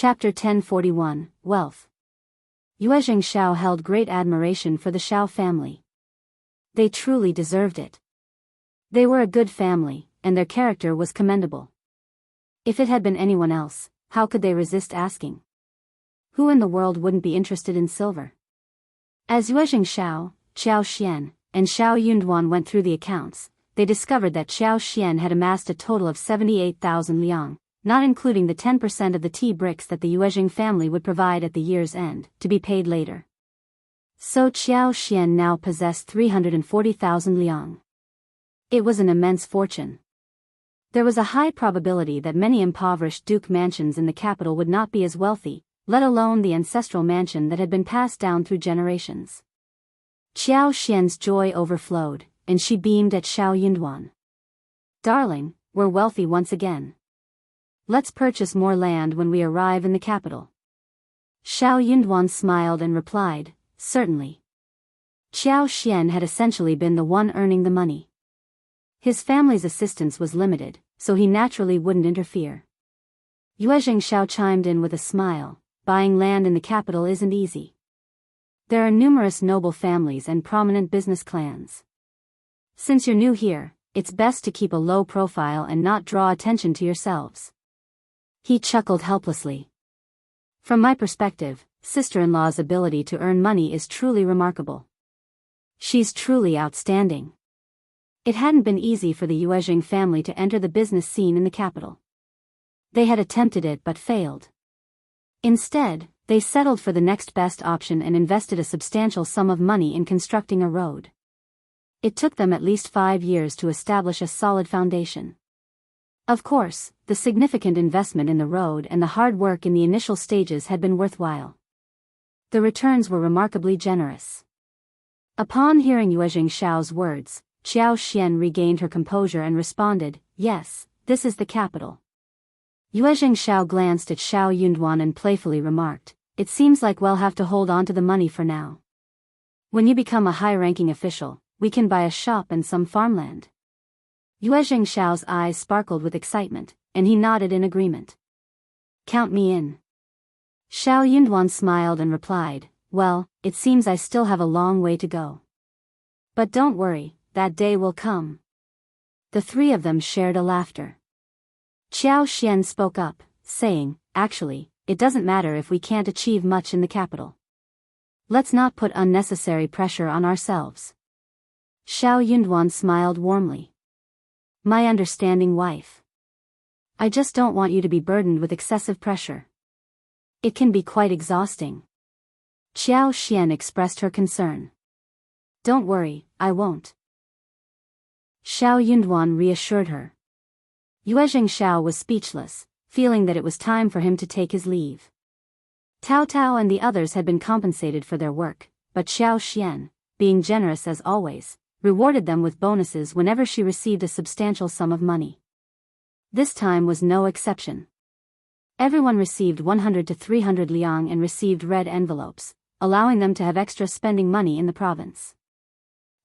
Chapter 1041, Wealth. Xianxia held great admiration for the Shao family. They truly deserved it. They were a good family, and their character was commendable. If it had been anyone else, how could they resist asking? Who in the world wouldn't be interested in silver? As Xianxia, Qiao Xian, and Shao Yunduan went through the accounts, they discovered that Qiao Xian had amassed a total of 78,000 liang, not including the 10% of the tea bricks that the Yuezheng family would provide at the year's end, to be paid later. So Qiao Xian now possessed 340,000 liang. It was an immense fortune. There was a high probability that many impoverished duke mansions in the capital would not be as wealthy, let alone the ancestral mansion that had been passed down through generations. Qiao Xian's joy overflowed, and she beamed at Shao Yunduan. "Darling, we're wealthy once again. Let's purchase more land when we arrive in the capital." Shao Yunduan smiled and replied, "Certainly." Qiao Xian had essentially been the one earning the money. His family's assistance was limited, so he naturally wouldn't interfere. Xianxia chimed in with a smile, "Buying land in the capital isn't easy. There are numerous noble families and prominent business clans. Since you're new here, it's best to keep a low profile and not draw attention to yourselves." He chuckled helplessly. "From my perspective, sister-in-law's ability to earn money is truly remarkable. She's truly outstanding." It hadn't been easy for the Yuezheng family to enter the business scene in the capital. They had attempted it but failed. Instead, they settled for the next best option and invested a substantial sum of money in constructing a road. It took them at least 5 years to establish a solid foundation. Of course, the significant investment in the road and the hard work in the initial stages had been worthwhile. The returns were remarkably generous. Upon hearing Xiao's words, Qiao Xian regained her composure and responded, "Yes, this is the capital." Xiao glanced at Shao Yunduan and playfully remarked, "It seems like we'll have to hold on to the money for now. When you become a high-ranking official, we can buy a shop and some farmland." Xiao's eyes sparkled with excitement, and he nodded in agreement. "Count me in." Shao Yunduan smiled and replied, "Well, it seems I still have a long way to go. But don't worry, that day will come." The three of them shared a laughter. Qiao Xian spoke up, saying, "Actually, it doesn't matter if we can't achieve much in the capital. Let's not put unnecessary pressure on ourselves." Shao Yunduan smiled warmly. "My understanding wife. I just don't want you to be burdened with excessive pressure. It can be quite exhausting." Qiao Xian expressed her concern. "Don't worry, I won't." Shao Yunduan reassured her. Xiao was speechless, feeling that it was time for him to take his leave. Tao and the others had been compensated for their work, but Qiao Xian, being generous as always, rewarded them with bonuses whenever she received a substantial sum of money. This time was no exception. Everyone received 100 to 300 liang and received red envelopes, allowing them to have extra spending money in the province.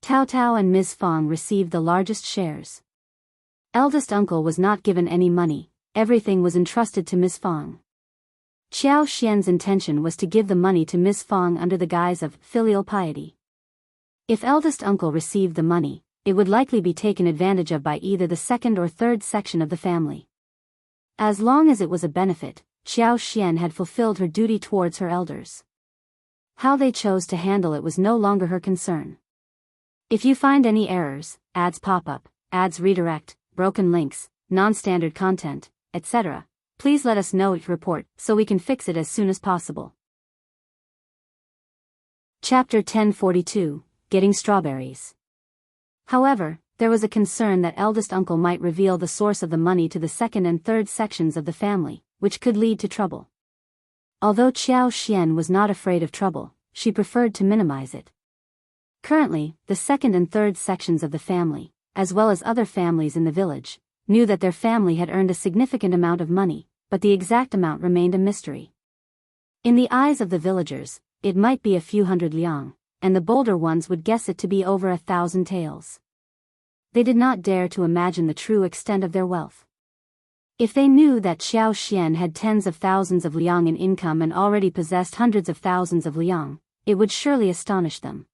Tao and Ms. Fong received the largest shares. Eldest uncle was not given any money, everything was entrusted to Ms. Fong. Qiao Xian's intention was to give the money to Ms. Fong under the guise of filial piety. If eldest uncle received the money, it would likely be taken advantage of by either the second or third section of the family. As long as it was a benefit, Qiao Xian had fulfilled her duty towards her elders. How they chose to handle it was no longer her concern. If you find any errors, ads pop up, ads redirect, broken links, non-standard content, etc., please let us know it report so we can fix it as soon as possible. Chapter 1042, Getting Strawberries. However, there was a concern that eldest uncle might reveal the source of the money to the second and third sections of the family, which could lead to trouble. Although Qiao Xian was not afraid of trouble, she preferred to minimize it. Currently, the second and third sections of the family, as well as other families in the village, knew that their family had earned a significant amount of money, but the exact amount remained a mystery. In the eyes of the villagers, it might be a few hundred liang, and the bolder ones would guess it to be over 1,000 taels. They did not dare to imagine the true extent of their wealth. If they knew that Xianxia had tens of thousands of liang in income and already possessed hundreds of thousands of liang, it would surely astonish them.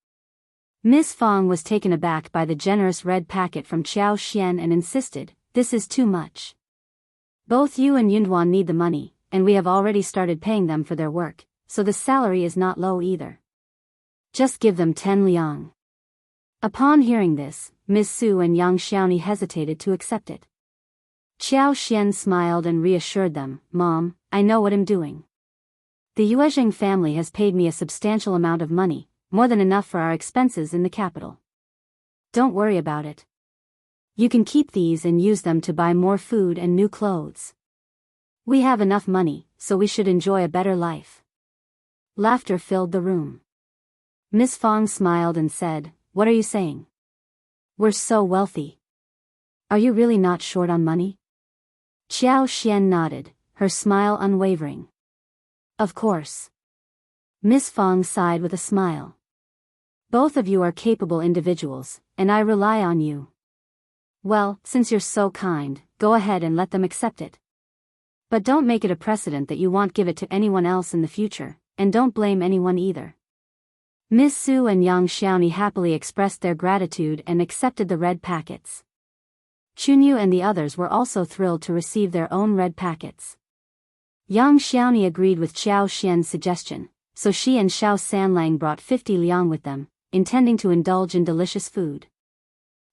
Miss Fang was taken aback by the generous red packet from Xianxia and insisted, "This is too much. Both you and Yunduan need the money, and we have already started paying them for their work, so the salary is not low either. Just give them 10 liang." Upon hearing this, Miss Su and Yang Xiaoni hesitated to accept it. Xianxia smiled and reassured them, "Mom, I know what I'm doing. The Yuezheng family has paid me a substantial amount of money, more than enough for our expenses in the capital. Don't worry about it. You can keep these and use them to buy more food and new clothes. We have enough money, so we should enjoy a better life." Laughter filled the room. Miss Fang smiled and said, "What are you saying? We're so wealthy. Are you really not short on money?" Xianxia nodded, her smile unwavering. "Of course." Miss Fang sighed with a smile. "Both of you are capable individuals, and I rely on you. Well, since you're so kind, go ahead and let them accept it. But don't make it a precedent that you won't give it to anyone else in the future, and don't blame anyone either." Miss Su and Yang Xiaoni happily expressed their gratitude and accepted the red packets. Chunyu and the others were also thrilled to receive their own red packets. Yang Xiaoni agreed with Xiaoxian's suggestion, so she and Shao Sanlang brought 50 liang with them, intending to indulge in delicious food.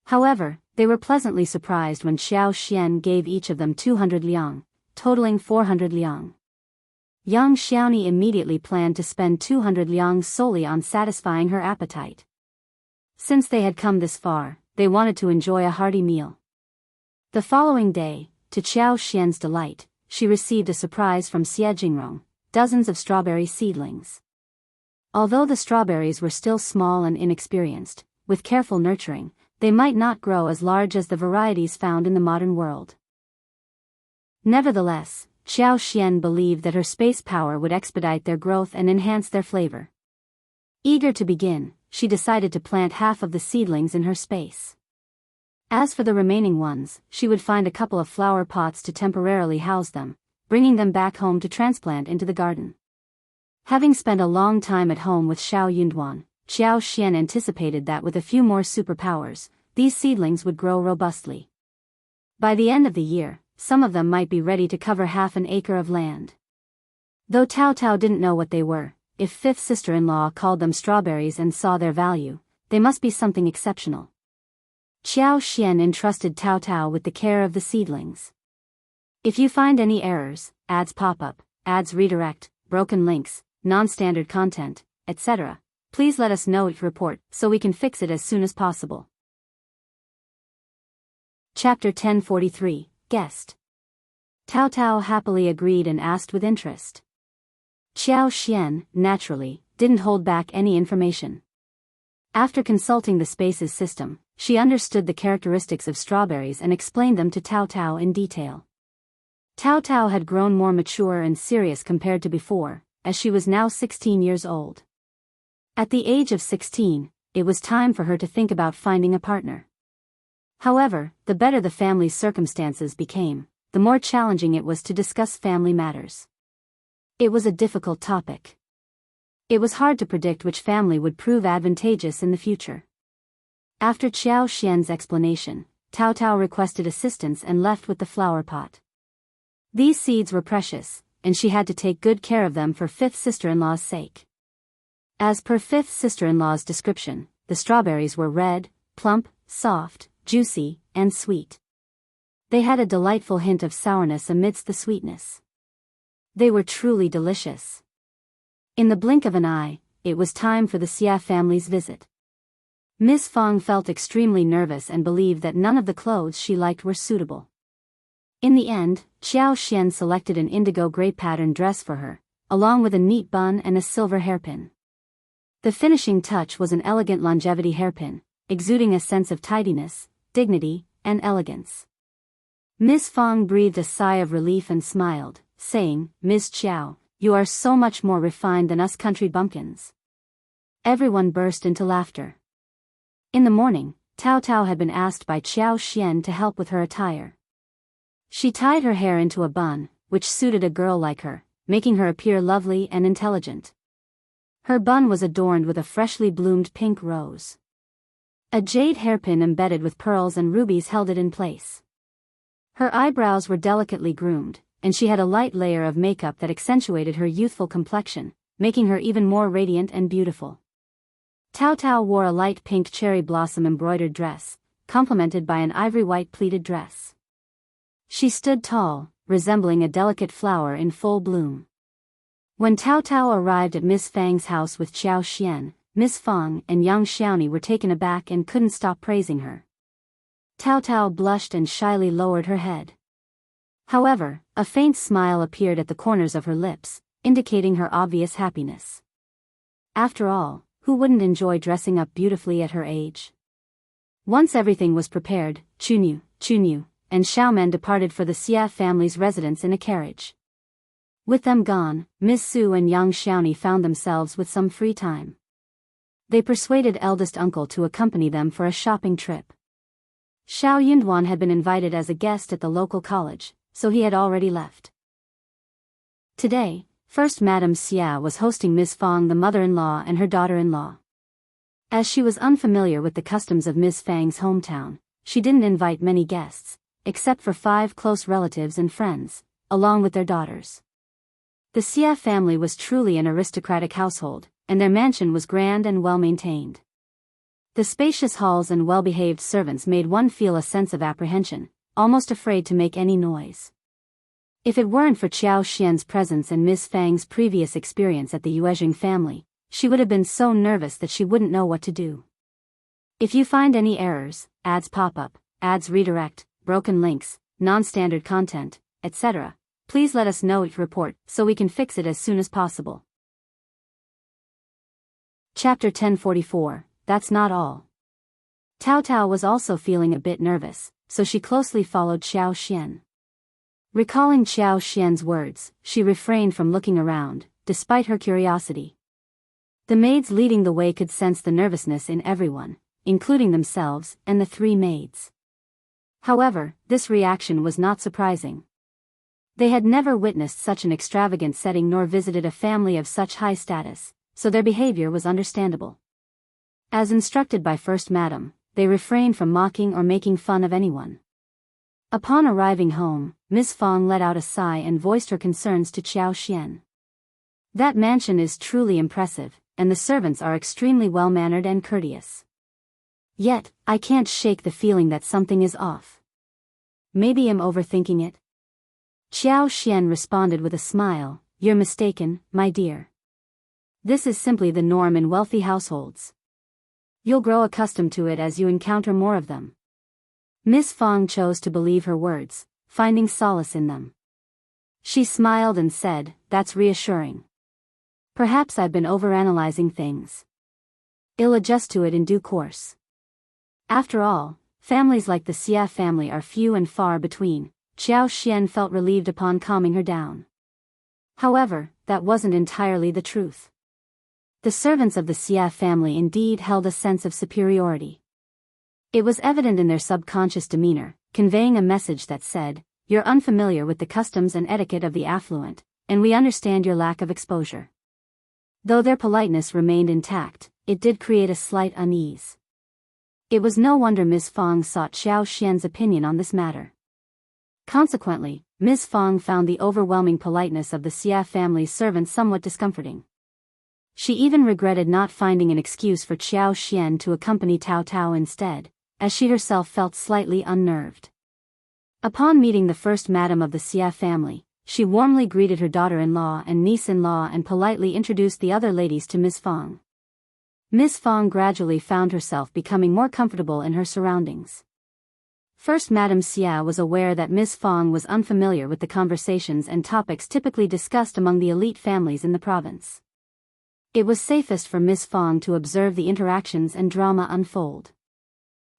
However, they were pleasantly surprised when Xiaoxian gave each of them 200 liang, totaling 400 liang. Yang Xiaoni immediately planned to spend 200 liang solely on satisfying her appetite. Since they had come this far, they wanted to enjoy a hearty meal. The following day, to Xiaoxian's delight, she received a surprise from Xie Jingrong, dozens of strawberry seedlings. Although the strawberries were still small and inexperienced, with careful nurturing, they might not grow as large as the varieties found in the modern world. Nevertheless, Xiaoxian believed that her space power would expedite their growth and enhance their flavor. Eager to begin, she decided to plant half of the seedlings in her space. As for the remaining ones, she would find a couple of flower pots to temporarily house them, bringing them back home to transplant into the garden. Having spent a long time at home with Shao Yunduan, Xiaoxian anticipated that with a few more superpowers, these seedlings would grow robustly. By the end of the year, some of them might be ready to cover half an acre of land. Though Tao Tao didn't know what they were, if fifth sister-in-law called them strawberries and saw their value, they must be something exceptional. Xiaoxian entrusted Tao Tao with the care of the seedlings. "If you find any errors, ads pop up, ads redirect, broken links, non-standard content, etc., please let us know it report so we can fix it as soon as possible." Chapter 1043, Guest. Tao Tao happily agreed and asked with interest. Xiaoxian, naturally, didn't hold back any information. After consulting the Spaces system, she understood the characteristics of strawberries and explained them to Tao Tao in detail. Tao Tao had grown more mature and serious compared to before, as she was now 16 years old. At the age of 16, it was time for her to think about finding a partner. However, the better the family's circumstances became, the more challenging it was to discuss family matters. It was a difficult topic. It was hard to predict which family would prove advantageous in the future. After Xiaoxian's explanation, Tao Tao requested assistance and left with the flower pot. These seeds were precious, and she had to take good care of them for fifth sister-in-law's sake. As per fifth sister-in-law's description, the strawberries were red, plump, soft, juicy, and sweet. They had a delightful hint of sourness amidst the sweetness. They were truly delicious. In the blink of an eye, it was time for the Xia family's visit. Miss Fang felt extremely nervous and believed that none of the clothes she liked were suitable. In the end, Xiaoxian selected an indigo gray pattern dress for her, along with a neat bun and a silver hairpin. The finishing touch was an elegant longevity hairpin, exuding a sense of tidiness, dignity, and elegance. Miss Fang breathed a sigh of relief and smiled, saying, "Miss Qiao, you are so much more refined than us country bumpkins." Everyone burst into laughter. In the morning, Tao Tao had been asked by Xiaoxian to help with her attire. She tied her hair into a bun, which suited a girl like her, making her appear lovely and intelligent. Her bun was adorned with a freshly bloomed pink rose. A jade hairpin embedded with pearls and rubies held it in place. Her eyebrows were delicately groomed, and she had a light layer of makeup that accentuated her youthful complexion, making her even more radiant and beautiful. Tao Tao wore a light pink cherry blossom embroidered dress, complemented by an ivory white pleated dress. She stood tall, resembling a delicate flower in full bloom. When Tao Tao arrived at Miss Fang's house with Qiao Xian, Miss Fang and Yang Xiaoni were taken aback and couldn't stop praising her. Tao Tao blushed and shyly lowered her head. However, a faint smile appeared at the corners of her lips, indicating her obvious happiness. After all, who wouldn't enjoy dressing up beautifully at her age? Once everything was prepared, Chunyu, and Xiaomen departed for the Xia family's residence in a carriage. With them gone, Miss Su and Yang Xiaoni found themselves with some free time. They persuaded eldest uncle to accompany them for a shopping trip. Shao Yunduan had been invited as a guest at the local college, so he had already left. Today, First Madame Xia was hosting Miss Fang, the mother-in-law, and her daughter-in-law. As she was unfamiliar with the customs of Miss Fang's hometown, she didn't invite many guests, except for 5 close relatives and friends, along with their daughters. The Xia family was truly an aristocratic household, and their mansion was grand and well-maintained. The spacious halls and well-behaved servants made one feel a sense of apprehension, almost afraid to make any noise. If it weren't for Qiao Xian's presence and Miss Fang's previous experience at the Yuezhing family, she would have been so nervous that she wouldn't know what to do. If you find any errors, ads pop up, ads redirect, broken links, non-standard content, etc., please let us know each report so we can fix it as soon as possible. Chapter 1044, That's Not All. Tao Tao was also feeling a bit nervous, so she closely followed Qiao Xian. Recalling Qiao Xian's words, she refrained from looking around, despite her curiosity. The maids leading the way could sense the nervousness in everyone, including themselves and the 3 maids. However, this reaction was not surprising. They had never witnessed such an extravagant setting nor visited a family of such high status, so their behavior was understandable. As instructed by First Madam, they refrained from mocking or making fun of anyone. Upon arriving home, Miss Fang let out a sigh and voiced her concerns to Qiao Xian. That mansion is truly impressive, and the servants are extremely well-mannered and courteous. Yet, I can't shake the feeling that something is off. Maybe I'm overthinking it? Qiao Xian responded with a smile, "You're mistaken, my dear. This is simply the norm in wealthy households. You'll grow accustomed to it as you encounter more of them." Miss Fang chose to believe her words, finding solace in them. She smiled and said, "That's reassuring. Perhaps I've been overanalyzing things. I'll adjust to it in due course." After all, families like the Xia family are few and far between. Qiao Xian felt relieved upon calming her down. However, that wasn't entirely the truth. The servants of the Xia family indeed held a sense of superiority. It was evident in their subconscious demeanor, conveying a message that said, "You're unfamiliar with the customs and etiquette of the affluent, and we understand your lack of exposure." Though their politeness remained intact, it did create a slight unease. It was no wonder Miss Fang sought Qiao Xian's opinion on this matter. Consequently, Miss Fang found the overwhelming politeness of the Xia family's servants somewhat discomforting. She even regretted not finding an excuse for Qiao Xian to accompany Tao Tao instead, as she herself felt slightly unnerved. Upon meeting the first madam of the Xia family, she warmly greeted her daughter-in-law and niece-in-law and politely introduced the other ladies to Miss Fang. Miss Fang gradually found herself becoming more comfortable in her surroundings. First Madame Xia was aware that Miss Fang was unfamiliar with the conversations and topics typically discussed among the elite families in the province. It was safest for Miss Fang to observe the interactions and drama unfold.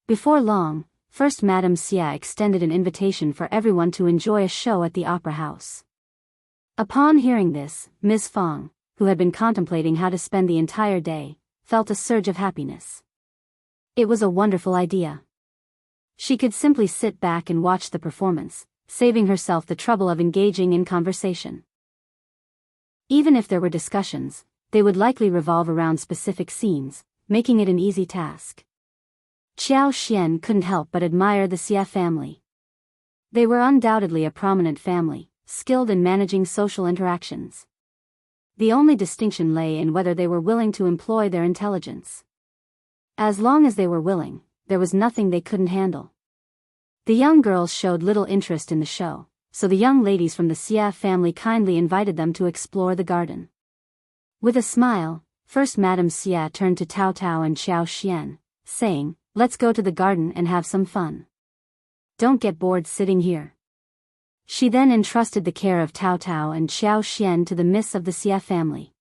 Before long, First Madame Xia extended an invitation for everyone to enjoy a show at the opera house. Upon hearing this, Miss Fang, who had been contemplating how to spend the entire day, felt a surge of happiness. It was a wonderful idea. She could simply sit back and watch the performance, saving herself the trouble of engaging in conversation. Even if there were discussions, they would likely revolve around specific scenes, making it an easy task. Xiao couldn't help but admire the Xia family. They were undoubtedly a prominent family, skilled in managing social interactions. The only distinction lay in whether they were willing to employ their intelligence. As long as they were willing, there was nothing they couldn't handle. The young girls showed little interest in the show, so the young ladies from the Xia family kindly invited them to explore the garden. With a smile, First Madame Xia turned to Tao Tao and Xiao Xian, saying, "Let's go to the garden and have some fun. Don't get bored sitting here." She then entrusted the care of Tao Tao and Xiao Xian to the miss of the Xia family.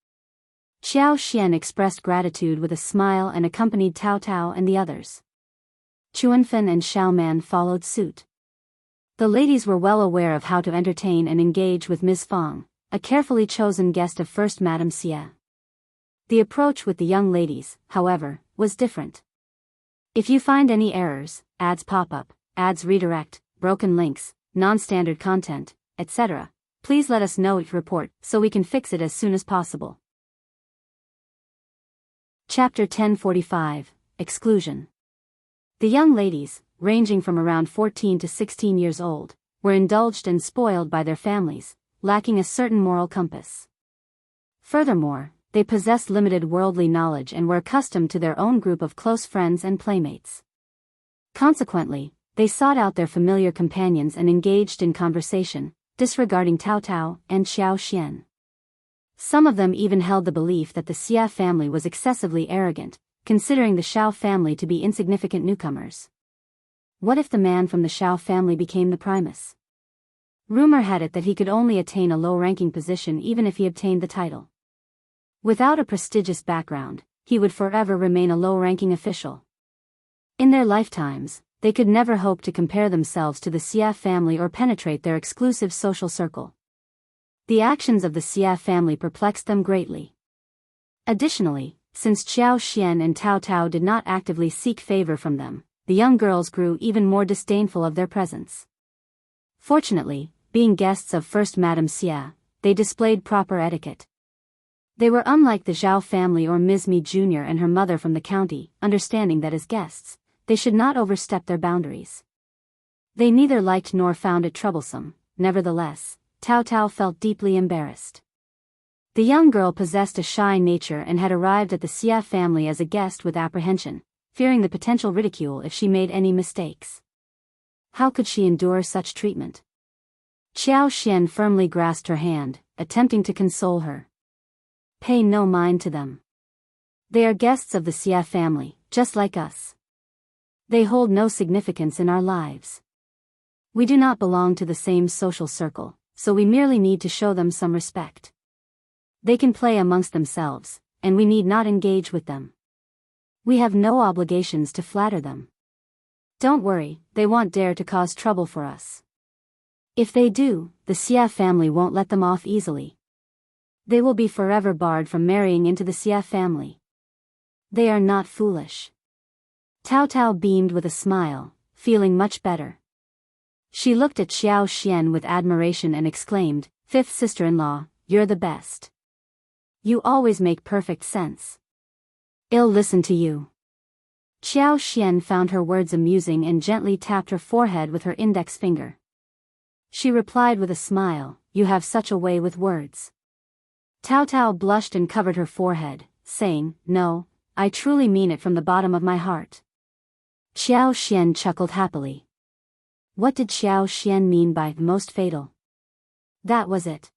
Xiao Xian expressed gratitude with a smile and accompanied Tao Tao and the others. Chuanfen and Xiaoman followed suit. The ladies were well aware of how to entertain and engage with Ms. Fang, a carefully chosen guest of First Madame Xia. The approach with the young ladies, however, was different. If you find any errors, ads pop up, ads redirect, broken links, non-standard content, etc., please let us know your report so we can fix it as soon as possible. Chapter 1045, Exclusion. The young ladies, ranging from around 14 to 16 years old, were indulged and spoiled by their families, lacking a certain moral compass. Furthermore, they possessed limited worldly knowledge and were accustomed to their own group of close friends and playmates. Consequently, they sought out their familiar companions and engaged in conversation, disregarding Tao Tao and Xiao Xian. Some of them even held the belief that the Xia family was excessively arrogant, considering the Shao family to be insignificant newcomers. What if the man from the Shao family became the primus? Rumor had it that he could only attain a low-ranking position even if he obtained the title. Without a prestigious background, he would forever remain a low-ranking official. In their lifetimes, they could never hope to compare themselves to the Xia family or penetrate their exclusive social circle. The actions of the Xia family perplexed them greatly. Additionally, since Xiao Xian and Tao Tao did not actively seek favor from them, the young girls grew even more disdainful of their presence. Fortunately, being guests of First Madame Xia, they displayed proper etiquette. They were unlike the Zhao family or Ms. Mi Jr. and her mother from the county, understanding that as guests, they should not overstep their boundaries. They neither liked nor found it troublesome. Nevertheless, Tao Tao felt deeply embarrassed. The young girl possessed a shy nature and had arrived at the Xia family as a guest with apprehension, fearing the potential ridicule if she made any mistakes. How could she endure such treatment? Xiao Xian firmly grasped her hand, attempting to console her. Pay no mind to them. They are guests of the Xia family, just like us. They hold no significance in our lives. We do not belong to the same social circle, so we merely need to show them some respect. They can play amongst themselves, and we need not engage with them. We have no obligations to flatter them. Don't worry, they won't dare to cause trouble for us. If they do, the Xia family won't let them off easily. They will be forever barred from marrying into the Xia family. They are not foolish. Tao Tao beamed with a smile, feeling much better. She looked at Xiao Xian with admiration and exclaimed, "Fifth sister-in-law, you're the best. You always make perfect sense. I'll listen to you." Xiao Xian found her words amusing and gently tapped her forehead with her index finger. She replied with a smile, "You have such a way with words." Tao Tao blushed and covered her forehead, saying, "No, I truly mean it from the bottom of my heart." Xiao Xian chuckled happily. What did Xiao Xian mean by most fatal? That was it.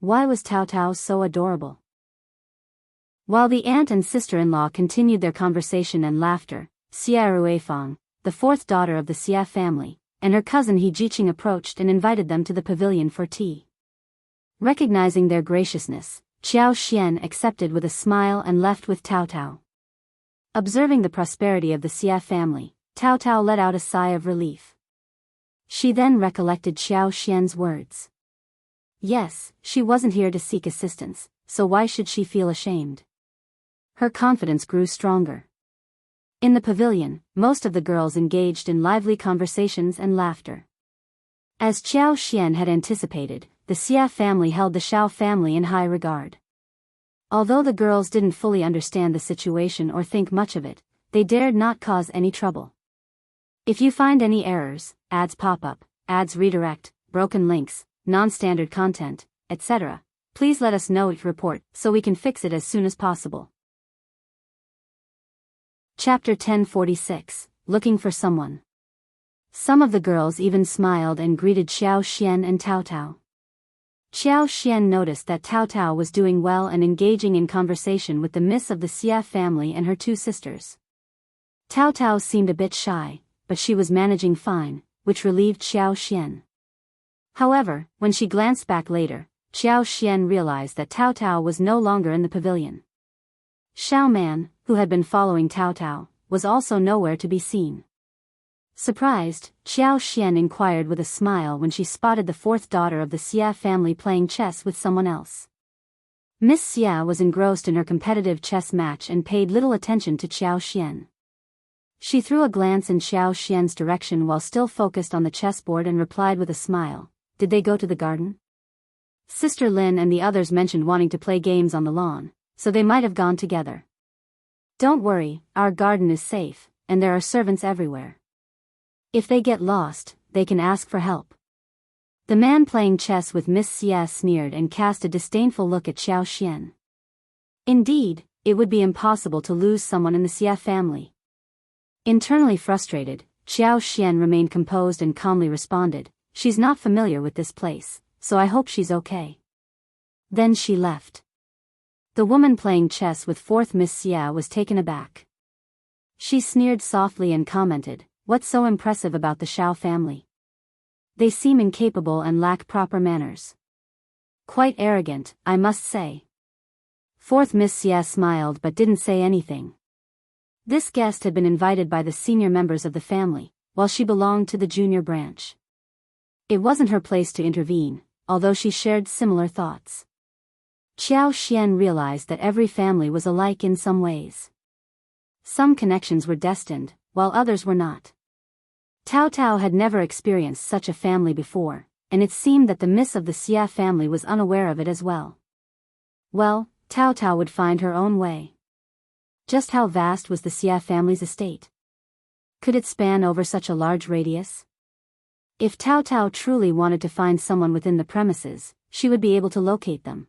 Why was Tao Tao so adorable? While the aunt and sister-in-law continued their conversation and laughter, Xia Ruifang, the fourth daughter of the Xia family, and her cousin He Jiqing approached and invited them to the pavilion for tea. Recognizing their graciousness, Xiao Xian accepted with a smile and left with Tao Tao. Observing the prosperity of the Xia family, Tao Tao let out a sigh of relief. She then recollected Xiao Xian's words. Yes, she wasn't here to seek assistance, so why should she feel ashamed? Her confidence grew stronger. In the pavilion, most of the girls engaged in lively conversations and laughter. As Xian had anticipated, the Xia family held the Shao family in high regard. Although the girls didn't fully understand the situation or think much of it, they dared not cause any trouble. If you find any errors, ads pop up, ads redirect, broken links, non-standard content, etc., please let us know your report so we can fix it as soon as possible. Chapter 1046, Looking for Someone. Some of the girls even smiled and greeted Xian and Tao. Xian noticed that Tao was doing well and engaging in conversation with the miss of the Xia family and her two sisters. Tao seemed a bit shy, but she was managing fine, which relieved Xian. However, when she glanced back later, Xian realized that Tao was no longer in the pavilion. Shao Man, who had been following Tao, was also nowhere to be seen. Surprised, Xian inquired with a smile when she spotted the fourth daughter of the Xia family playing chess with someone else. Miss Xia was engrossed in her competitive chess match and paid little attention to Xian. She threw a glance in Xian's direction while still focused on the chessboard and replied with a smile, "Did they go to the garden?" Sister Lin and the others mentioned wanting to play games on the lawn, so they might have gone together. "Don't worry, our garden is safe, and there are servants everywhere. If they get lost, they can ask for help." The man playing chess with Miss Xia sneered and cast a disdainful look at Xian. Indeed, it would be impossible to lose someone in the Xia family. Internally frustrated, Xian remained composed and calmly responded, "She's not familiar with this place, so I hope she's okay." Then she left. The woman playing chess with fourth Miss Xia was taken aback. She sneered softly and commented, "What's so impressive about the Shao family? They seem incapable and lack proper manners. Quite arrogant, I must say." Fourth Miss Xia smiled but didn't say anything. This guest had been invited by the senior members of the family, while she belonged to the junior branch. It wasn't her place to intervene, although she shared similar thoughts. Xian realized that every family was alike in some ways. Some connections were destined, while others were not. Tao had never experienced such a family before, and it seemed that the miss of the Xia family was unaware of it as well. Well, Tao would find her own way. Just how vast was the Xia family's estate? Could it span over such a large radius? If Tao truly wanted to find someone within the premises, she would be able to locate them.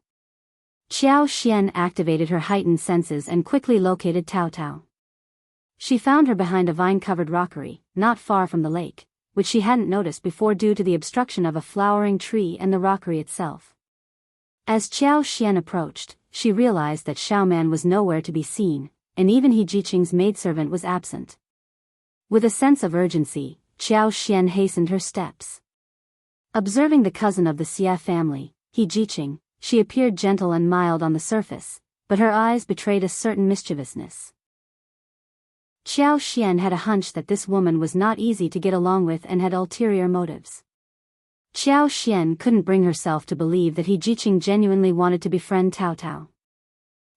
Xian activated her heightened senses and quickly located Tao. She found her behind a vine-covered rockery, not far from the lake, which she hadn't noticed before due to the obstruction of a flowering tree and the rockery itself. As Xian approached, she realized that Shao Man was nowhere to be seen, and even He Jiqing's maidservant was absent. With a sense of urgency, Xian hastened her steps. Observing the cousin of the Xia family, He Jiqing, she appeared gentle and mild on the surface, but her eyes betrayed a certain mischievousness. Xian had a hunch that this woman was not easy to get along with and had ulterior motives. Xian couldn't bring herself to believe that He Jiqing genuinely wanted to befriend Tao.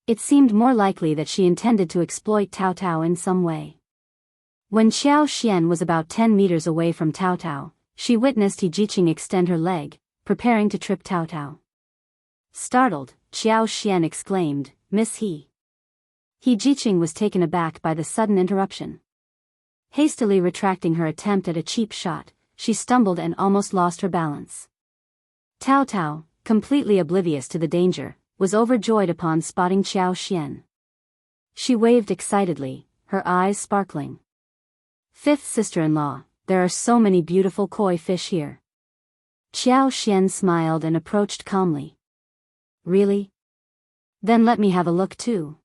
It seemed more likely that she intended to exploit Tao in some way. When Xian was about 10 meters away from Tao, she witnessed He Jiqing extend her leg, preparing to trip Tao. Startled, Xian exclaimed, "Miss He." He Jiqing was taken aback by the sudden interruption. Hastily retracting her attempt at a cheap shot, she stumbled and almost lost her balance. Tao, completely oblivious to the danger, was overjoyed upon spotting Xian. She waved excitedly, her eyes sparkling. "Fifth sister-in-law, there are so many beautiful koi fish here." Xian smiled and approached calmly. "Really? Then let me have a look too.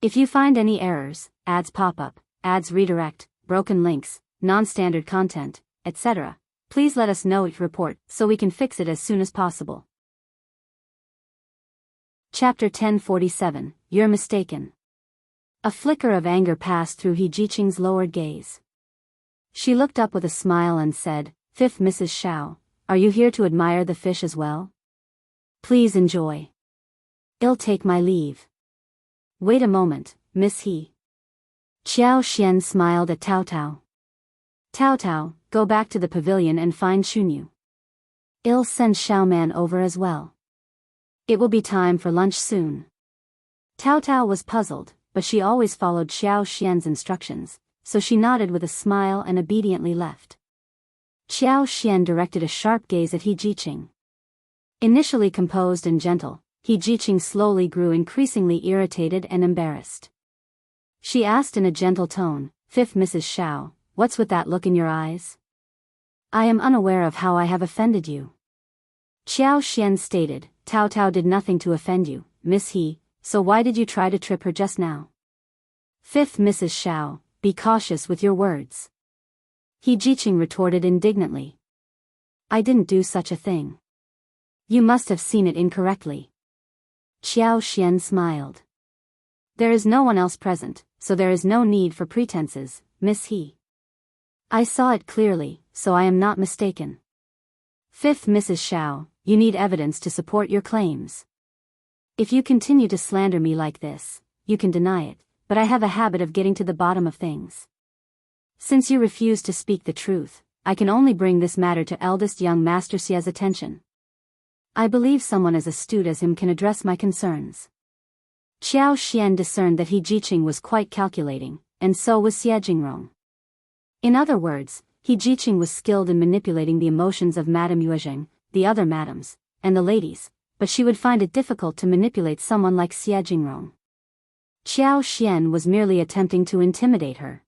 If you find any errors, ads pop up, ads redirect, broken links, non-standard content, etc., please let us know your report so we can fix it as soon as possible." Chapter 1047, You're Mistaken. A flicker of anger passed through He Jiqing's lowered gaze. She looked up with a smile and said, "Fifth Mrs. Shao, are you here to admire the fish as well? Please enjoy. I'll take my leave." "Wait a moment, Miss He." Xian smiled at Tao. "Tao, go back to the pavilion and find Xunyu. I'll send Shao Man over as well. It will be time for lunch soon. Tao Tao was puzzled, but she always followed Xiao Xian's instructions, so she nodded with a smile and obediently left. Xiao Xian directed a sharp gaze at He Jiqing. Initially composed and gentle, He Jiqing slowly grew increasingly irritated and embarrassed. She asked in a gentle tone, "Fifth Mrs. Shao, what's with that look in your eyes? I am unaware of how I have offended you." Xiao Xian stated, "Tao Tao did nothing to offend you, Miss He, so why did you try to trip her just now?" "Fifth Mrs. Shao, be cautious with your words." He Jiqing retorted indignantly. "I didn't do such a thing. You must have seen it incorrectly." Xiao Xian smiled. "There is no one else present, so there is no need for pretenses, Miss He. I saw it clearly, so I am not mistaken. Fifth Mrs. Shao, you need evidence to support your claims. If you continue to slander me like this, you can deny it, but I have a habit of getting to the bottom of things. Since you refuse to speak the truth, I can only bring this matter to eldest young Master Xia's attention. I believe someone as astute as him can address my concerns." Xiao Xian discerned that He Jiqing was quite calculating, and so was Xie Jingrong. In other words, He Jiqing was skilled in manipulating the emotions of Madame Yuezheng, the other madams, and the ladies, but she would find it difficult to manipulate someone like Xie Jingrong. Xiao Xian was merely attempting to intimidate her.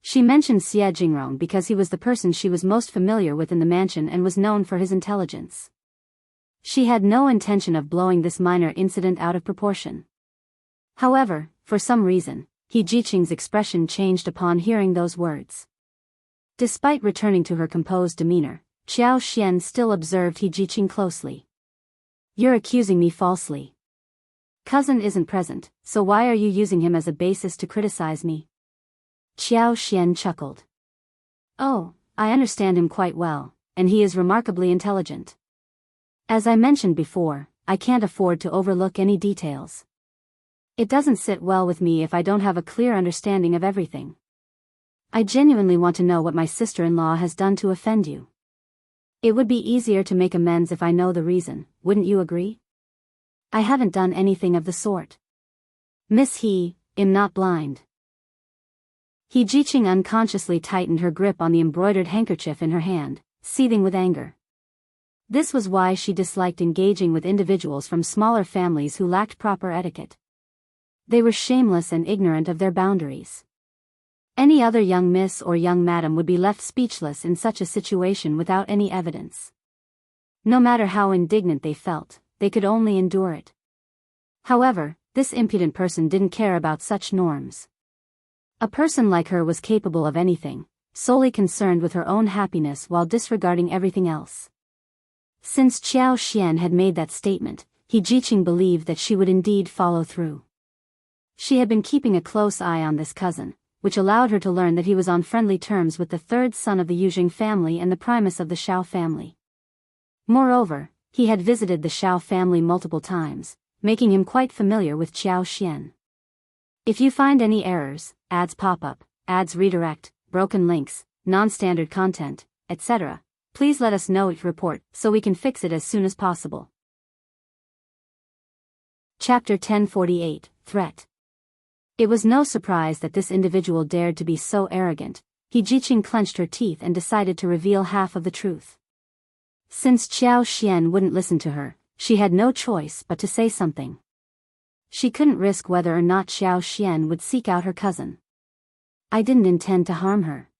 She mentioned Xie Jingrong because he was the person she was most familiar with in the mansion and was known for his intelligence. She had no intention of blowing this minor incident out of proportion. However, for some reason, He Jiqing's expression changed upon hearing those words. Despite returning to her composed demeanor, Xiao Xian still observed He Jiqing closely. "You're accusing me falsely. Cousin isn't present, so why are you using him as a basis to criticize me?" Xiao Xian chuckled. "Oh, I understand him quite well, and he is remarkably intelligent. As I mentioned before, I can't afford to overlook any details. It doesn't sit well with me if I don't have a clear understanding of everything. I genuinely want to know what my sister-in-law has done to offend you. It would be easier to make amends if I know the reason, wouldn't you agree? I haven't done anything of the sort. Miss He, I'm not blind." He Jiqing unconsciously tightened her grip on the embroidered handkerchief in her hand, seething with anger. This was why she disliked engaging with individuals from smaller families who lacked proper etiquette. They were shameless and ignorant of their boundaries. Any other young miss or young madam would be left speechless in such a situation without any evidence. No matter how indignant they felt, they could only endure it. However, this impudent person didn't care about such norms. A person like her was capable of anything, solely concerned with her own happiness while disregarding everything else. Since Xiao Xian had made that statement, He Jiqing believed that she would indeed follow through. She had been keeping a close eye on this cousin, which allowed her to learn that he was on friendly terms with the third son of the Yuzheng family and the primus of the Shao family. Moreover, he had visited the Shao family multiple times, making him quite familiar with Xiao Xian. If you find any errors, ads pop up, ads redirect, broken links, non-standard content, etc., please let us know it report so we can fix it as soon as possible. Chapter 1048, Threat. It was no surprise that this individual dared to be so arrogant. He Jiqing clenched her teeth and decided to reveal half of the truth. Since Xiao Xian wouldn't listen to her, she had no choice but to say something. She couldn't risk whether or not Xiao Xian would seek out her cousin. "I didn't intend to harm her.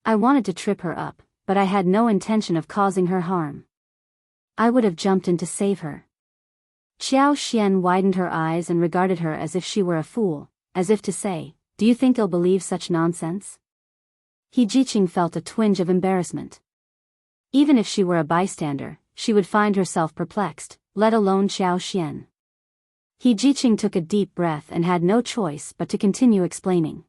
I wanted to trip her up, but I had no intention of causing her harm. I would have jumped in to save her." Xiao Xian widened her eyes and regarded her as if she were a fool, as if to say, "Do you think I'll believe such nonsense?" He Jiqing felt a twinge of embarrassment. Even if she were a bystander, she would find herself perplexed, let alone Xiao Xian. He Jiqing took a deep breath and had no choice but to continue explaining.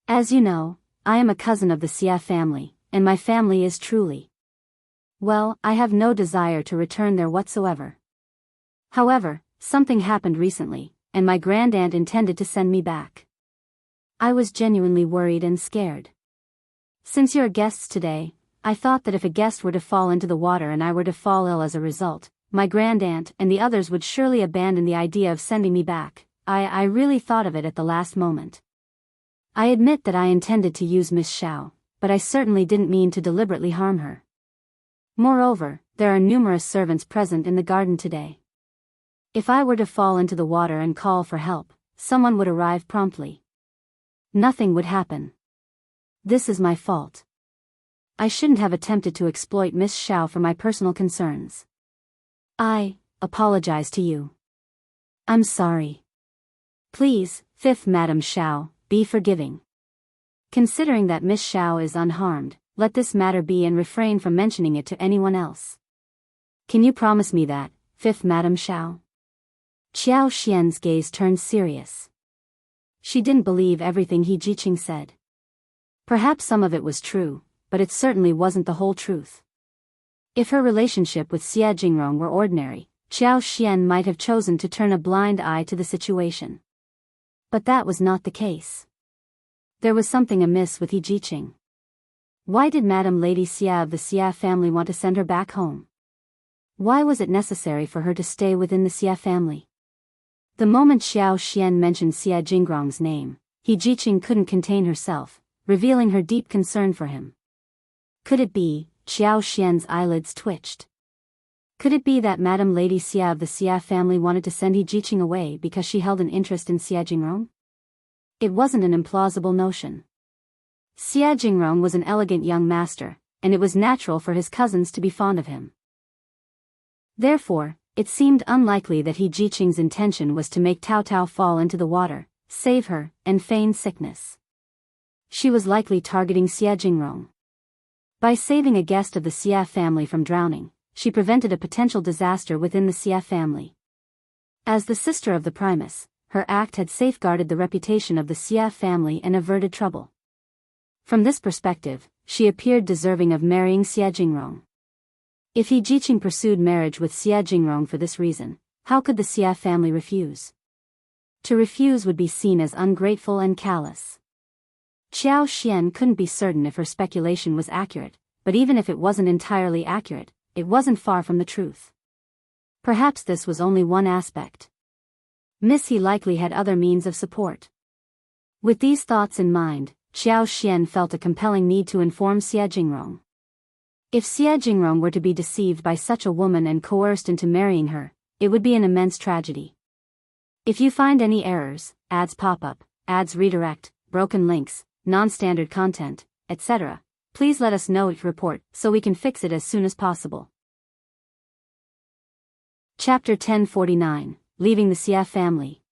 "As you know, I am a cousin of the Xia family, and my family is truly. Well, I have no desire to return there whatsoever. However, something happened recently, and my grandaunt intended to send me back. I was genuinely worried and scared. Since you're guests today, I thought that if a guest were to fall into the water and I were to fall ill as a result, my grandaunt and the others would surely abandon the idea of sending me back. I really thought of it at the last moment. I admit that I intended to use Miss Shao, but I certainly didn't mean to deliberately harm her. Moreover, there are numerous servants present in the garden today. If I were to fall into the water and call for help, someone would arrive promptly. Nothing would happen. This is my fault. I shouldn't have attempted to exploit Miss Shao for my personal concerns. I apologize to you. I'm sorry. Please, Fifth Madam Shao, be forgiving. Considering that Miss Shao is unharmed, let this matter be and refrain from mentioning it to anyone else. Can you promise me that, Fifth Madam Shao? Qiao Xian's gaze turned serious. She didn't believe everything He Jiqing said. Perhaps some of it was true, but it certainly wasn't the whole truth. If her relationship with Xie Jingrong were ordinary, Qiao Xian might have chosen to turn a blind eye to the situation. But that was not the case. There was something amiss with He Jiqing. Why did Madam Lady Xia of the Xia family want to send her back home? Why was it necessary for her to stay within the Xia family? The moment Xiao Xian mentioned Xie Jingrong's name, He Jiqing couldn't contain herself, revealing her deep concern for him. Could it be? Xiao Xian's eyelids twitched. Could it be that Madam Lady Xia of the Xia family wanted to send He Jiqing away because she held an interest in Xie Jingrong? It wasn't an implausible notion. Xie Jingrong was an elegant young master, and it was natural for his cousins to be fond of him. Therefore, it seemed unlikely that He Jiqing's intention was to make Tao Tao fall into the water, save her, and feign sickness. She was likely targeting Xie Jingrong. By saving a guest of the Xie family from drowning, she prevented a potential disaster within the Xie family. As the sister of the Primus, her act had safeguarded the reputation of the Xie family and averted trouble. From this perspective, she appeared deserving of marrying Xie Jingrong. If He Jiqing pursued marriage with Xie Jingrong for this reason, how could the Xie family refuse? To refuse would be seen as ungrateful and callous. Qiao Xian couldn't be certain if her speculation was accurate, but even if it wasn't entirely accurate, it wasn't far from the truth. Perhaps this was only one aspect. Miss He likely had other means of support. With these thoughts in mind, Qiao Xian felt a compelling need to inform Xie Jingrong. If Xie Jingrong were to be deceived by such a woman and coerced into marrying her, it would be an immense tragedy. If you find any errors, ads pop up, ads redirect, broken links, non-standard content, etc., please let us know it report so we can fix it as soon as possible. Chapter 1049, Leaving the Xie Family.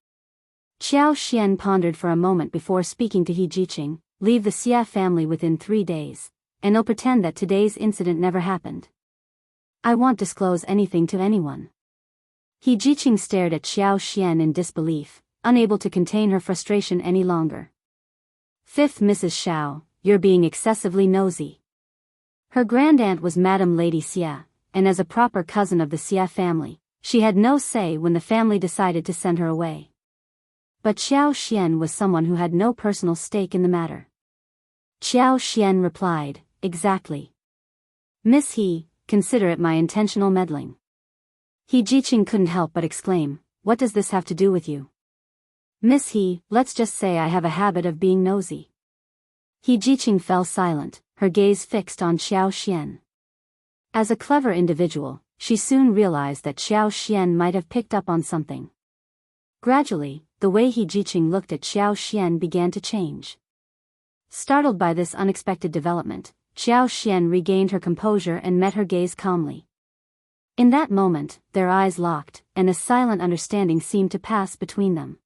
Qiao Xian pondered for a moment before speaking to He Jiqing. Leave the Xie family within 3 days, and they'll pretend that today's incident never happened. I won't disclose anything to anyone. He Jiqing stared at Qiao Xian in disbelief, unable to contain her frustration any longer. Fifth Mrs. Shao, you're being excessively nosy. Her grandaunt was Madam Lady Xia, and as a proper cousin of the Xia family, she had no say when the family decided to send her away. But Qiao Xian was someone who had no personal stake in the matter. Qiao Xian replied, exactly. Miss He, consider it my intentional meddling. He Jiqing couldn't help but exclaim, what does this have to do with you? Miss He, let's just say I have a habit of being nosy. He Jiqing fell silent, her gaze fixed on Qiao Xian. As a clever individual, she soon realized that Qiao Xian might have picked up on something. Gradually, the way He Jiqing looked at Qiao Xian began to change. Startled by this unexpected development, Qiao Xian regained her composure and met her gaze calmly. In that moment, their eyes locked, and a silent understanding seemed to pass between them.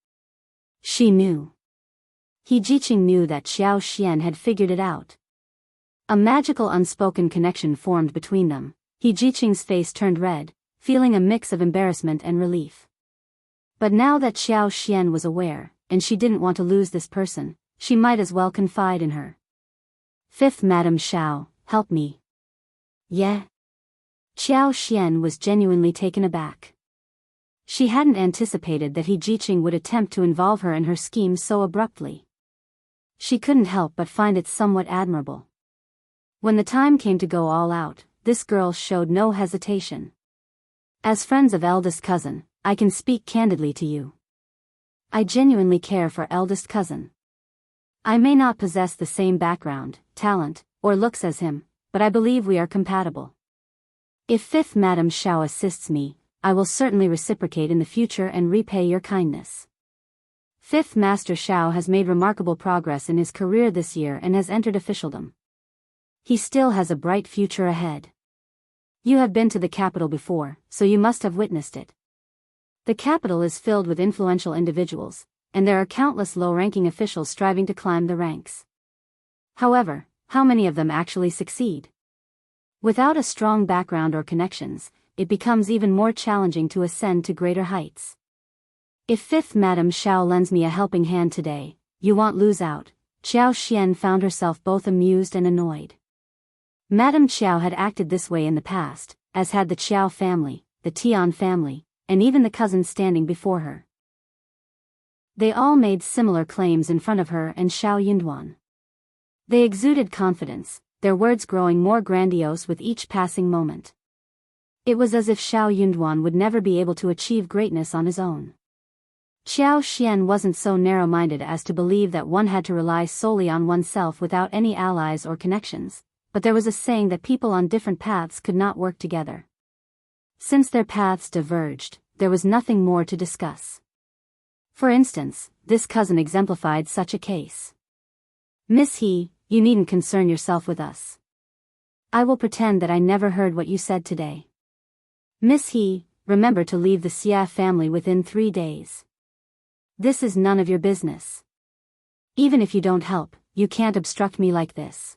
She knew. He Jiqing knew that Qiao Xian had figured it out. A magical unspoken connection formed between them. He Jiqing's face turned red, feeling a mix of embarrassment and relief. But now that Qiao Xian was aware, and she didn't want to lose this person, she might as well confide in her. Fifth Madam Shao, help me. Yeah? Qiao Xian was genuinely taken aback. She hadn't anticipated that He Jiqing would attempt to involve her in her scheme so abruptly. She couldn't help but find it somewhat admirable. When the time came to go all out, this girl showed no hesitation. As friends of eldest cousin, I can speak candidly to you. I genuinely care for eldest cousin. I may not possess the same background, talent, or looks as him, but I believe we are compatible. If fifth Madam Shao assists me, I will certainly reciprocate in the future and repay your kindness. Fifth Master Shao has made remarkable progress in his career this year and has entered officialdom. He still has a bright future ahead. You have been to the capital before, so you must have witnessed it. The capital is filled with influential individuals, and there are countless low-ranking officials striving to climb the ranks. However, how many of them actually succeed? Without a strong background or connections, it becomes even more challenging to ascend to greater heights. If fifth Madam Shao lends me a helping hand today, you won't lose out. Xianxia found herself both amused and annoyed. Madame Qiao had acted this way in the past, as had the Qiao family, the Tian family, and even the cousins standing before her. They all made similar claims in front of her and Shao Yunduan. They exuded confidence, their words growing more grandiose with each passing moment. It was as if Shao Yunduan would never be able to achieve greatness on his own. Xiao Xian wasn't so narrow-minded as to believe that one had to rely solely on oneself without any allies or connections, but there was a saying that people on different paths could not work together. Since their paths diverged, there was nothing more to discuss. For instance, this cousin exemplified such a case. Miss He, you needn't concern yourself with us. I will pretend that I never heard what you said today. Miss He, remember to leave the Xia family within 3 days. This is none of your business. Even if you don't help, you can't obstruct me like this.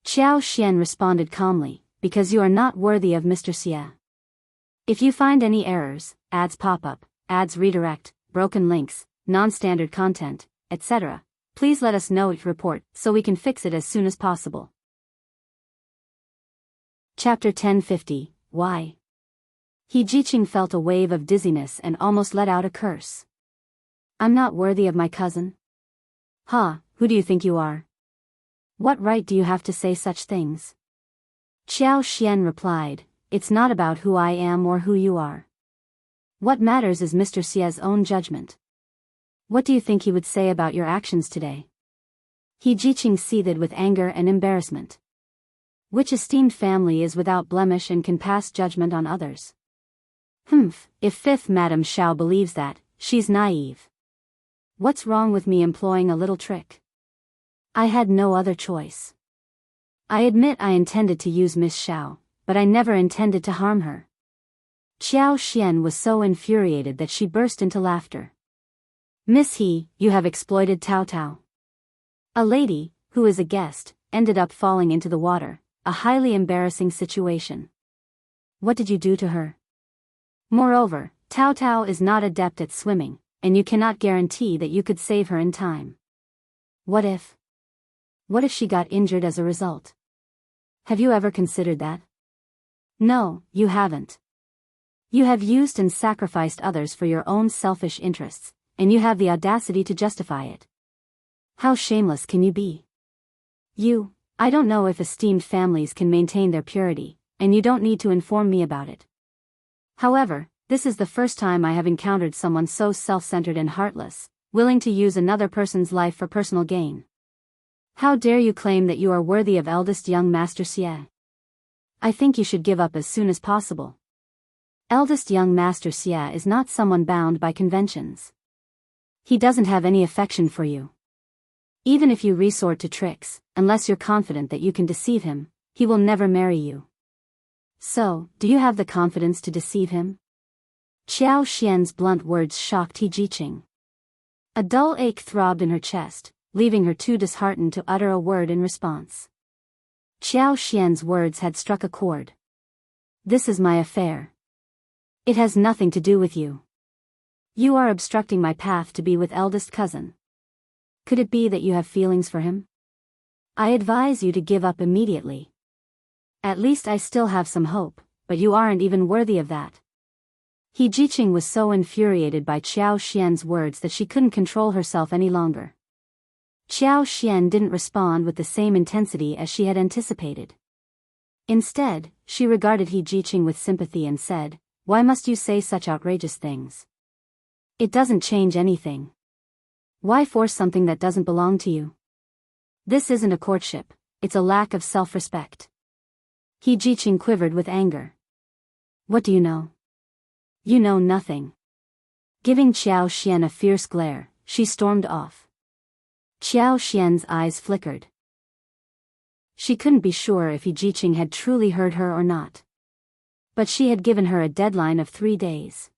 Qiao Xian responded calmly, because you are not worthy of Mr. Xia. If you find any errors, ads pop up, ads redirect, broken links, non-standard content, etc., please let us know each report so we can fix it as soon as possible. Chapter 1050, Why? He Jiqing felt a wave of dizziness and almost let out a curse. I'm not worthy of my cousin? Ha, who do you think you are? What right do you have to say such things? Qiao Xian replied, it's not about who I am or who you are. What matters is Mr. Xia's own judgment. What do you think he would say about your actions today? He Jiqing seethed with anger and embarrassment. Which esteemed family is without blemish and can pass judgment on others? If fifth Madam Shao believes that, she's naive. What's wrong with me employing a little trick? I had no other choice. I admit I intended to use Miss Shao, but I never intended to harm her. Qiao Xian was so infuriated that she burst into laughter. Miss He, you have exploited Tao Tao. A lady, who is a guest, ended up falling into the water, a highly embarrassing situation. What did you do to her? Moreover, Tao Tao is not adept at swimming, and you cannot guarantee that you could save her in time. What if she got injured as a result? Have you ever considered that? No, you haven't. You have used and sacrificed others for your own selfish interests, and you have the audacity to justify it. How shameless can you be? I don't know if esteemed families can maintain their purity, and you don't need to inform me about it. However, this is the first time I have encountered someone so self-centered and heartless, willing to use another person's life for personal gain. How dare you claim that you are worthy of eldest young Master Xie? I think you should give up as soon as possible. Eldest young Master Xie is not someone bound by conventions. He doesn't have any affection for you. Even if you resort to tricks, unless you're confident that you can deceive him, he will never marry you. So, do you have the confidence to deceive him? Qiao Xian's blunt words shocked He Jiqing. A dull ache throbbed in her chest, leaving her too disheartened to utter a word in response. Qiao Xian's words had struck a chord. This is my affair. It has nothing to do with you. You are obstructing my path to be with eldest cousin. Could it be that you have feelings for him? I advise you to give up immediately. At least I still have some hope, but you aren't even worthy of that. He Jiqing was so infuriated by Qiao Xian's words that she couldn't control herself any longer. Xianxia didn't respond with the same intensity as she had anticipated. Instead, she regarded He Jiqing with sympathy and said, "Why must you say such outrageous things? It doesn't change anything. Why force something that doesn't belong to you? This isn't a courtship, it's a lack of self-respect." He Jiqing quivered with anger. "What do you know? You know nothing." Giving Xianxia a fierce glare, she stormed off. Xianxia's eyes flickered. She couldn't be sure if He Jiqing had truly heard her or not. But she had given her a deadline of 3 days.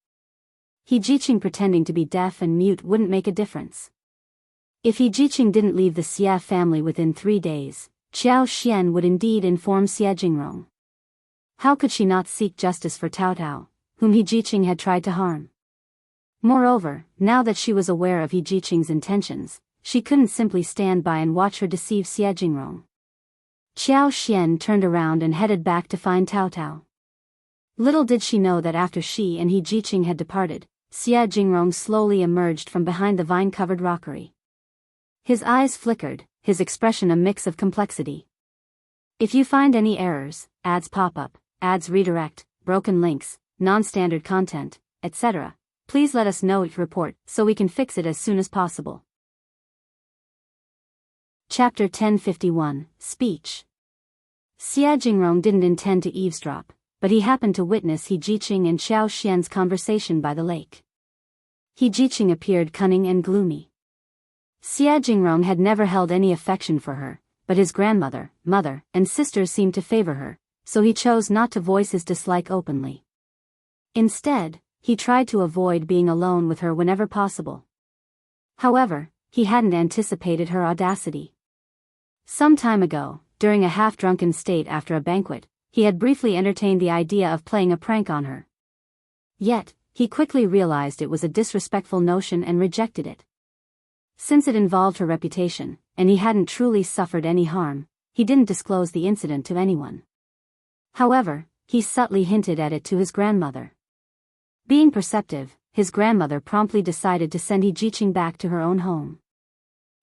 He Jiqing pretending to be deaf and mute wouldn't make a difference. If He Jiqing didn't leave the Xia family within 3 days, Xianxia would indeed inform Xie Jingrong. How could she not seek justice for Tao Tao, whom He Jiqing had tried to harm? Moreover, now that she was aware of He Jiqing's intentions, she couldn't simply stand by and watch her deceive Xie Jingrong. Xianxia turned around and headed back to find Tao Tao. Little did she know that after she and He Jiqing had departed, Xie Jingrong slowly emerged from behind the vine-covered rockery. His eyes flickered, his expression a mix of complexity. "If you find any errors, ads pop up, ads redirect, broken links, non-standard content, etc., please let us know each report so we can fix it as soon as possible." Chapter 1051, Speech. Xie Jingrong didn't intend to eavesdrop, but he happened to witness He Jiqing and Xianxia's conversation by the lake. He Jiqing appeared cunning and gloomy. Xie Jingrong had never held any affection for her, but his grandmother, mother, and sisters seemed to favor her, so he chose not to voice his dislike openly. Instead, he tried to avoid being alone with her whenever possible. However, he hadn't anticipated her audacity. Some time ago, during a half-drunken state after a banquet, he had briefly entertained the idea of playing a prank on her. Yet, he quickly realized it was a disrespectful notion and rejected it. Since it involved her reputation, and he hadn't truly suffered any harm, he didn't disclose the incident to anyone. However, he subtly hinted at it to his grandmother. Being perceptive, his grandmother promptly decided to send He Jiqing back to her own home.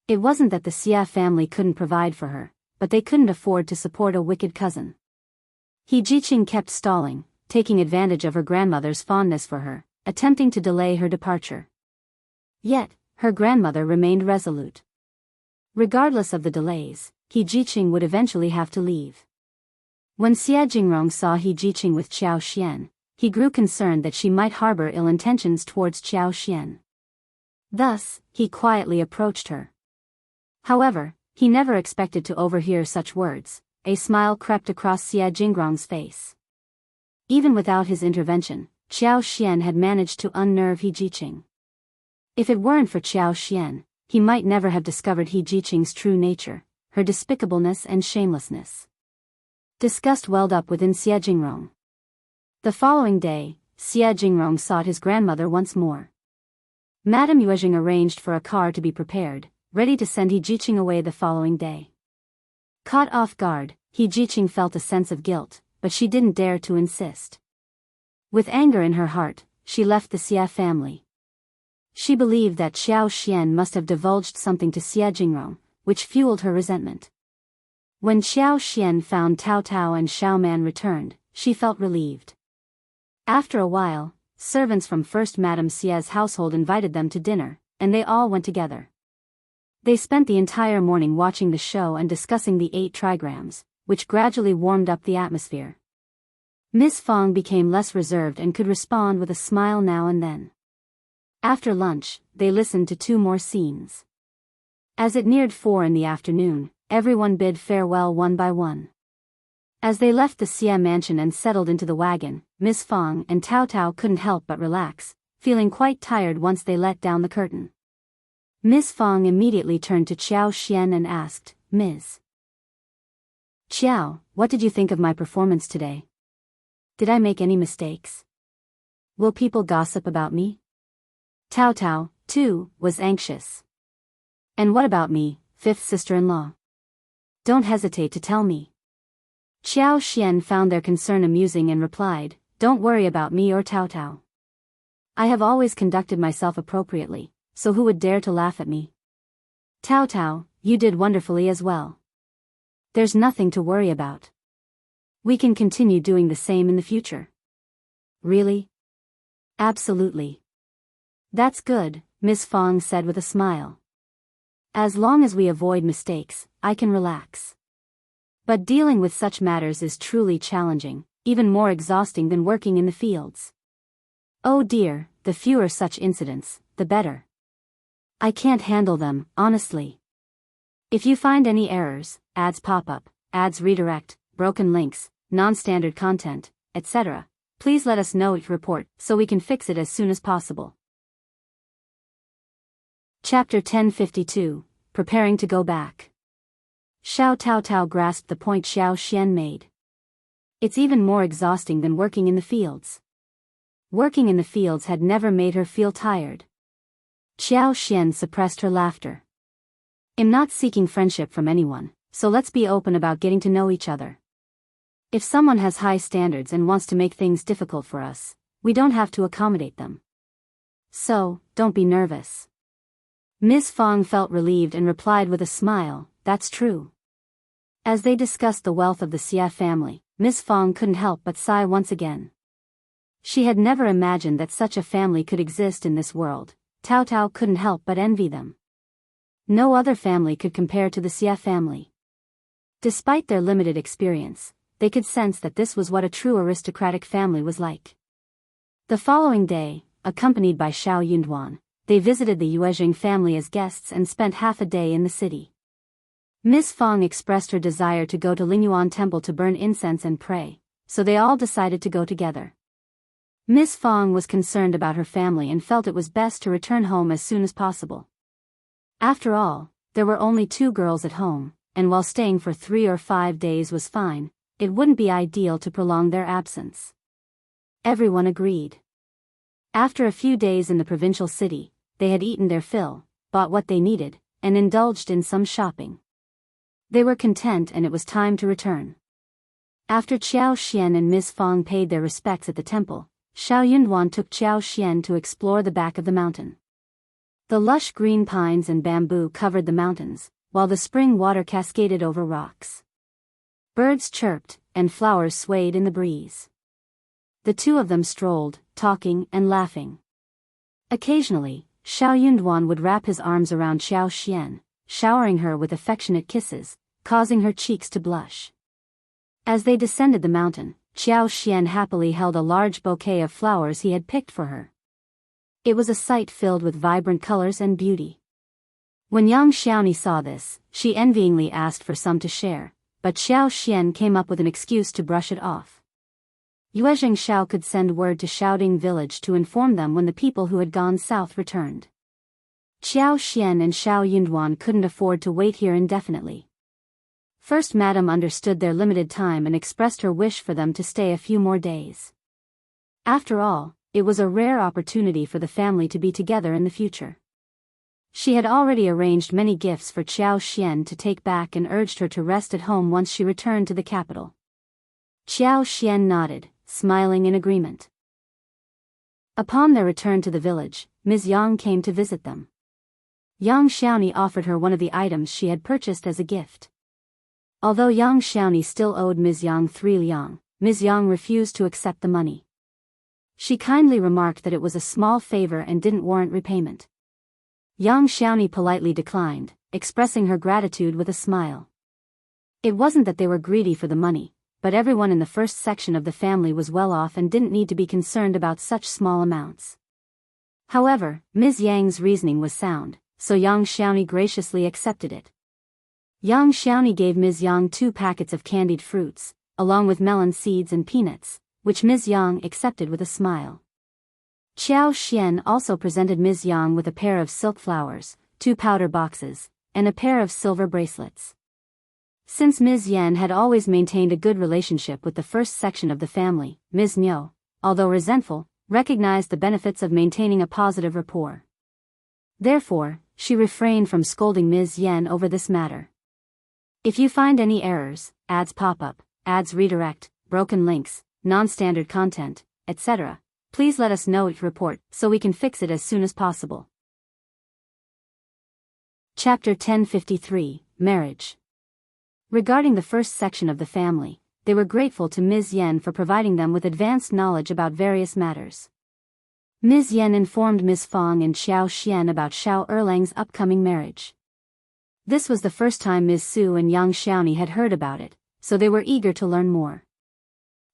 It wasn't that the Xia family couldn't provide for her, but they couldn't afford to support a wicked cousin. He Jiqing kept stalling, taking advantage of her grandmother's fondness for her, attempting to delay her departure. Yet, her grandmother remained resolute. Regardless of the delays, He Jiqing would eventually have to leave. When Xie Jingrong saw He Jiqing with Xianxia, he grew concerned that she might harbor ill intentions towards Xianxia. Thus, he quietly approached her. However, he never expected to overhear such words. A smile crept across Xie Jingrong's face. Even without his intervention, Xianxia had managed to unnerve He Jiqing. If it weren't for Xianxia, he might never have discovered He Jiqing's true nature, her despicableness and shamelessness. Disgust welled up within Xie Jingrong. The following day, Xie Jingrong sought his grandmother once more. Madame Yuejing arranged for a car to be prepared, ready to send He Jiqing away the following day. Caught off guard, He Jiqing felt a sense of guilt, but she didn't dare to insist. With anger in her heart, she left the Xie family. She believed that Xianxia must have divulged something to Xie Jingrong, which fueled her resentment. When Xianxia found Tao Tao and Shao Man returned, she felt relieved. After a while, servants from First Madame Xie's household invited them to dinner, and they all went together. They spent the entire morning watching the show and discussing the 8 trigrams, which gradually warmed up the atmosphere. Miss Fong became less reserved and could respond with a smile now and then. After lunch, they listened to 2 more scenes. As it neared 4 in the afternoon, everyone bid farewell one by one. As they left the Xie mansion and settled into the wagon, Miss Fong and Tao Tao couldn't help but relax, feeling quite tired once they let down the curtain. Miss Fong immediately turned to Xianxia and asked, "Ms. Qiao, what did you think of my performance today? Did I make any mistakes? Will people gossip about me?" Tao Tao, too, was anxious. "And what about me, 5th sister-in-law? Don't hesitate to tell me." Xianxia found their concern amusing and replied, "Don't worry about me or Tao Tao. I have always conducted myself appropriately, so who would dare to laugh at me?" "Tao Tao, you did wonderfully as well. There's nothing to worry about. We can continue doing the same in the future. Really? Absolutely. That's good, Ms. Fong said with a smile. As long as we avoid mistakes, I can relax. But dealing with such matters is truly challenging, even more exhausting than working in the fields. Oh dear, the fewer such incidents, the better. I can't handle them, honestly. If you find any errors, ads pop up, ads redirect, broken links, non-standard content, etc., please let us know it report so we can fix it as soon as possible. Chapter 1052, Preparing to Go Back. Shao Taotao grasped the point Xiao Xian made. It's even more exhausting than working in the fields. Working in the fields had never made her feel tired. Xiao Xian suppressed her laughter. I'm not seeking friendship from anyone, so let's be open about getting to know each other. If someone has high standards and wants to make things difficult for us, we don't have to accommodate them. So, don't be nervous. Ms. Fong felt relieved and replied with a smile, that's true. As they discussed the wealth of the Xia family, Ms. Fong couldn't help but sigh once again. She had never imagined that such a family could exist in this world. Taotao couldn't help but envy them. No other family could compare to the Xia family. Despite their limited experience, they could sense that this was what a true aristocratic family was like. The following day, accompanied by Shao Yunduan, they visited the Yuezheng family as guests and spent half a day in the city. Ms. Fong expressed her desire to go to Lingyuan Temple to burn incense and pray, so they all decided to go together. Ms. Fong was concerned about her family and felt it was best to return home as soon as possible. After all, there were only 2 girls at home, and while staying for 3 or 5 days was fine, it wouldn't be ideal to prolong their absence. Everyone agreed. After a few days in the provincial city, they had eaten their fill, bought what they needed, and indulged in some shopping. They were content and it was time to return. After Qiao Xian and Ms. Fong paid their respects at the temple, Shao Yunduan took Qiao Xian to explore the back of the mountain. The lush green pines and bamboo covered the mountains, while the spring water cascaded over rocks. Birds chirped, and flowers swayed in the breeze. The two of them strolled, talking and laughing. Occasionally, Shao Yunduan would wrap his arms around Qiao Xian, showering her with affectionate kisses, causing her cheeks to blush. As they descended the mountain, Qiao Xian happily held a large bouquet of flowers he had picked for her. It was a sight filled with vibrant colors and beauty. When young Xiaoni saw this, she envyingly asked for some to share, but Xiao Xian came up with an excuse to brush it off. Yuezheng Shao could send word to Shaoding village to inform them when the people who had gone south returned. Qiao Xian and Shao Yunduan couldn't afford to wait here indefinitely. First Madame understood their limited time and expressed her wish for them to stay a few more days. After all, it was a rare opportunity for the family to be together in the future. She had already arranged many gifts for Qiao Xian to take back and urged her to rest at home once she returned to the capital. Qiao Xian nodded, smiling in agreement. Upon their return to the village, Ms. Yang came to visit them. Yang Xiaoni offered her one of the items she had purchased as a gift. Although Yang Xiaoni still owed Ms. Yang 3 liang, Ms. Yang refused to accept the money. She kindly remarked that it was a small favor and didn't warrant repayment. Yang Xiaoni politely declined, expressing her gratitude with a smile. It wasn't that they were greedy for the money, but everyone in the first section of the family was well off and didn't need to be concerned about such small amounts. However, Ms. Yang's reasoning was sound, so Yang Xiaoni graciously accepted it. Yang Xiaoni gave Ms. Yang 2 packets of candied fruits, along with melon seeds and peanuts, which Ms. Yang accepted with a smile. Qiao Xian also presented Ms. Yang with a pair of silk flowers, 2 powder boxes, and a pair of silver bracelets. Since Ms. Yan had always maintained a good relationship with the first section of the family, Ms. Niu, although resentful, recognized the benefits of maintaining a positive rapport. Therefore, she refrained from scolding Ms. Yan over this matter. If you find any errors, ads pop up, ads redirect, broken links, non-standard content, etc., please let us know it report so we can fix it as soon as possible. Chapter 1053, Marriage. Regarding the first section of the family, they were grateful to Ms. Yen for providing them with advanced knowledge about various matters. Ms. Yen informed Ms. Fong and Xiao Xian about Shao Erlang's upcoming marriage. This was the first time Ms. Su and Yang Xiaoni had heard about it, so they were eager to learn more.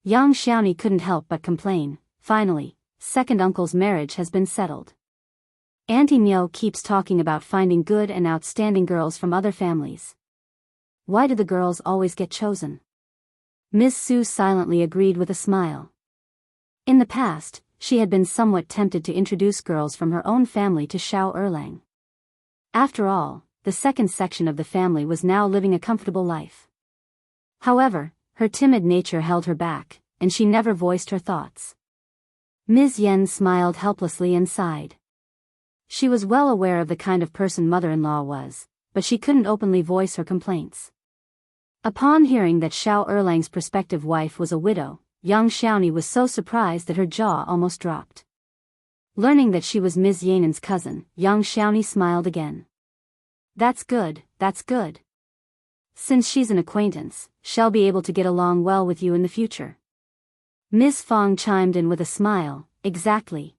Yang Xiaoni couldn't help but complain, "Finally, second uncle's marriage has been settled. Auntie Niu keeps talking about finding good and outstanding girls from other families. Why do the girls always get chosen?" Ms. Su silently agreed with a smile. In the past, she had been somewhat tempted to introduce girls from her own family to Shao Erlang. After all, the second section of the family was now living a comfortable life. However, her timid nature held her back, and she never voiced her thoughts. Ms. Yen smiled helplessly and sighed. She was well aware of the kind of person mother-in-law was, but she couldn't openly voice her complaints. Upon hearing that Shao Erlang's prospective wife was a widow, Yang Xiaoni was so surprised that her jaw almost dropped. Learning that she was Ms. Yanan's cousin, Yang Xiaoni smiled again. That's good, that's good. Since she's an acquaintance, she'll be able to get along well with you in the future." Ms. Fong chimed in with a smile, "Exactly.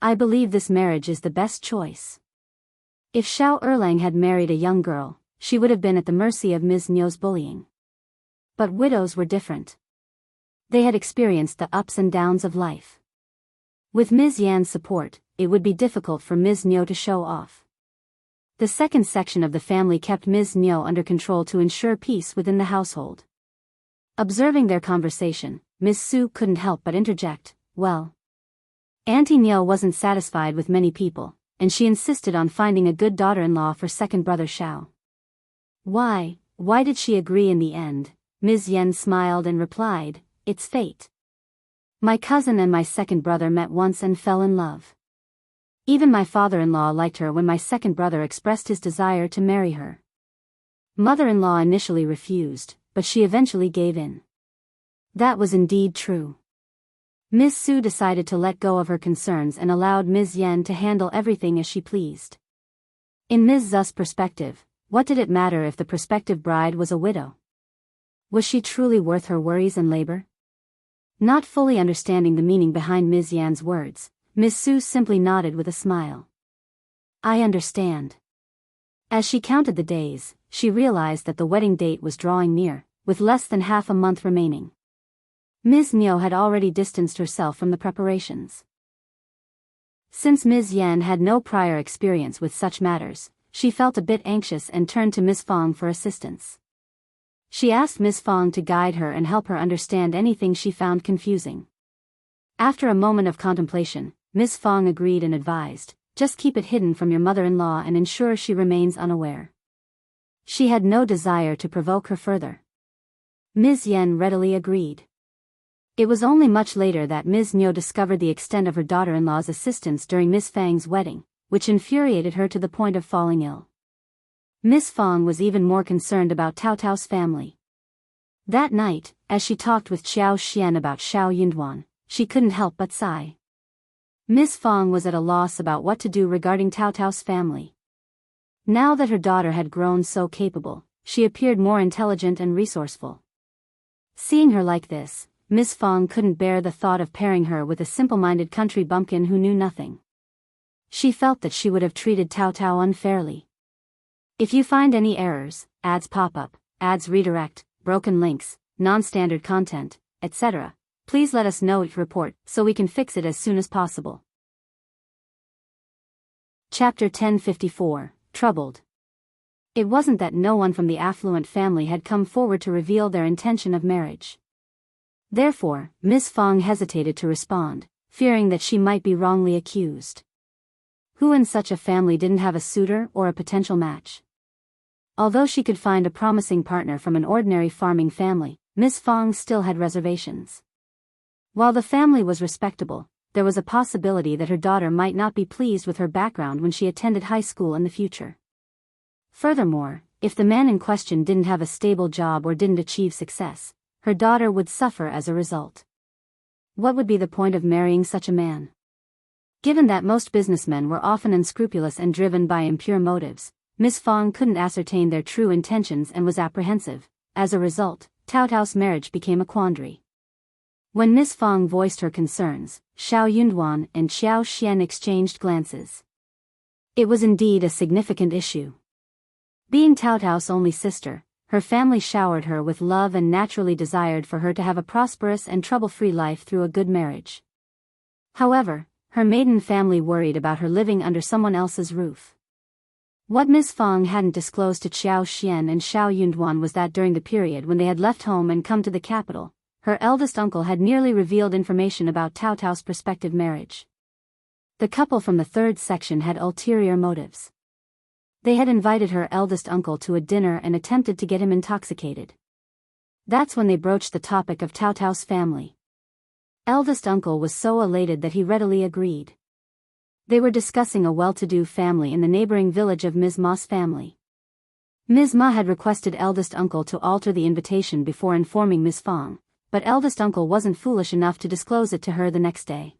I believe this marriage is the best choice." If Shao Erlang had married a young girl, she would have been at the mercy of Ms. Niu's bullying. But widows were different. They had experienced the ups and downs of life. With Ms. Yan's support, it would be difficult for Ms. Niu to show off. The second section of the family kept Ms. Niu under control to ensure peace within the household. Observing their conversation, Ms. Su couldn't help but interject, "Well, Auntie Niu wasn't satisfied with many people, and she insisted on finding a good daughter-in-law for second brother Shao." Why did she agree in the end?" Ms. Yen smiled and replied, "It's fate. My cousin and my second brother met once and fell in love. Even my father-in-law liked her when my second brother expressed his desire to marry her. Mother-in-law initially refused, but she eventually gave in." That was indeed true. Ms. Su decided to let go of her concerns and allowed Ms. Yen to handle everything as she pleased. In Ms. Zu's perspective, what did it matter if the prospective bride was a widow? Was she truly worth her worries and labor? Not fully understanding the meaning behind Ms. Yan's words, Ms. Su simply nodded with a smile. "I understand." As she counted the days, she realized that the wedding date was drawing near, with less than half a month remaining. Ms. Niu had already distanced herself from the preparations. Since Ms. Yen had no prior experience with such matters, she felt a bit anxious and turned to Ms. Fong for assistance. She asked Ms. Fong to guide her and help her understand anything she found confusing. After a moment of contemplation, Ms. Fong agreed and advised, "Just keep it hidden from your mother-in-law and ensure she remains unaware." She had no desire to provoke her further. Ms. Yen readily agreed. It was only much later that Ms. Niu discovered the extent of her daughter-in-law's assistance during Ms. Fang's wedding, which infuriated her to the point of falling ill. Ms. Fong was even more concerned about Tao Tao's family. That night, as she talked with Qiao Xian about Shao Yinduan, she couldn't help but sigh. Ms. Fong was at a loss about what to do regarding Tao Tao's family. Now that her daughter had grown so capable, she appeared more intelligent and resourceful. Seeing her like this, Ms. Fong couldn't bear the thought of pairing her with a simple-minded country bumpkin who knew nothing. She felt that she would have treated Tao Tao unfairly. If you find any errors, ads pop up, ads redirect, broken links, non-standard content, etc., please let us know each report so we can fix it as soon as possible. Chapter 1054, Troubled. It wasn't that no one from the affluent family had come forward to reveal their intention of marriage. Therefore, Ms. Fong hesitated to respond, fearing that she might be wrongly accused. Who in such a family didn't have a suitor or a potential match? Although she could find a promising partner from an ordinary farming family, Ms. Fong still had reservations. While the family was respectable, there was a possibility that her daughter might not be pleased with her background when she attended high school in the future. Furthermore, if the man in question didn't have a stable job or didn't achieve success, her daughter would suffer as a result. What would be the point of marrying such a man? Given that most businessmen were often unscrupulous and driven by impure motives, Miss Fang couldn't ascertain their true intentions and was apprehensive. As a result, Cao Tao's marriage became a quandary. When Miss Fang voiced her concerns, Shao Yunduan and Qiao Xian exchanged glances. It was indeed a significant issue. Being Cao Tao's only sister, her family showered her with love and naturally desired for her to have a prosperous and trouble-free life through a good marriage. However, her maiden family worried about her living under someone else's roof. What Miss Fang hadn't disclosed to Qiao Xian and Shao Yunduan was that during the period when they had left home and come to the capital, her eldest uncle had nearly revealed information about Cao Tao's prospective marriage. The couple from the third section had ulterior motives. They had invited her eldest uncle to a dinner and attempted to get him intoxicated. That's when they broached the topic of Cao Tao's family. Eldest uncle was so elated that he readily agreed. They were discussing a well-to-do family in the neighboring village of Ms. Ma's family. Ms. Ma had requested eldest uncle to alter the invitation before informing Ms. Fang, but eldest uncle wasn't foolish enough to disclose it to her the next day.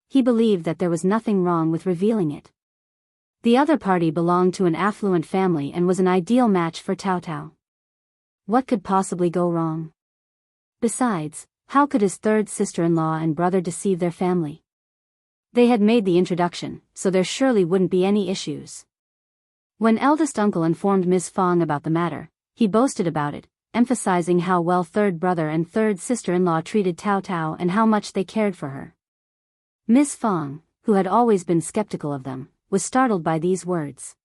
He believed that there was nothing wrong with revealing it. The other party belonged to an affluent family and was an ideal match for Cao Tao. What could possibly go wrong? Besides, how could his third sister-in-law and brother deceive their family? They had made the introduction, so there surely wouldn't be any issues. When eldest uncle informed Ms. Fang about the matter, he boasted about it, emphasizing how well third brother and third sister-in-law treated Cao Tao and how much they cared for her. Ms. Fang, who had always been skeptical of them, was startled by these words.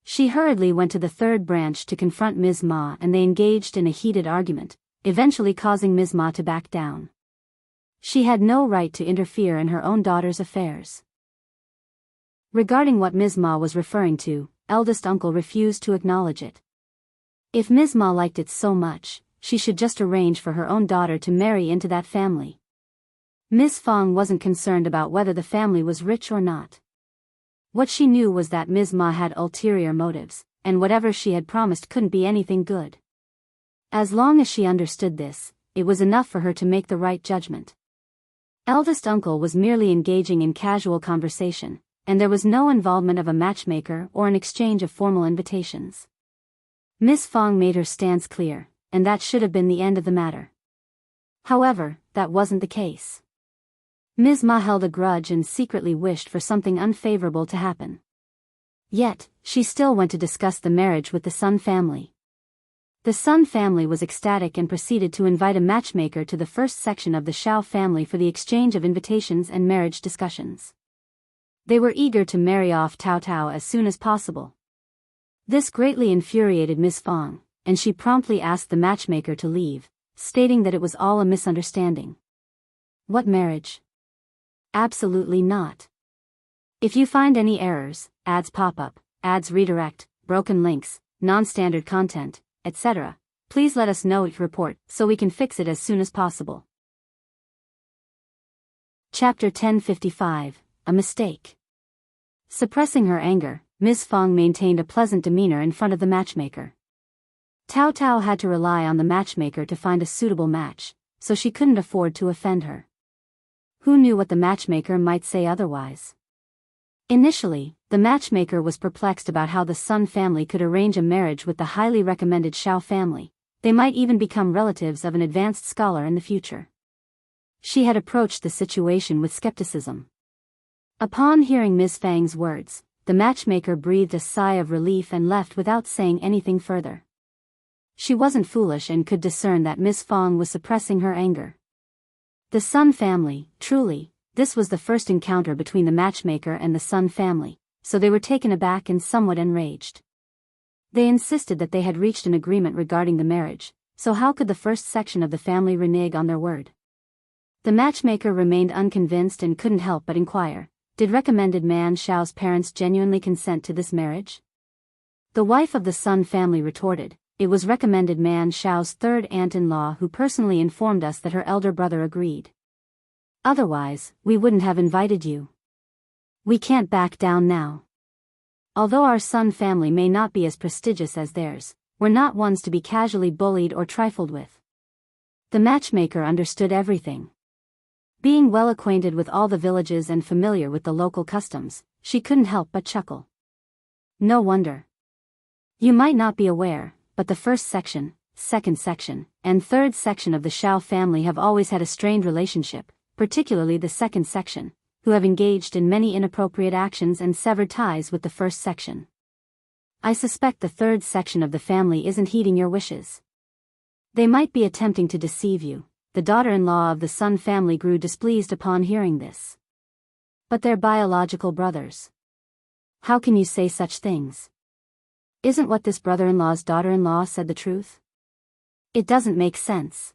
She hurriedly went to the third branch to confront Ms. Ma and they engaged in a heated argument, eventually causing Ms. Ma to back down. She had no right to interfere in her own daughter's affairs. Regarding what Ms. Ma was referring to, eldest uncle refused to acknowledge it. If Ms. Ma liked it so much, she should just arrange for her own daughter to marry into that family. Ms. Fang wasn't concerned about whether the family was rich or not. What she knew was that Ms. Ma had ulterior motives, and whatever she had promised couldn't be anything good. As long as she understood this, it was enough for her to make the right judgment. Eldest uncle was merely engaging in casual conversation, and there was no involvement of a matchmaker or an exchange of formal invitations. Miss Fang made her stance clear, and that should have been the end of the matter. However, that wasn't the case. Ms. Ma held a grudge and secretly wished for something unfavorable to happen. Yet, she still went to discuss the marriage with the Sun family. The Sun family was ecstatic and proceeded to invite a matchmaker to the first section of the Shao family for the exchange of invitations and marriage discussions. They were eager to marry off Cao Tao as soon as possible. This greatly infuriated Miss Fang, and she promptly asked the matchmaker to leave, stating that it was all a misunderstanding. What marriage? Absolutely not. If you find any errors, ads pop up, ads redirect, broken links, non-standard content, etc., please let us know your report so we can fix it as soon as possible. Chapter 1055, A Mistake. Suppressing her anger, Ms. Fang maintained a pleasant demeanor in front of the matchmaker. Cao Tao had to rely on the matchmaker to find a suitable match, so she couldn't afford to offend her. Who knew what the matchmaker might say otherwise? Initially, the matchmaker was perplexed about how the Sun family could arrange a marriage with the highly recommended Shao family. They might even become relatives of an advanced scholar in the future. She had approached the situation with skepticism. Upon hearing Ms. Fang's words, the matchmaker breathed a sigh of relief and left without saying anything further. She wasn't foolish and could discern that Ms. Fang was suppressing her anger. The Sun family, truly, this was the first encounter between the matchmaker and the Sun family, so they were taken aback and somewhat enraged. They insisted that they had reached an agreement regarding the marriage, so how could the first section of the family renege on their word? The matchmaker remained unconvinced and couldn't help but inquire, did recommended man Shao's parents genuinely consent to this marriage? The wife of the Sun family retorted, it was recommended man Shao's third aunt-in-law who personally informed us that her elder brother agreed. Otherwise, we wouldn't have invited you. We can't back down now. Although our Sun family may not be as prestigious as theirs, we're not ones to be casually bullied or trifled with. The matchmaker understood everything. Being well acquainted with all the villages and familiar with the local customs, she couldn't help but chuckle. No wonder. You might not be aware, but the first section, second section, and third section of the Shao family have always had a strained relationship, particularly the second section, who have engaged in many inappropriate actions and severed ties with the first section. I suspect the third section of the family isn't heeding your wishes. They might be attempting to deceive you. The daughter-in-law of the Sun family grew displeased upon hearing this. But they're biological brothers. How can you say such things? Isn't what this brother-in-law's daughter-in-law said the truth? It doesn't make sense.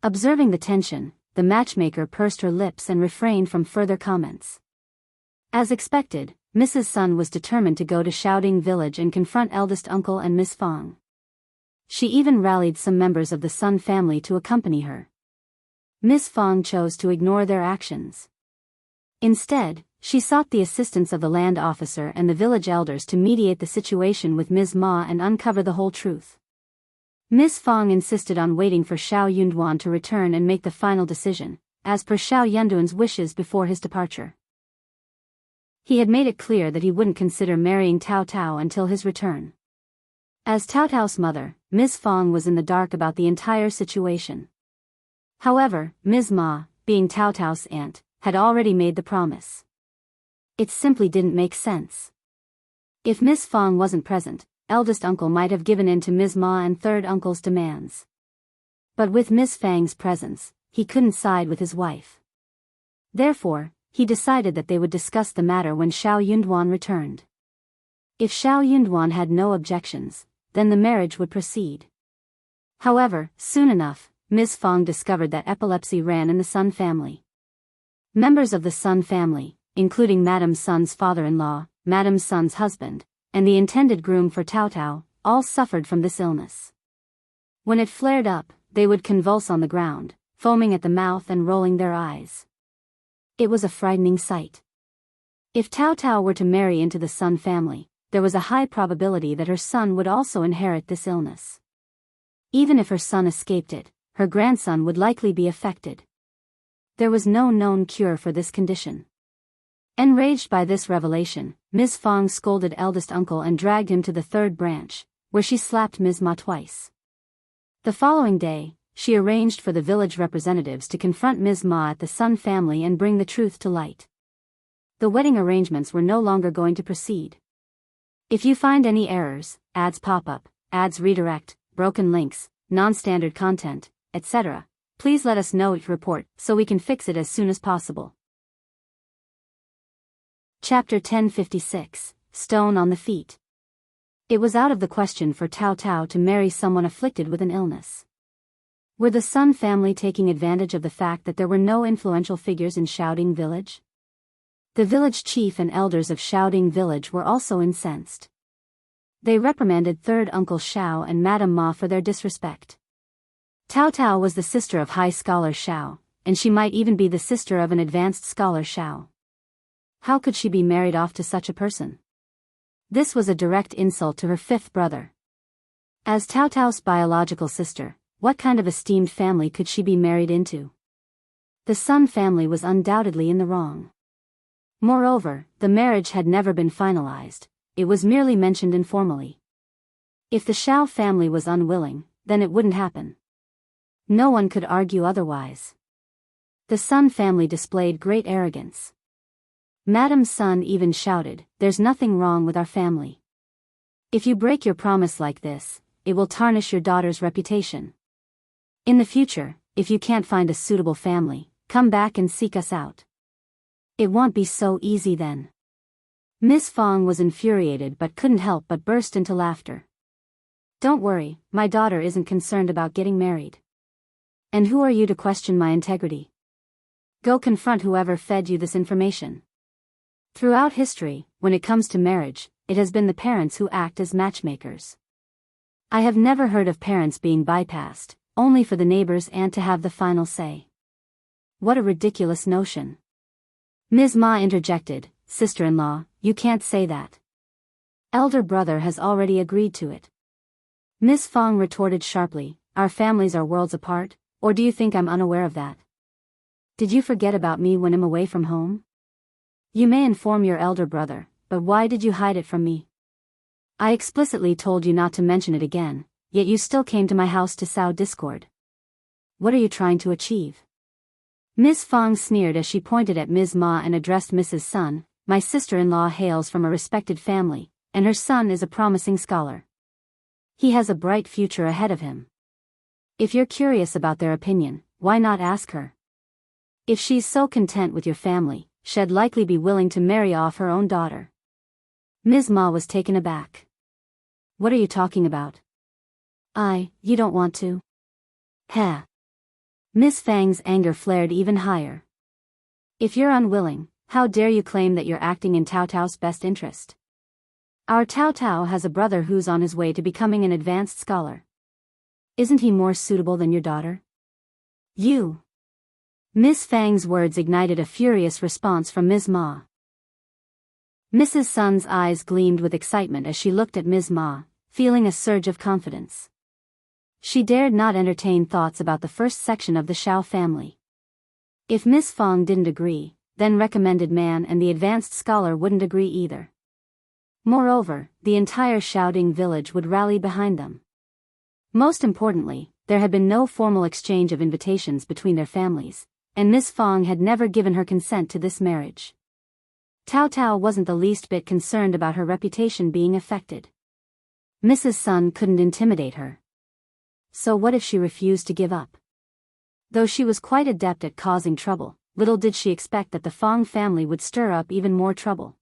Observing the tension, the matchmaker pursed her lips and refrained from further comments. As expected, Mrs. Sun was determined to go to Shaoding village and confront eldest uncle and Miss Fong. She even rallied some members of the Sun family to accompany her. Miss Fong chose to ignore their actions. Instead, she sought the assistance of the land officer and the village elders to mediate the situation with Ms. Ma and uncover the whole truth. Miss Fong insisted on waiting for Shao Yunduan to return and make the final decision, as per Shao Yunduan's wishes before his departure. He had made it clear that he wouldn't consider marrying Tao Tao until his return. As Tao Tao's mother, Ms. Fong was in the dark about the entire situation. However, Ms. Ma, being Tao Tao's aunt, had already made the promise. It simply didn't make sense. If Miss Fong wasn't present, eldest uncle might have given in to Ms. Ma and third uncle's demands. But with Miss Fang's presence, he couldn't side with his wife. Therefore, he decided that they would discuss the matter when Shao Yunduan returned. If Shao Yunduan had no objections, then the marriage would proceed. However, soon enough, Ms. Fong discovered that epilepsy ran in the Sun family. Members of the Sun family, including Madame Sun's father-in-law, Madame Sun's husband, and the intended groom for Tao Tao, all suffered from this illness. When it flared up, they would convulse on the ground, foaming at the mouth and rolling their eyes. It was a frightening sight. If Tao Tao were to marry into the Sun family, there was a high probability that her son would also inherit this illness. Even if her son escaped it, her grandson would likely be affected. There was no known cure for this condition. Enraged by this revelation, Ms. Fong scolded eldest uncle and dragged him to the third branch, where she slapped Ms. Ma twice. The following day, she arranged for the village representatives to confront Ms. Ma at the Sun family and bring the truth to light. The wedding arrangements were no longer going to proceed. If you find any errors, ads pop up, ads redirect, broken links, non-standard content, etc., please let us know each report so we can fix it as soon as possible. Chapter 1056, Stone on the Feet. It was out of the question for Tao Tao to marry someone afflicted with an illness. Were the Sun family taking advantage of the fact that there were no influential figures in Shaoding village? The village chief and elders of Shaoding village were also incensed. They reprimanded third uncle Shao and Madame Ma for their disrespect. Tao Tao was the sister of high scholar Shao, and she might even be the sister of an advanced scholar Shao. How could she be married off to such a person? This was a direct insult to her fifth brother. As Tao Tao's biological sister, what kind of esteemed family could she be married into? The Sun family was undoubtedly in the wrong. Moreover, the marriage had never been finalized, it was merely mentioned informally. If the Shao family was unwilling, then it wouldn't happen. No one could argue otherwise. The Sun family displayed great arrogance. Madame Sun even shouted, "There's nothing wrong with our family. If you break your promise like this, it will tarnish your daughter's reputation. In the future, if you can't find a suitable family, come back and seek us out. It won't be so easy then." Miss Fong was infuriated but couldn't help but burst into laughter. "Don't worry, my daughter isn't concerned about getting married. And who are you to question my integrity? Go confront whoever fed you this information." Throughout history, when it comes to marriage, it has been the parents who act as matchmakers. I have never heard of parents being bypassed, only for the neighbor's aunt to have the final say. What a ridiculous notion. Ms. Ma interjected, "Sister-in-law, you can't say that. Elder brother has already agreed to it." Miss Fong retorted sharply, "Our families are worlds apart, or do you think I'm unaware of that? Did you forget about me when I'm away from home? You may inform your elder brother, but why did you hide it from me?" I explicitly told you not to mention it again, yet you still came to my house to sow discord. What are you trying to achieve? Ms. Fang sneered as she pointed at Ms. Ma and addressed Mrs. Sun. My sister-in-law hails from a respected family, and her son is a promising scholar. He has a bright future ahead of him. If you're curious about their opinion, why not ask her? If she's so content with your family, she'd likely be willing to marry off her own daughter. Ms. Ma was taken aback. What are you talking about? You don't want to? Heh. Miss Fang's anger flared even higher. If you're unwilling, how dare you claim that you're acting in Tao Tao's best interest? Our Tao Tao has a brother who's on his way to becoming an advanced scholar. Isn't he more suitable than your daughter? You. Miss Fang's words ignited a furious response from Ms. Ma. Mrs. Sun's eyes gleamed with excitement as she looked at Ms. Ma, feeling a surge of confidence. She dared not entertain thoughts about the first section of the Shao family. If Miss Fang didn't agree, then recommended man and the advanced scholar wouldn't agree either. Moreover, the entire Shaoding village would rally behind them. Most importantly, there had been no formal exchange of invitations between their families, and Miss Fang had never given her consent to this marriage. Tao Tao wasn't the least bit concerned about her reputation being affected. Mrs. Sun couldn't intimidate her. So what if she refused to give up? Though she was quite adept at causing trouble, little did she expect that the Fang family would stir up even more trouble.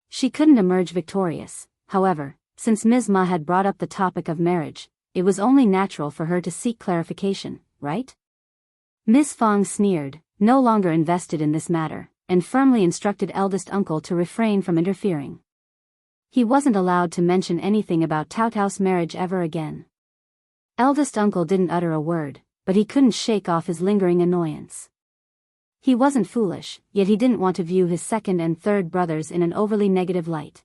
She couldn't emerge victorious, however, since Ms. Ma had brought up the topic of marriage. It was only natural for her to seek clarification, right? Miss Fang sneered, no longer invested in this matter, and firmly instructed eldest uncle to refrain from interfering. He wasn't allowed to mention anything about Tao Tao's marriage ever again. Eldest uncle didn't utter a word, but he couldn't shake off his lingering annoyance. He wasn't foolish, yet he didn't want to view his second and third brothers in an overly negative light.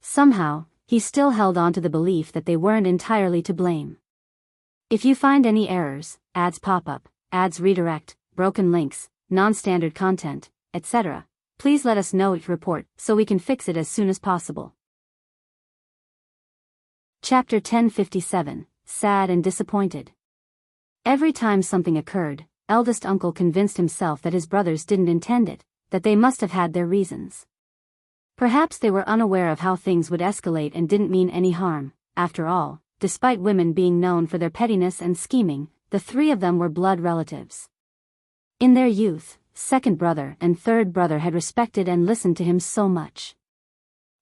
Somehow, he still held on to the belief that they weren't entirely to blame. If you find any errors, ads pop up, ads redirect, broken links, non-standard content, etc., please let us know each report so we can fix it as soon as possible. Chapter 1057, Sad and Disappointed. Every time something occurred, eldest uncle convinced himself that his brothers didn't intend it, that they must have had their reasons. Perhaps they were unaware of how things would escalate and didn't mean any harm. After all, despite women being known for their pettiness and scheming, the three of them were blood relatives. In their youth, second brother and third brother had respected and listened to him so much.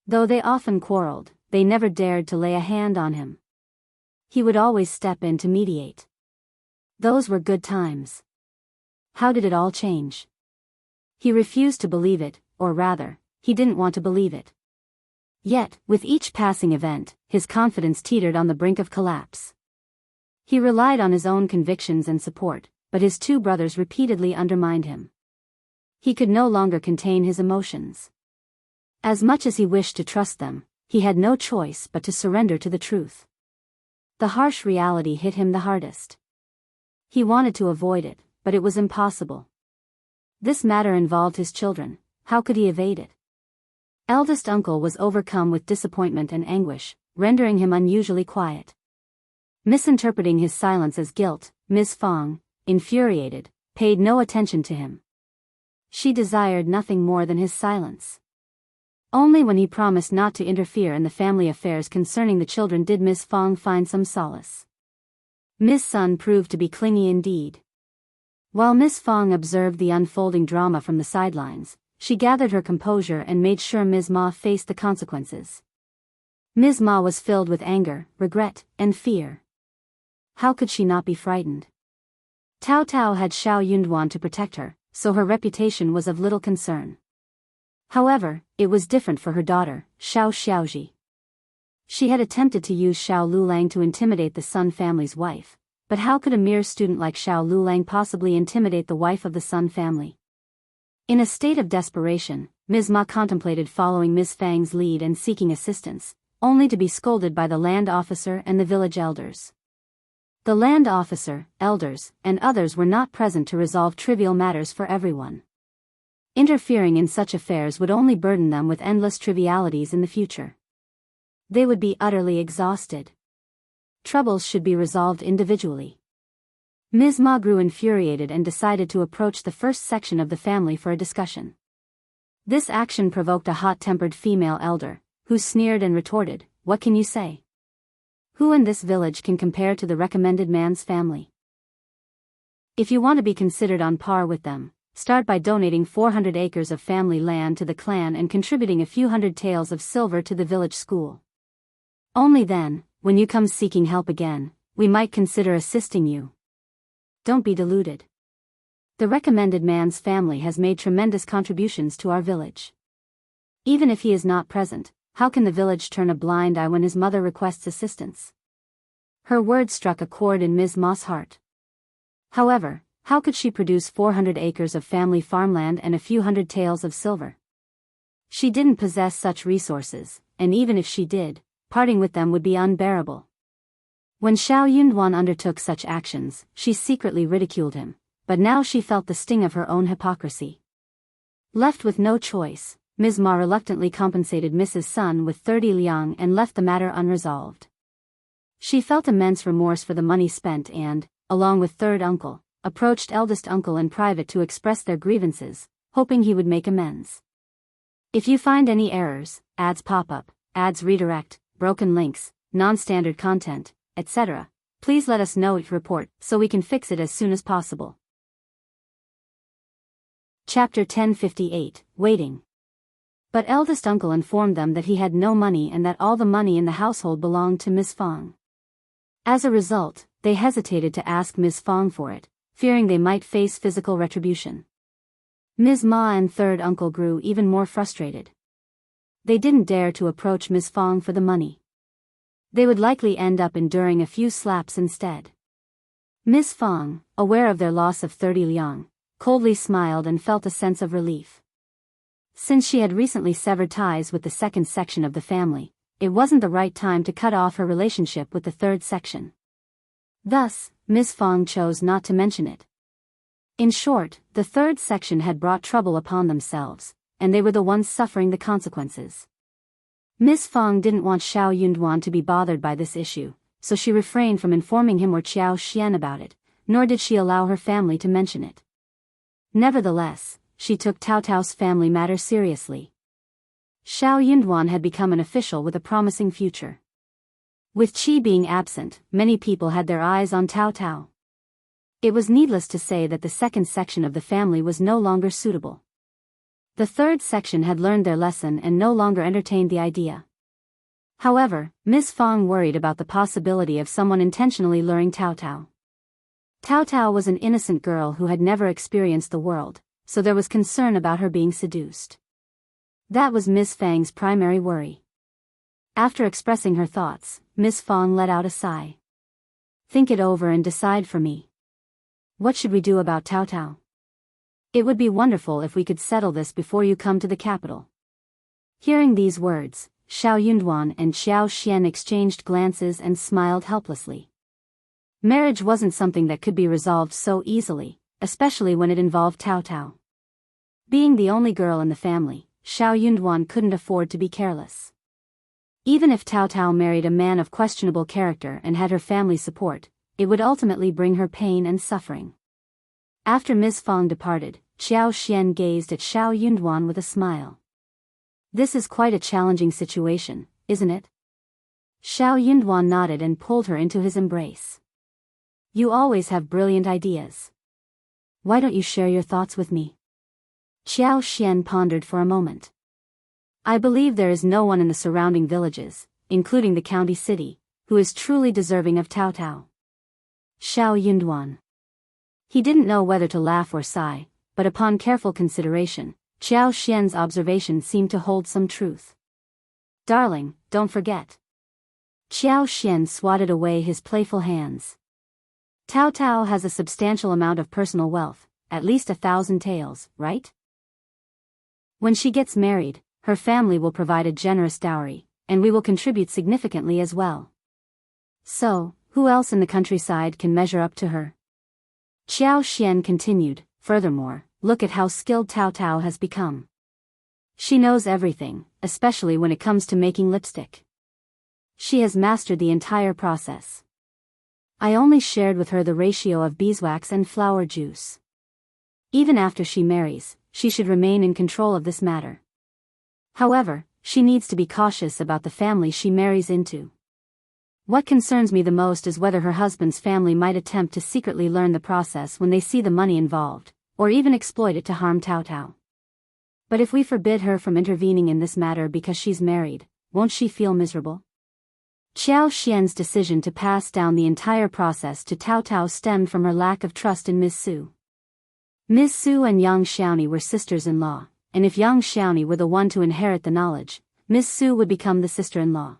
Though they often quarreled, they never dared to lay a hand on him. He would always step in to mediate. Those were good times. How did it all change? He refused to believe it, or rather, he didn't want to believe it. Yet, with each passing event, his confidence teetered on the brink of collapse. He relied on his own convictions and support, but his two brothers repeatedly undermined him. He could no longer contain his emotions. As much as he wished to trust them, he had no choice but to surrender to the truth. The harsh reality hit him the hardest. He wanted to avoid it, but it was impossible. This matter involved his children. How could he evade it? Eldest uncle was overcome with disappointment and anguish, rendering him unusually quiet. Misinterpreting his silence as guilt, Ms. Fang, infuriated, paid no attention to him. She desired nothing more than his silence. Only when he promised not to interfere in the family affairs concerning the children did Ms. Fang find some solace. Ms. Sun proved to be clingy indeed. While Ms. Fang observed the unfolding drama from the sidelines, she gathered her composure and made sure Ms. Ma faced the consequences. Ms. Ma was filled with anger, regret, and fear. How could she not be frightened? Tao Tao had Shao Yunduan to protect her, so her reputation was of little concern. However, it was different for her daughter, Shao Xiaoji. She had attempted to use Shao Lulang to intimidate the Sun family's wife, but how could a mere student like Shao Lulang possibly intimidate the wife of the Sun family? In a state of desperation, Ms. Ma contemplated following Ms. Fang's lead and seeking assistance, only to be scolded by the land officer and the village elders. The land officer, elders, and others were not present to resolve trivial matters for everyone. Interfering in such affairs would only burden them with endless trivialities in the future. They would be utterly exhausted. Troubles should be resolved individually. Ms. Ma grew infuriated and decided to approach the first section of the family for a discussion. This action provoked a hot-tempered female elder, who sneered and retorted, "What can you say? Who in this village can compare to the recommended man's family? If you want to be considered on par with them, start by donating 400 acres of family land to the clan and contributing a few hundred taels of silver to the village school. Only then, when you come seeking help again, we might consider assisting you. Don't be deluded. The recommended man's family has made tremendous contributions to our village. Even if he is not present, how can the village turn a blind eye when his mother requests assistance?" Her words struck a chord in Ms. Ma's heart. However, how could she produce 400 acres of family farmland and a few hundred taels of silver? She didn't possess such resources, and even if she did, parting with them would be unbearable. When Shao Yunduan undertook such actions, she secretly ridiculed him, but now she felt the sting of her own hypocrisy. Left with no choice, Ms. Ma reluctantly compensated Mrs. Sun with 30 liang and left the matter unresolved. She felt immense remorse for the money spent and, along with third uncle, approached eldest uncle in private to express their grievances, hoping he would make amends. If you find any errors, ads pop up, ads redirect, broken links, non-standard content, etc., please let us know each report so we can fix it as soon as possible. Chapter 1058, Waiting. But eldest uncle informed them that he had no money and that all the money in the household belonged to Miss Fong. As a result, they hesitated to ask Miss Fong for it, fearing they might face physical retribution. Ms. Ma and third uncle grew even more frustrated. They didn't dare to approach Miss Fong for the money. They would likely end up enduring a few slaps instead. Miss Fong, aware of their loss of 30 liang, coldly smiled and felt a sense of relief. Since she had recently severed ties with the second section of the family, it wasn't the right time to cut off her relationship with the third section. Thus, Miss Fong chose not to mention it. In short, the third section had brought trouble upon themselves, and they were the ones suffering the consequences. Miss Fong didn't want Shao Yunduan to be bothered by this issue, so she refrained from informing him or Qiao Xian about it, nor did she allow her family to mention it. Nevertheless, she took Tao Tao's family matter seriously. Shao Yunduan had become an official with a promising future. With Qi being absent, many people had their eyes on Tao Tao. It was needless to say that the second section of the family was no longer suitable. The third section had learned their lesson and no longer entertained the idea. However, Miss Fong worried about the possibility of someone intentionally luring Tao Tao. Tao Tao was an innocent girl who had never experienced the world, so there was concern about her being seduced. That was Miss Fang's primary worry. After expressing her thoughts, Miss Fong let out a sigh. "Think it over and decide for me. What should we do about Tao Tao? It would be wonderful if we could settle this before you come to the capital." Hearing these words, Shao Yunduan and Xiao Xian exchanged glances and smiled helplessly. Marriage wasn't something that could be resolved so easily, especially when it involved Tao Tao. Being the only girl in the family, Shao Yunduan couldn't afford to be careless. Even if Tao Tao married a man of questionable character and had her family support, it would ultimately bring her pain and suffering. After Miss Fong departed, Qiao Xian gazed at Shao Yunduan with a smile. "This is quite a challenging situation, isn't it?" Shao Yunduan nodded and pulled her into his embrace. "You always have brilliant ideas. Why don't you share your thoughts with me?" Qiao Xian pondered for a moment. "I believe there is no one in the surrounding villages, including the county city, who is truly deserving of Tao Tao." Shao Yunduan. He didn't know whether to laugh or sigh, but upon careful consideration, Qiao Xian's observation seemed to hold some truth. "Darling, don't forget." Qiao Xian swatted away his playful hands. "Tao Tao has a substantial amount of personal wealth, at least 1,000 taels, right? When she gets married, her family will provide a generous dowry, and we will contribute significantly as well. So, who else in the countryside can measure up to her?" Qiao Xian continued, "Furthermore, look at how skilled Tao Tao has become. She knows everything, especially when it comes to making lipstick. She has mastered the entire process. I only shared with her the ratio of beeswax and flower juice. Even after she marries, she should remain in control of this matter. However, she needs to be cautious about the family she marries into. What concerns me the most is whether her husband's family might attempt to secretly learn the process when they see the money involved, or even exploit it to harm Cao Cao. But if we forbid her from intervening in this matter because she's married, won't she feel miserable? Qiao Xian's decision to pass down the entire process to Cao Cao stemmed from her lack of trust in Ms. Su. Ms. Su and Yang Xiaoni were sisters-in-law, and if Yang Xiaoni were the one to inherit the knowledge, Ms. Su would become the sister-in-law.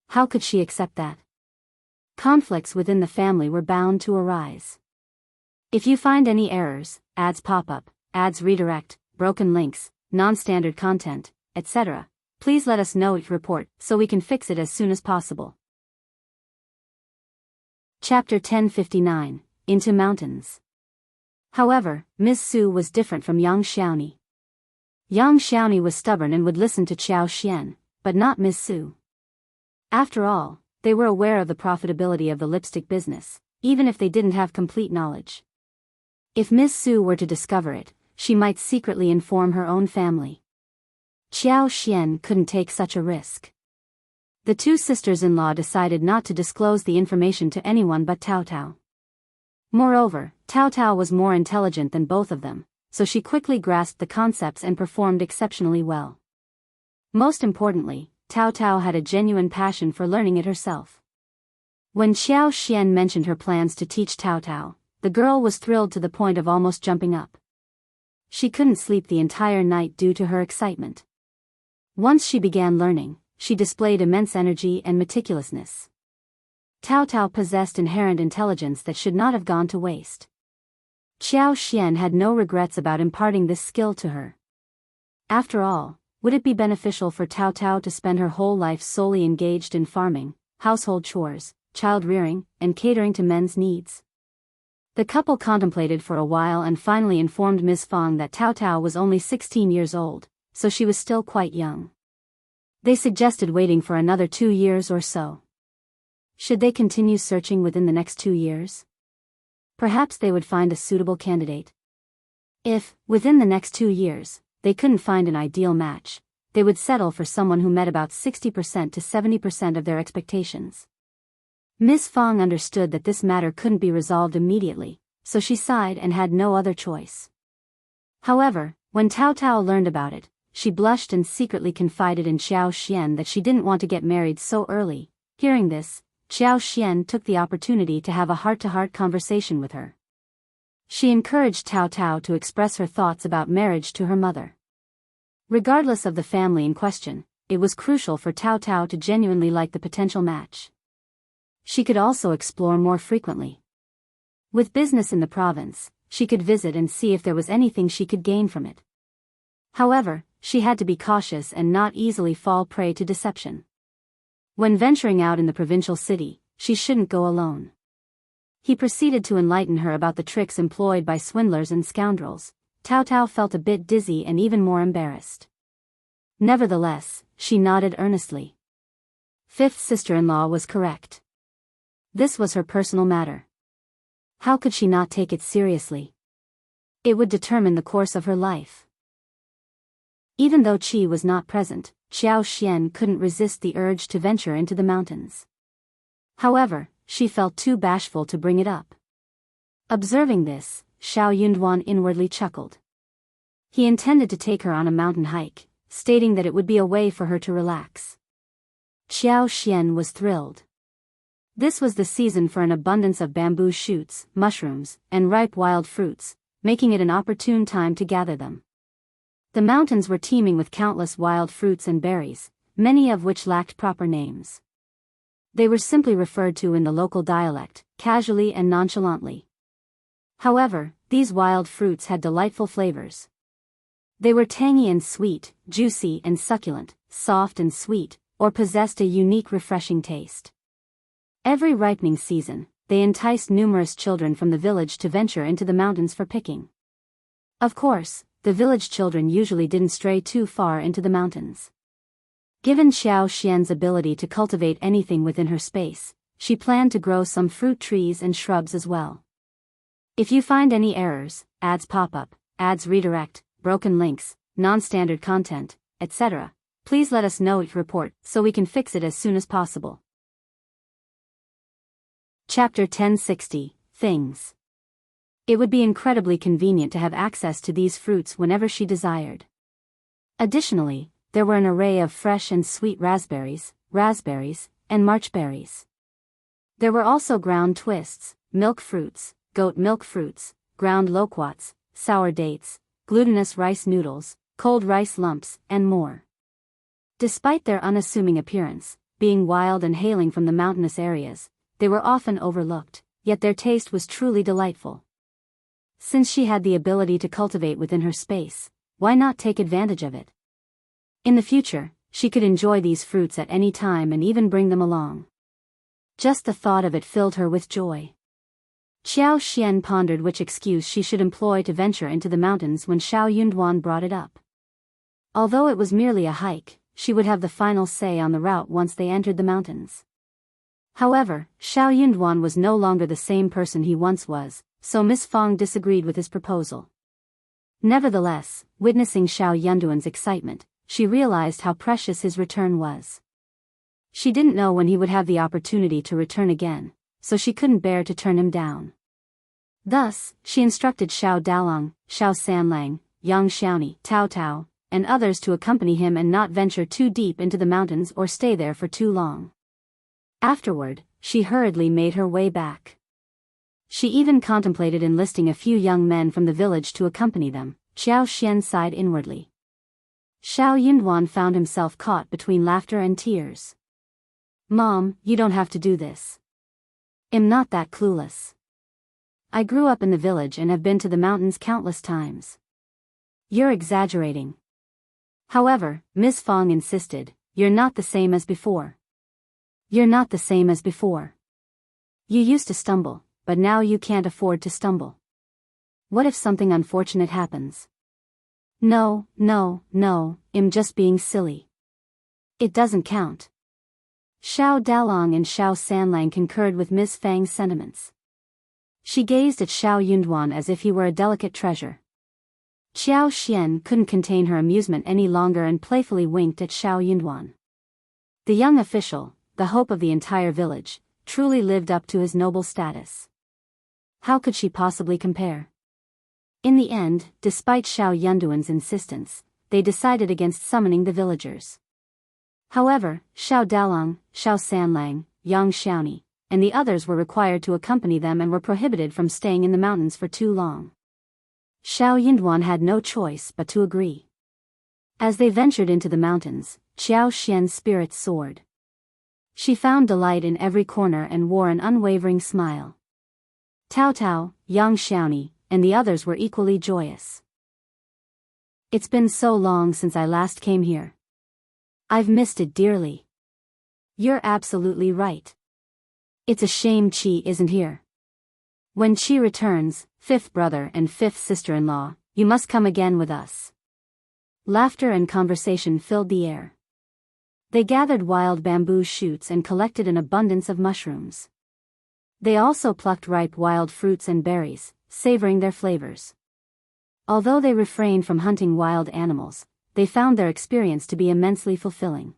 How could she accept that? Conflicts within the family were bound to arise. If you find any errors, ads pop up, ads redirect, broken links, non-standard content, etc., please let us know each report so we can fix it as soon as possible. Chapter 1059, Into Mountains. However, Ms. Su was different from Yang Xiaoni. Yang Xiaoni was stubborn and would listen to Qiao Xian, but not Ms. Su. After all, they were aware of the profitability of the lipstick business, even if they didn't have complete knowledge. If Ms. Su were to discover it, she might secretly inform her own family. Qiao Xian couldn't take such a risk. The two sisters-in-law decided not to disclose the information to anyone but Cao Cao. Moreover, Cao Cao was more intelligent than both of them, so she quickly grasped the concepts and performed exceptionally well. Most importantly, Cao Cao had a genuine passion for learning it herself. When Qiao Xian mentioned her plans to teach Cao Cao, the girl was thrilled to the point of almost jumping up. She couldn't sleep the entire night due to her excitement. Once she began learning, she displayed immense energy and meticulousness. Cao Cao possessed inherent intelligence that should not have gone to waste. Qiao Xian had no regrets about imparting this skill to her. After all, would it be beneficial for Cao Cao to spend her whole life solely engaged in farming, household chores, child-rearing, and catering to men's needs? The couple contemplated for a while and finally informed Ms. Fang that Cao Cao was only 16 years old, so she was still quite young. They suggested waiting for another 2 years or so. Should they continue searching within the next 2 years? Perhaps they would find a suitable candidate. If, within the next 2 years, they couldn't find an ideal match, they would settle for someone who met about 60% to 70% of their expectations. Ms. Fang understood that this matter couldn't be resolved immediately, so she sighed and had no other choice. However, when Cao Cao learned about it, she blushed and secretly confided in Qiao Xian that she didn't want to get married so early. Hearing this, Qiao Xian took the opportunity to have a heart-to-heart conversation with her. She encouraged Cao Cao to express her thoughts about marriage to her mother. Regardless of the family in question, it was crucial for Cao Cao to genuinely like the potential match. She could also explore more frequently. With business in the province, she could visit and see if there was anything she could gain from it. However, she had to be cautious and not easily fall prey to deception. When venturing out in the provincial city, she shouldn't go alone. He proceeded to enlighten her about the tricks employed by swindlers and scoundrels. Cao Cao felt a bit dizzy and even more embarrassed. Nevertheless, she nodded earnestly. Fifth sister-in-law was correct. This was her personal matter. How could she not take it seriously? It would determine the course of her life. Even though Qi was not present, Qiao Xian couldn't resist the urge to venture into the mountains. However, she felt too bashful to bring it up. Observing this, Shao Yunduan inwardly chuckled. He intended to take her on a mountain hike, stating that it would be a way for her to relax. Qiao Xian was thrilled. This was the season for an abundance of bamboo shoots, mushrooms, and ripe wild fruits, making it an opportune time to gather them. The mountains were teeming with countless wild fruits and berries, many of which lacked proper names. They were simply referred to in the local dialect, casually and nonchalantly. However, these wild fruits had delightful flavors. They were tangy and sweet, juicy and succulent, soft and sweet, or possessed a unique refreshing taste. Every ripening season, they enticed numerous children from the village to venture into the mountains for picking. Of course, the village children usually didn't stray too far into the mountains. Given Xiao Xian's ability to cultivate anything within her space, she planned to grow some fruit trees and shrubs as well. If you find any errors, ads pop up, ads redirect, broken links, non-standard content, etc., please let us know it report so we can fix it as soon as possible. Chapter 1060, Things. It would be incredibly convenient to have access to these fruits whenever she desired. Additionally, there were an array of fresh and sweet raspberries, and marchberries. There were also ground twists, milk fruits, goat milk fruits, ground loquats, sour dates, glutinous rice noodles, cold rice lumps, and more. Despite their unassuming appearance, being wild and hailing from the mountainous areas, they were often overlooked, yet their taste was truly delightful. Since she had the ability to cultivate within her space, why not take advantage of it? In the future, she could enjoy these fruits at any time and even bring them along. Just the thought of it filled her with joy. Qiao Xian pondered which excuse she should employ to venture into the mountains when Shao Yunduan brought it up. Although it was merely a hike, she would have the final say on the route once they entered the mountains. However, Shao Yunduan was no longer the same person he once was, so Miss Fong disagreed with his proposal. Nevertheless, witnessing Shao Yunduan's excitement, she realized how precious his return was. She didn't know when he would have the opportunity to return again, so she couldn't bear to turn him down. Thus, she instructed Shao Dalong, Shao Sanlang, Yang Xiaoni, Tao Tao, and others to accompany him and not venture too deep into the mountains or stay there for too long. Afterward, she hurriedly made her way back. She even contemplated enlisting a few young men from the village to accompany them. Xiao Xian sighed inwardly. Shao Yunduan found himself caught between laughter and tears. "Mom, you don't have to do this. I'm not that clueless. I grew up in the village and have been to the mountains countless times." "You're exaggerating." However, Ms. Fong insisted, "You're not the same as before. You're not the same as before. You used to stumble, but now you can't afford to stumble. What if something unfortunate happens?" No, I'm just being silly. It doesn't count." Shao Dalong and Shao Sanlang concurred with Ms. Fang's sentiments. She gazed at Shao Yunduan as if he were a delicate treasure. Qiao Xian couldn't contain her amusement any longer and playfully winked at Shao Yunduan. The young official, the hope of the entire village, truly lived up to his noble status. How could she possibly compare? In the end, despite Shao Yunduan's insistence, they decided against summoning the villagers. However, Shao Dalong, Shao Sanlang, Yang Xiaoni, and the others were required to accompany them and were prohibited from staying in the mountains for too long. Shao Yunduan had no choice but to agree. As they ventured into the mountains, Qiao Xian's spirits soared. She found delight in every corner and wore an unwavering smile. Tao Tao, Yang Xiaoni, and the others were equally joyous. "It's been so long since I last came here. I've missed it dearly." "You're absolutely right. It's a shame Qi isn't here. When Qi returns, fifth brother and fifth sister-in-law, you must come again with us." Laughter and conversation filled the air. They gathered wild bamboo shoots and collected an abundance of mushrooms. They also plucked ripe wild fruits and berries, savoring their flavors. Although they refrained from hunting wild animals, they found their experience to be immensely fulfilling.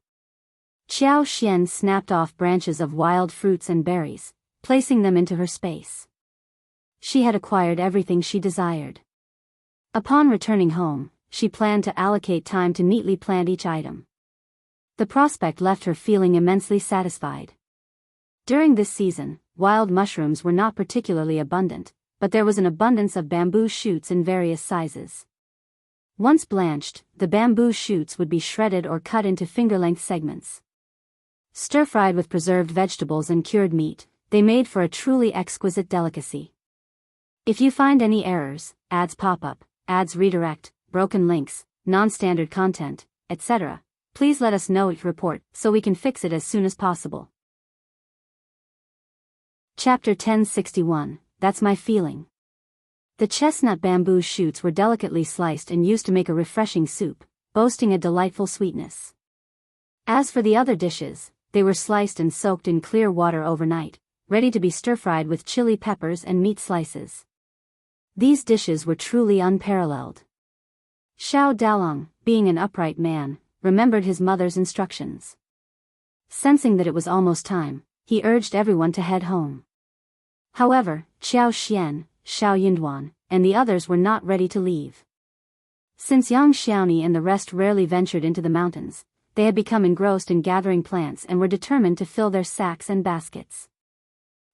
Qiao Xian snapped off branches of wild fruits and berries, placing them into her space. She had acquired everything she desired. Upon returning home, she planned to allocate time to neatly plant each item. The prospect left her feeling immensely satisfied. During this season, wild mushrooms were not particularly abundant, but there was an abundance of bamboo shoots in various sizes. Once blanched, the bamboo shoots would be shredded or cut into finger-length segments. Stir-fried with preserved vegetables and cured meat, they made for a truly exquisite delicacy. If you find any errors, ads pop up, ads redirect, broken links, non-standard content, etc., please let us know it report so we can fix it as soon as possible. Chapter 1061, That's My Feeling. The chestnut bamboo shoots were delicately sliced and used to make a refreshing soup, boasting a delightful sweetness. As for the other dishes, they were sliced and soaked in clear water overnight, ready to be stir-fried with chili peppers and meat slices. These dishes were truly unparalleled. Shao Dalong, being an upright man, remembered his mother's instructions. Sensing that it was almost time, he urged everyone to head home. However, Qiao Xian, Shao Yinduan, and the others were not ready to leave. Since Yang Xiaoni and the rest rarely ventured into the mountains, they had become engrossed in gathering plants and were determined to fill their sacks and baskets.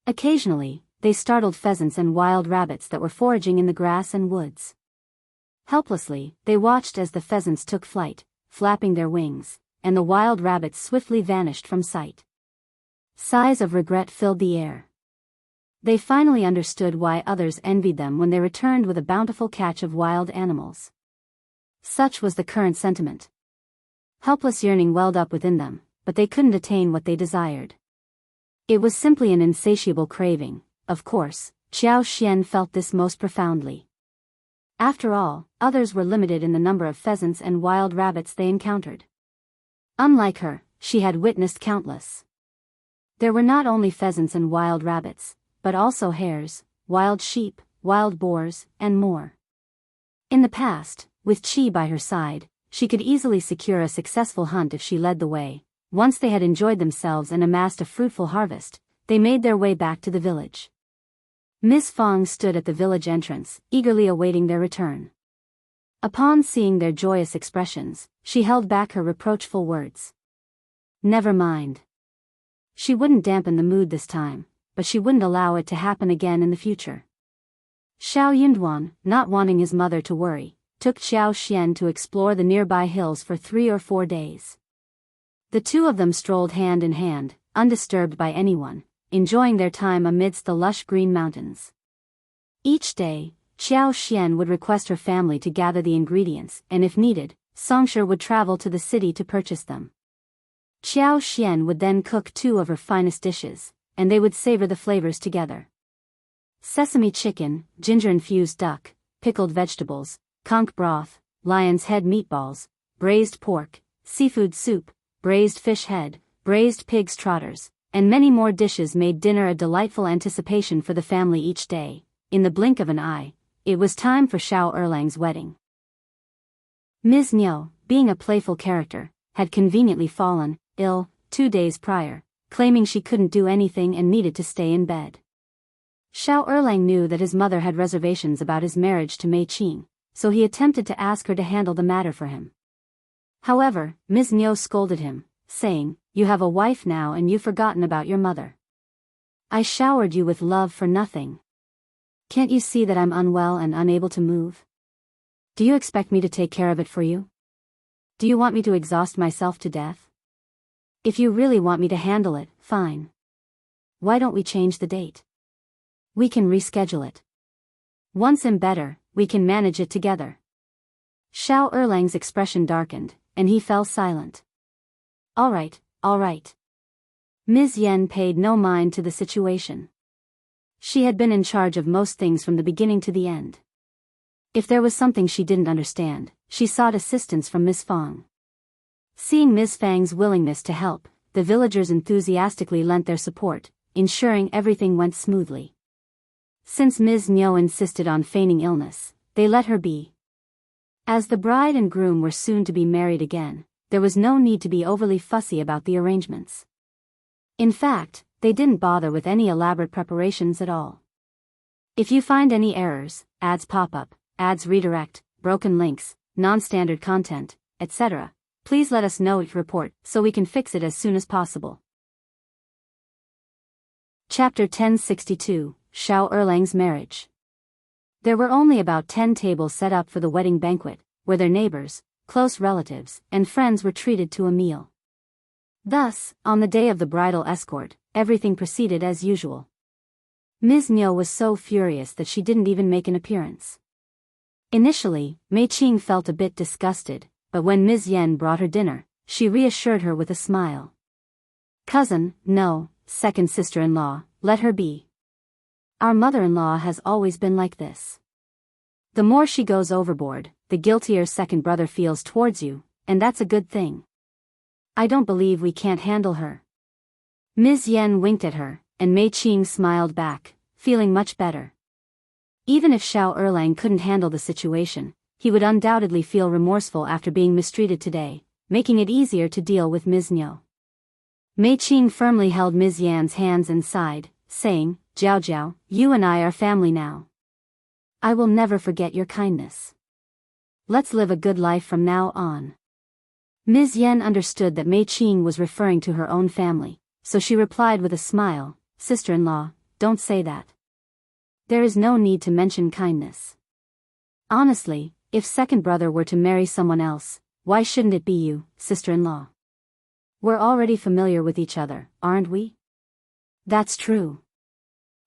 Occasionally, they startled pheasants and wild rabbits that were foraging in the grass and woods. Helplessly, they watched as the pheasants took flight, flapping their wings, and the wild rabbits swiftly vanished from sight. Sighs of regret filled the air. They finally understood why others envied them when they returned with a bountiful catch of wild animals. Such was the current sentiment. Helpless yearning welled up within them, but they couldn't attain what they desired. It was simply an insatiable craving. Of course, Qiao Xian felt this most profoundly. After all, others were limited in the number of pheasants and wild rabbits they encountered. Unlike her, she had witnessed countless. There were not only pheasants and wild rabbits, but also hares, wild sheep, wild boars, and more. In the past, with Qi by her side, she could easily secure a successful hunt if she led the way. Once they had enjoyed themselves and amassed a fruitful harvest, they made their way back to the village. Miss Fong stood at the village entrance, eagerly awaiting their return. Upon seeing their joyous expressions, she held back her reproachful words. Never mind. She wouldn't dampen the mood this time, but she wouldn't allow it to happen again in the future. Shao Yinduan, not wanting his mother to worry, took Qiao Xian to explore the nearby hills for 3 or 4 days. The two of them strolled hand in hand, undisturbed by anyone, enjoying their time amidst the lush green mountains. Each day, Qiao Xian would request her family to gather the ingredients, and if needed, Xianxia would travel to the city to purchase them. Qiao Xian would then cook 2 of her finest dishes, and they would savor the flavors together. Sesame chicken, ginger-infused duck, pickled vegetables, conch broth, lion's head meatballs, braised pork, seafood soup, braised fish head, braised pig's trotters, and many more dishes made dinner a delightful anticipation for the family each day. In the blink of an eye, it was time for Shao Erlang's wedding. Ms. Niu, being a playful character, had conveniently fallen ill 2 days prior, claiming she couldn't do anything and needed to stay in bed. Shao Erlang knew that his mother had reservations about his marriage to Mei Qing, so he attempted to ask her to handle the matter for him. However, Ms. Niu scolded him, saying, "You have a wife now and you've forgotten about your mother. I showered you with love for nothing. Can't you see that I'm unwell and unable to move? Do you expect me to take care of it for you? Do you want me to exhaust myself to death? If you really want me to handle it, fine. Why don't we change the date? We can reschedule it. Once I'm better, we can manage it together." Shao Erlang's expression darkened, and he fell silent. All right. Ms. Yen paid no mind to the situation. She had been in charge of most things from the beginning to the end. If there was something she didn't understand, she sought assistance from Miss Fong. Seeing Ms. Fang's willingness to help, the villagers enthusiastically lent their support, ensuring everything went smoothly. Since Ms. Niu insisted on feigning illness, they let her be. As the bride and groom were soon to be married again, there was no need to be overly fussy about the arrangements. In fact, they didn't bother with any elaborate preparations at all. If you find any errors, ads pop up, ads redirect, broken links, non-standard content, etc., please let us know your report so we can fix it as soon as possible. Chapter 1062, Shao Erlang's Marriage. There were only about 10 tables set up for the wedding banquet, where their neighbors, close relatives, and friends were treated to a meal. Thus, on the day of the bridal escort, everything proceeded as usual. Ms. Niu was so furious that she didn't even make an appearance. Initially, Mei Qing felt a bit disgusted, but when Ms. Yen brought her dinner, she reassured her with a smile. "Cousin, no, second sister-in-law, let her be. Our mother-in-law has always been like this. The more she goes overboard, the guiltier second brother feels towards you, and that's a good thing. I don't believe we can't handle her. Ms. Yen winked at her, and Mei Qing smiled back, feeling much better. Even if Shao Erlang couldn't handle the situation, he would undoubtedly feel remorseful after being mistreated today, making it easier to deal with Ms. Niu. Mei Qing firmly held Ms. Yan's hands and sighed, saying, "Jiao Jiao, you and I are family now. I will never forget your kindness. Let's live a good life from now on." Ms. Yen understood that Mei Qing was referring to her own family, so she replied with a smile, "Sister-in-law, don't say that. There is no need to mention kindness. Honestly, if second brother were to marry someone else, why shouldn't it be you, sister-in-law? We're already familiar with each other, aren't we?" "That's true."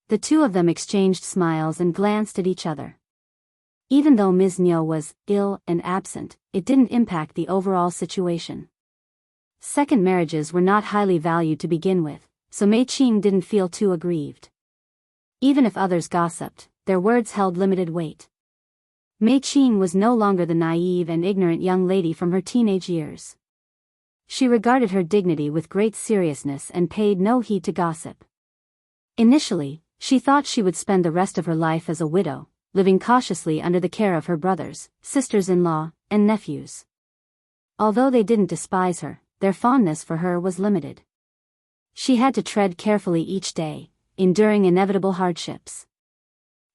The two of them exchanged smiles and glanced at each other. Even though Ms. Niu was ill and absent, it didn't impact the overall situation. Second marriages were not highly valued to begin with, so Mei Qing didn't feel too aggrieved. Even if others gossiped, their words held limited weight. Mei Qing was no longer the naive and ignorant young lady from her teenage years. She regarded her dignity with great seriousness and paid no heed to gossip. Initially, she thought she would spend the rest of her life as a widow, living cautiously under the care of her brothers, sisters-in-law, and nephews. Although they didn't despise her, their fondness for her was limited. She had to tread carefully each day, enduring inevitable hardships.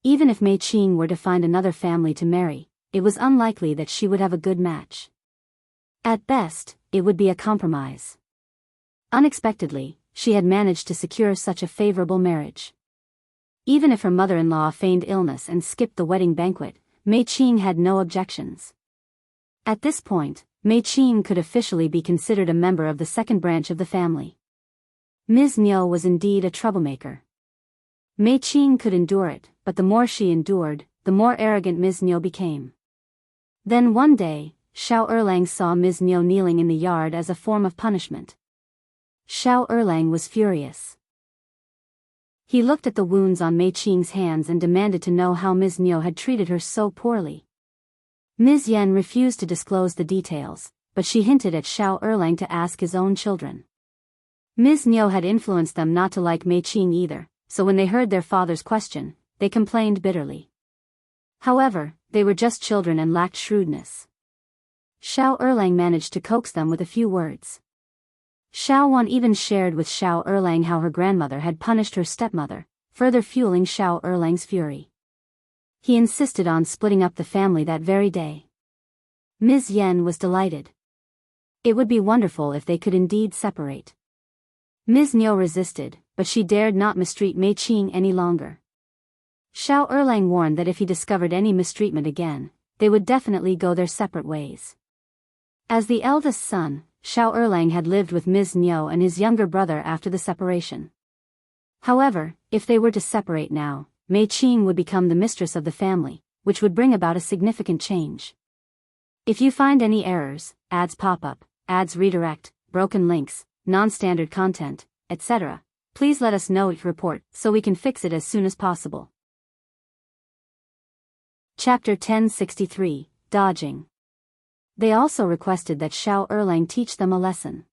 Even if Mei Qing were to find another family to marry, it was unlikely that she would have a good match. At best, it would be a compromise. Unexpectedly, she had managed to secure such a favorable marriage. Even if her mother-in-law feigned illness and skipped the wedding banquet, Mei Qing had no objections. At this point, Mei Qing could officially be considered a member of the second branch of the family. Ms. Niu was indeed a troublemaker. Mei Qing could endure it, but the more she endured, the more arrogant Ms. Niu became. Then one day, Shao Erlang saw Ms. Niu kneeling in the yard as a form of punishment. Shao Erlang was furious. He looked at the wounds on Mei Qing's hands and demanded to know how Ms. Niu had treated her so poorly. Ms. Yen refused to disclose the details, but she hinted at Shao Erlang to ask his own children. Ms. Niu had influenced them not to like Mei Qing either, so when they heard their father's question, they complained bitterly. However, they were just children and lacked shrewdness. Shao Erlang managed to coax them with a few words. Shao Wan even shared with Shao Erlang how her grandmother had punished her stepmother, further fueling Shao Erlang's fury. He insisted on splitting up the family that very day. Ms. Yen was delighted. It would be wonderful if they could indeed separate. Ms. Niu resisted, but she dared not mistreat Mei Qing any longer. Shao Erlang warned that if he discovered any mistreatment again, they would definitely go their separate ways. As the eldest son, Shao Erlang had lived with Ms. Niu and his younger brother after the separation. However, if they were to separate now, Mei Qing would become the mistress of the family, which would bring about a significant change. If you find any errors, ads pop up, ads redirect, broken links, non-standard content, etc., please let us know your report so we can fix it as soon as possible. Chapter 1063, Dodging. They also requested that Shao Erlang teach them a lesson.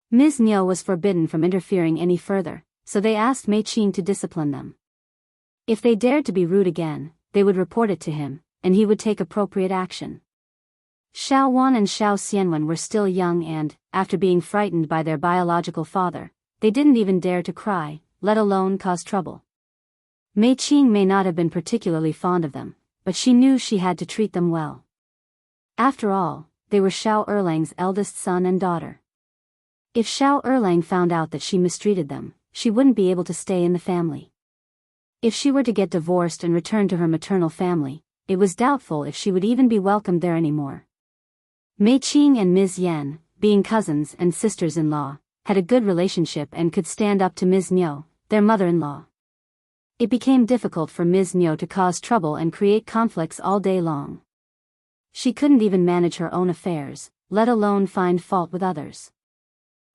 Ms. Niu was forbidden from interfering any further, so they asked Mei Qing to discipline them. If they dared to be rude again, they would report it to him, and he would take appropriate action. Shao Wan and Shao Xianwen were still young and, after being frightened by their biological father, they didn't even dare to cry, let alone cause trouble. Mei Qing may not have been particularly fond of them, but she knew she had to treat them well. After all, they were Shao Erlang's eldest son and daughter. If Shao Erlang found out that she mistreated them, she wouldn't be able to stay in the family. If she were to get divorced and return to her maternal family, it was doubtful if she would even be welcomed there anymore. Mei Qing and Ms. Yen, being cousins and sisters-in-law, had a good relationship and could stand up to Ms. Niu, their mother-in-law. It became difficult for Ms. Niu to cause trouble and create conflicts all day long. She couldn't even manage her own affairs, let alone find fault with others.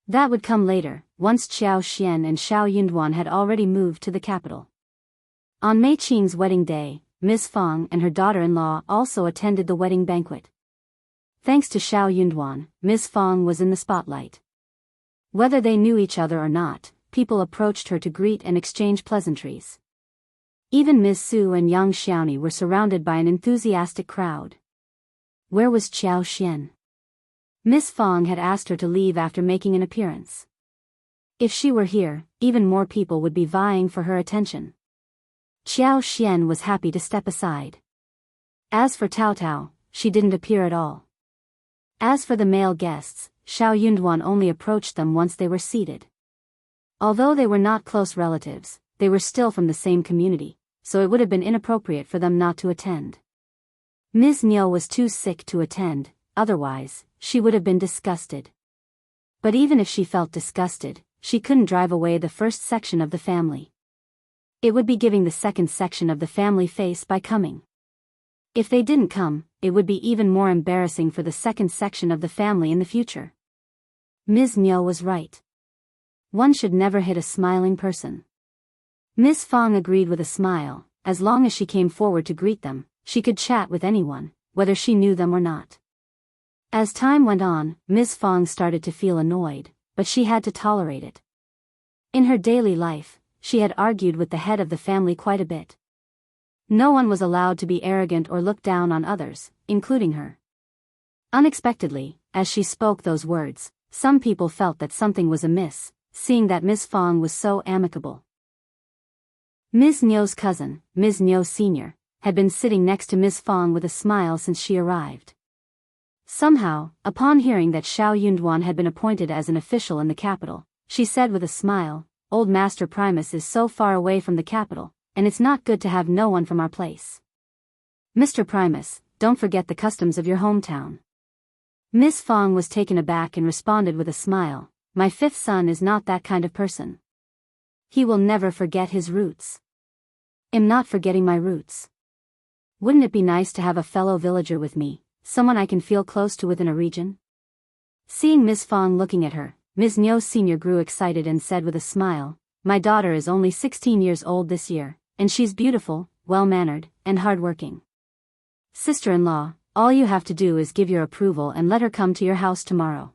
That would come later, once Qiao Xian and Shao Yunduan had already moved to the capital. On Mei Qing's wedding day, Ms. Fang and her daughter-in-law also attended the wedding banquet. Thanks to Shao Yunduan, Ms. Fong was in the spotlight. Whether they knew each other or not, people approached her to greet and exchange pleasantries. Even Ms. Su and Yang Xiaoni were surrounded by an enthusiastic crowd. Where was Qiao Xian? Miss Fong had asked her to leave after making an appearance. If she were here, even more people would be vying for her attention. Qiao Xian was happy to step aside. As for Tao Tao, she didn't appear at all. As for the male guests, Shao Yunduan only approached them once they were seated. Although they were not close relatives, they were still from the same community, so it would have been inappropriate for them not to attend. Ms. Niu was too sick to attend, otherwise, she would have been disgusted. But even if she felt disgusted, she couldn't drive away the first section of the family. It would be giving the second section of the family face by coming. If they didn't come, it would be even more embarrassing for the second section of the family in the future. Ms. Niu was right. One should never hit a smiling person. Miss Fong agreed with a smile. As long as she came forward to greet them, she could chat with anyone, whether she knew them or not. As time went on, Ms. Fong started to feel annoyed, but she had to tolerate it. In her daily life, she had argued with the head of the family quite a bit. No one was allowed to be arrogant or look down on others, including her. Unexpectedly, as she spoke those words, some people felt that something was amiss, seeing that Ms. Fong was so amicable. Ms. Niu's cousin, Ms. Niu Sr., had been sitting next to Ms. Fong with a smile since she arrived. Somehow, upon hearing that Shao Yunduan had been appointed as an official in the capital, she said with a smile, "Old Master Primus is so far away from the capital, and it's not good to have no one from our place. Mr. Primus, don't forget the customs of your hometown." Ms. Fong was taken aback and responded with a smile, "My fifth son is not that kind of person. He will never forget his roots." "I'm not forgetting my roots. Wouldn't it be nice to have a fellow villager with me, someone I can feel close to within a region?" Seeing Ms. Fong looking at her, Ms. Niu Sr. grew excited and said with a smile, "My daughter is only 16 years old this year, and she's beautiful, well-mannered, and hard-working. Sister-in-law, all you have to do is give your approval and let her come to your house tomorrow.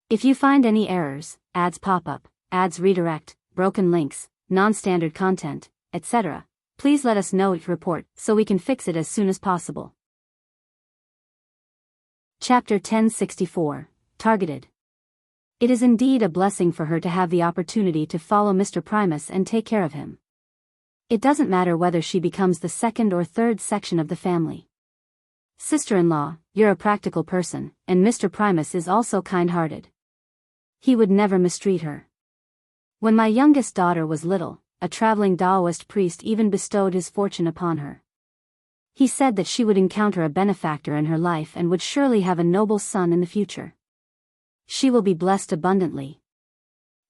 If you find any errors, ads pop up, ads redirect, broken links, non-standard content, etc., please let us know each report so we can fix it as soon as possible." Chapter 1064, Targeted. It is indeed a blessing for her to have the opportunity to follow Mr. Primus and take care of him. It doesn't matter whether she becomes the second or third section of the family. Sister-in-law, you're a practical person, and Mr. Primus is also kind-hearted. He would never mistreat her. When my youngest daughter was little, a traveling Taoist priest even bestowed his fortune upon her. He said that she would encounter a benefactor in her life and would surely have a noble son in the future. She will be blessed abundantly.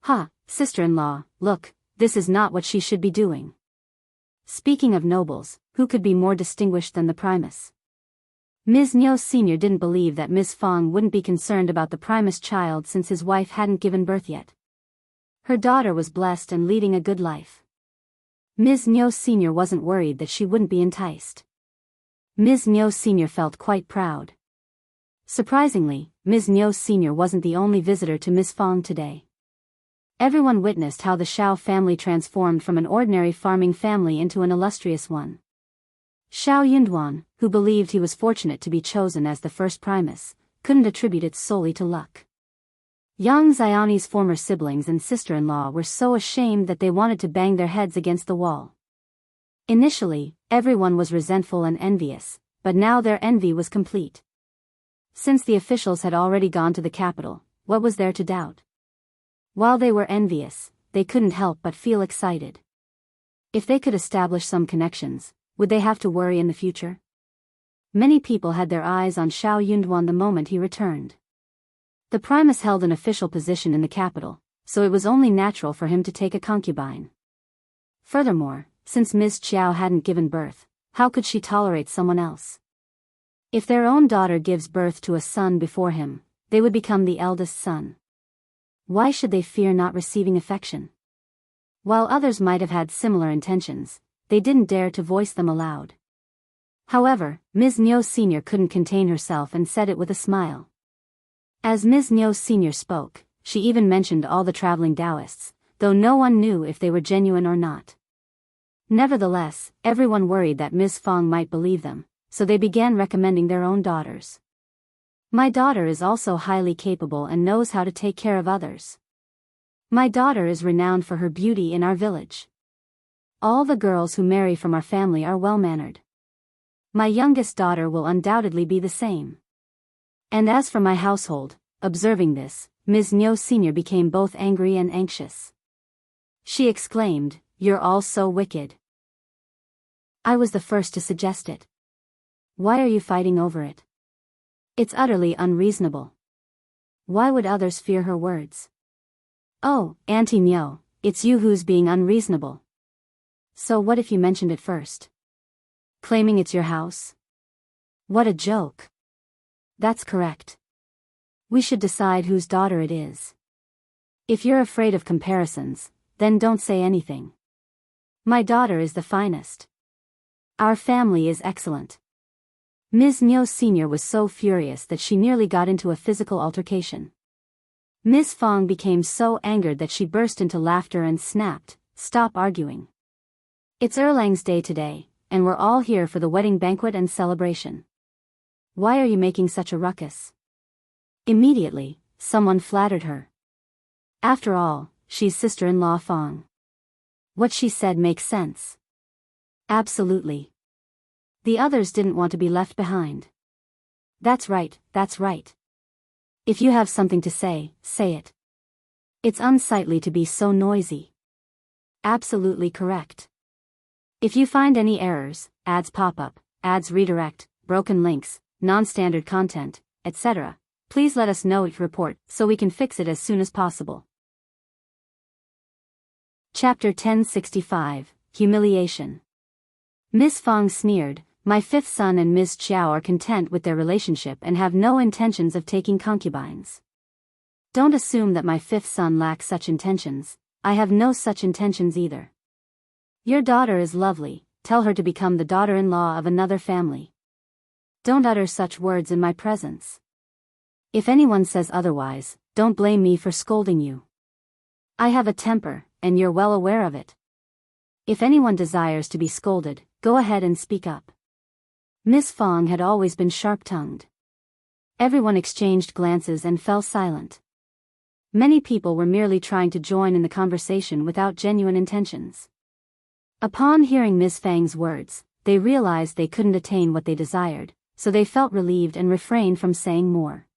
Ha, sister-in-law, look, this is not what she should be doing. Speaking of nobles, who could be more distinguished than the Primus? Ms. Niu Sr. didn't believe that Ms. Fong wouldn't be concerned about the Primus child since his wife hadn't given birth yet. Her daughter was blessed and leading a good life. Ms. Niu Sr. wasn't worried that she wouldn't be enticed. Ms. Niu Sr. felt quite proud. Surprisingly, Ms. Niu Sr. wasn't the only visitor to Ms. Fong today. Everyone witnessed how the Shao family transformed from an ordinary farming family into an illustrious one. Shao Yunduan, who believed he was fortunate to be chosen as the first Primus, couldn't attribute it solely to luck. Yang Xiaoni's former siblings and sister-in-law were so ashamed that they wanted to bang their heads against the wall. Initially, everyone was resentful and envious, but now their envy was complete. Since the officials had already gone to the capital, what was there to doubt? While they were envious, they couldn't help but feel excited. If they could establish some connections, would they have to worry in the future? Many people had their eyes on Shao Yunduan the moment he returned. The Primus held an official position in the capital, so it was only natural for him to take a concubine. Furthermore, since Ms. Qiao hadn't given birth, how could she tolerate someone else? If their own daughter gives birth to a son before him, they would become the eldest son. Why should they fear not receiving affection? While others might have had similar intentions, they didn't dare to voice them aloud. However, Ms. Niu Sr. couldn't contain herself and said it with a smile. As Ms. Niu Sr. spoke, she even mentioned all the traveling Taoists, though no one knew if they were genuine or not. Nevertheless, everyone worried that Ms. Fong might believe them, so they began recommending their own daughters. My daughter is also highly capable and knows how to take care of others. My daughter is renowned for her beauty in our village. All the girls who marry from our family are well-mannered. My youngest daughter will undoubtedly be the same. And as for my household, observing this, Ms. Niu Sr. became both angry and anxious. She exclaimed, "You're all so wicked. I was the first to suggest it. Why are you fighting over it? It's utterly unreasonable. Why would others fear her words? Oh, Auntie Niu, it's you who's being unreasonable. So what if you mentioned it first? Claiming it's your house? What a joke. That's correct. We should decide whose daughter it is. If you're afraid of comparisons, then don't say anything. My daughter is the finest. Our family is excellent." Ms. Niu Sr. was so furious that she nearly got into a physical altercation. Ms. Fong became so angered that she burst into laughter and snapped, "Stop arguing. It's Erlang's day today, and we're all here for the wedding banquet and celebration. Why are you making such a ruckus?" Immediately, someone flattered her. After all, she's sister-in-law Fong. What she said makes sense. Absolutely. The others didn't want to be left behind. That's right, that's right. If you have something to say, say it. It's unsightly to be so noisy. Absolutely correct. If you find any errors, ads pop up, ads redirect, broken links, non-standard content, etc., please let us know each report so we can fix it as soon as possible. Chapter 1065, Humiliation. Ms. Fong sneered, "My fifth son and Ms. Qiao are content with their relationship and have no intentions of taking concubines. Don't assume that my fifth son lacks such intentions. I have no such intentions either. Your daughter is lovely, tell her to become the daughter-in-law of another family. Don't utter such words in my presence. If anyone says otherwise, don't blame me for scolding you. I have a temper, and you're well aware of it. If anyone desires to be scolded, go ahead and speak up." Miss Fong had always been sharp-tongued. Everyone exchanged glances and fell silent. Many people were merely trying to join in the conversation without genuine intentions. Upon hearing Ms. Fang's words, they realized they couldn't attain what they desired, so they felt relieved and refrained from saying more.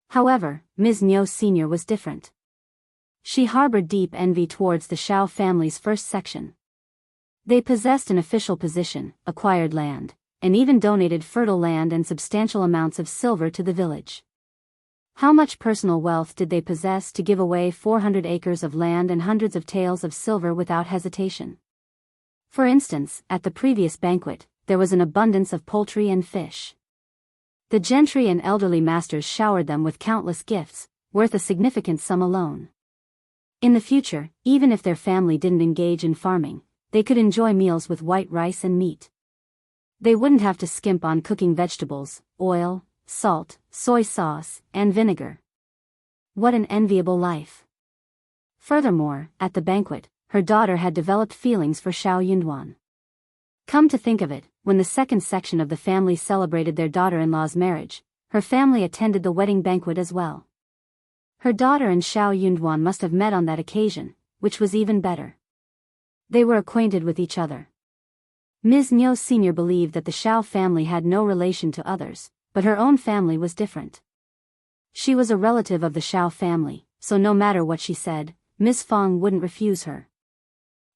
However, Ms. Niu Sr. was different. She harbored deep envy towards the Shao family's first section. They possessed an official position, acquired land, and even donated fertile land and substantial amounts of silver to the village. How much personal wealth did they possess to give away 400 acres of land and hundreds of taels of silver without hesitation? For instance, at the previous banquet, there was an abundance of poultry and fish. The gentry and elderly masters showered them with countless gifts, worth a significant sum alone. In the future, even if their family didn't engage in farming, they could enjoy meals with white rice and meat. They wouldn't have to skimp on cooking vegetables, oil, salt, soy sauce, and vinegar. What an enviable life. Furthermore, at the banquet, her daughter had developed feelings for Shao Yunduan. Come to think of it, when the second section of the family celebrated their daughter-in-law's marriage, her family attended the wedding banquet as well. Her daughter and Shao Yunduan must have met on that occasion, which was even better. They were acquainted with each other. Ms. Niu Sr. believed that the Shao family had no relation to others, but her own family was different. She was a relative of the Shao family, so no matter what she said, Ms. Fong wouldn't refuse her.